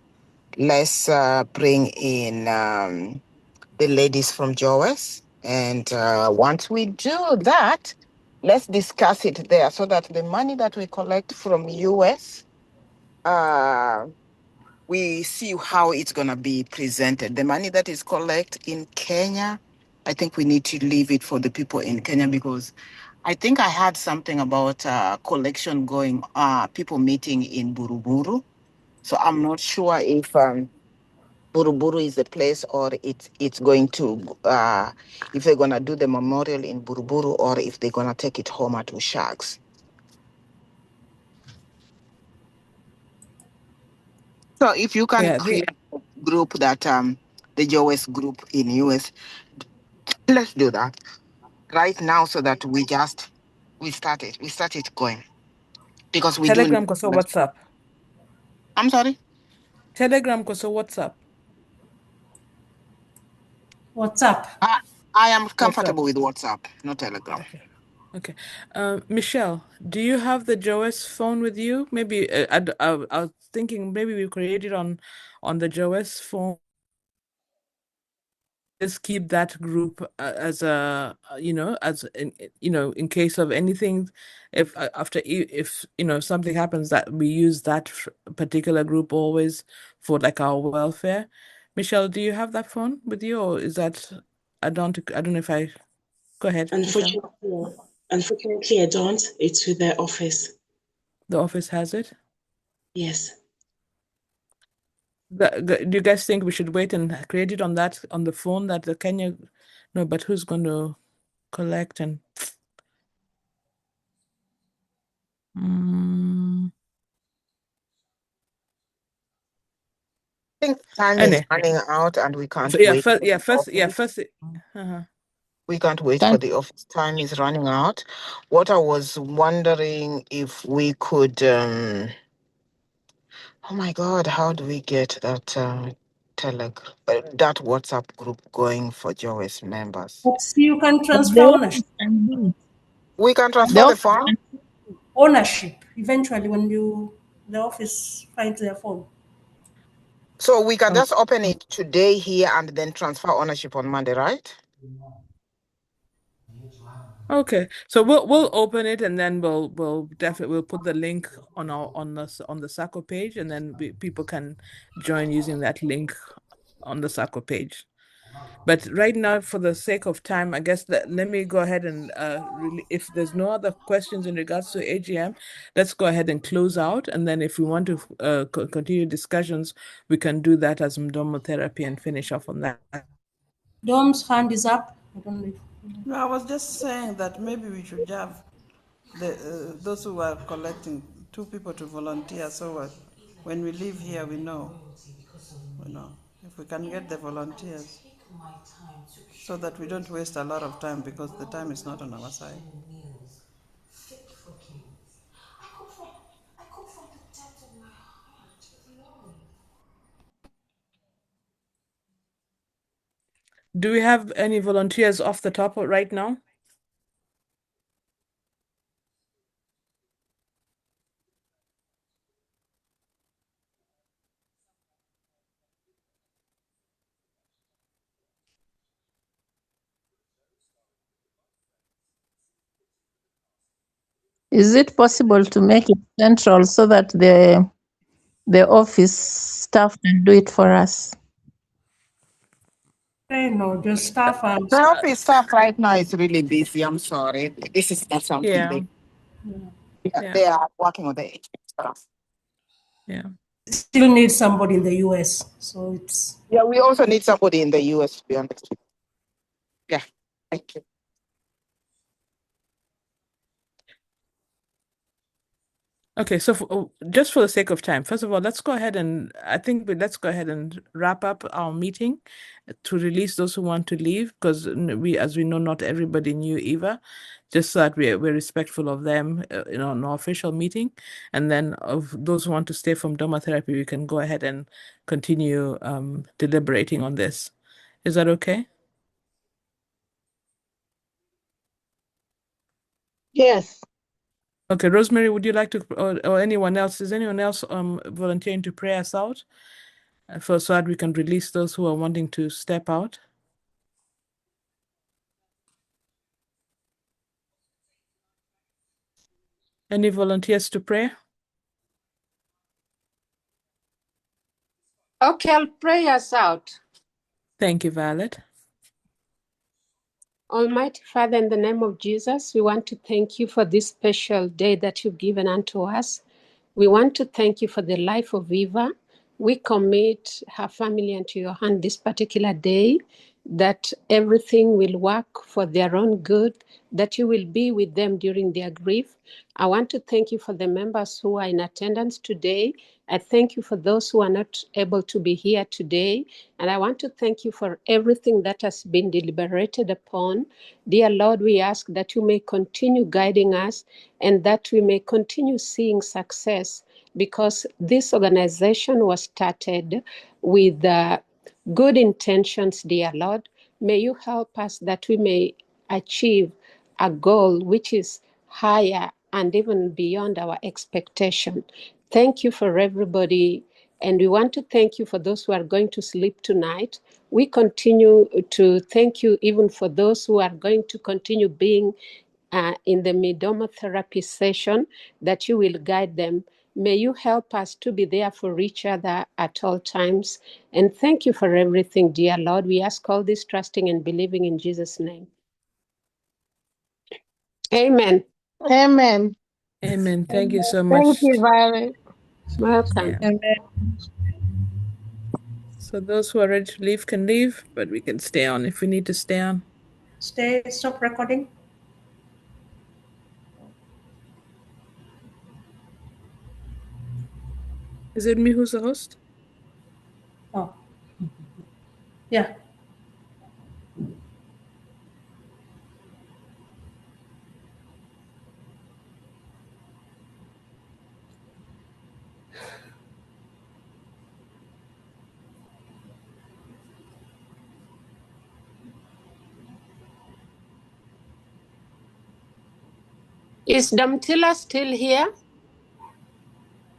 let's bring in the ladies from JOS. And once we do that, let's discuss it there so that the money that we collect from US, we see how it's going to be presented. The money that is collected in Kenya, I think we need to leave it for the people in Kenya, because I think I heard something about collection going, people meeting in Buruburu. So I'm not sure if Buruburu is the place, or it's going to, if they're going to do the memorial in Buruburu, or if they're going to take it home at Ushags. So if you can create group that the JOS group in US. Let's do that right now so that we started going because we do Telegram need. koso WhatsApp. I'm sorry. Telegram koso WhatsApp. WhatsApp. I am comfortable with WhatsApp, not Telegram. Okay. Michelle, do you have the JOS phone with you? Maybe I was thinking maybe we create it on the JOS phone. Just keep that group as a in case of anything, if something happens, that we use that particular group always for like our welfare. Michelle, do you have that phone with you, or is that I don't know if I go ahead. Unfortunately, I don't. It's with the office. The office has it? Yes. Do you guys think we should wait and create it on the phone that the Kenya? No, but who's going to collect and? I think time is running out, and we can't wait. We can't wait for the office. Time is running out. What I was wondering if we could. Oh my God! How do we get that that WhatsApp group going for JOS members? You can transfer ownership. We can transfer the phone. Ownership eventually when the office finds their phone. So we can just open it today here and then transfer ownership on Monday, right? Okay, so we'll open it and then we'll definitely put the link on the SACCO page, and then people can join using that link on the SACCO page. But right now, for the sake of time, I guess let me go ahead and if there's no other questions in regards to AGM, let's go ahead and close out. And then if we want to continue discussions, we can do that as Mdomo therapy and finish off on that. Dom's hand is up. I don't know. No, I was just saying that maybe we should have those who are collecting 2 people to volunteer, so when we leave here, we know. If we can get the volunteers, so that we don't waste a lot of time, because the time is not on our side. Do we have any volunteers off the top right now? Is it possible to make it central so that the office staff can do it for us? No, just staff and the office staff right now is really busy. I'm sorry. This is not something they are working on the stuff. Yeah. Still need somebody in the US. So it's we also need somebody in the US, to be honest. Yeah. Thank you. Okay, so just for the sake of time, first of all, let's go ahead and let's go ahead and wrap up our meeting to release those who want to leave, because as we know, not everybody knew Eva, just so that we're respectful of them in our official meeting. And then of those who want to stay from Doma Therapy, we can go ahead and continue deliberating on this. Is that okay? Yes. Okay, Rosemary, would you like to, or anyone else, is anyone else volunteering to pray us out? So that we can release those who are wanting to step out? Any volunteers to pray? Okay, I'll pray us out. Thank you, Violet. Almighty Father, in the name of Jesus, we want to thank you for this special day that you've given unto us. We want to thank you for the life of Eva. We commit her family into your hand this particular day. that everything will work for their own good, that you will be with them during their grief. I want to thank you for the members who are in attendance today. I thank you for those who are not able to be here today. And I want to thank you for everything that has been deliberated upon. Dear Lord, we ask that you may continue guiding us and that we may continue seeing success, because this organization was started with good intentions, dear Lord. May you help us that we may achieve a goal which is higher and even beyond our expectation. Thank you for everybody. And we want to thank you for those who are going to sleep tonight. We continue to thank you even for those who are going to continue being in the Midomo therapy session, that you will guide them. May you help us to be there for each other at all times. And thank you for everything, dear Lord. We ask all this trusting and believing in Jesus' name. Amen. Amen. Amen. Thank you so much. Thank you, Violet. Welcome. Yeah. So those who are ready to leave can leave, but we can stay on if we need to stay on. Stop recording. Is it me who's the host? Oh. Yeah. Is Damtila still here?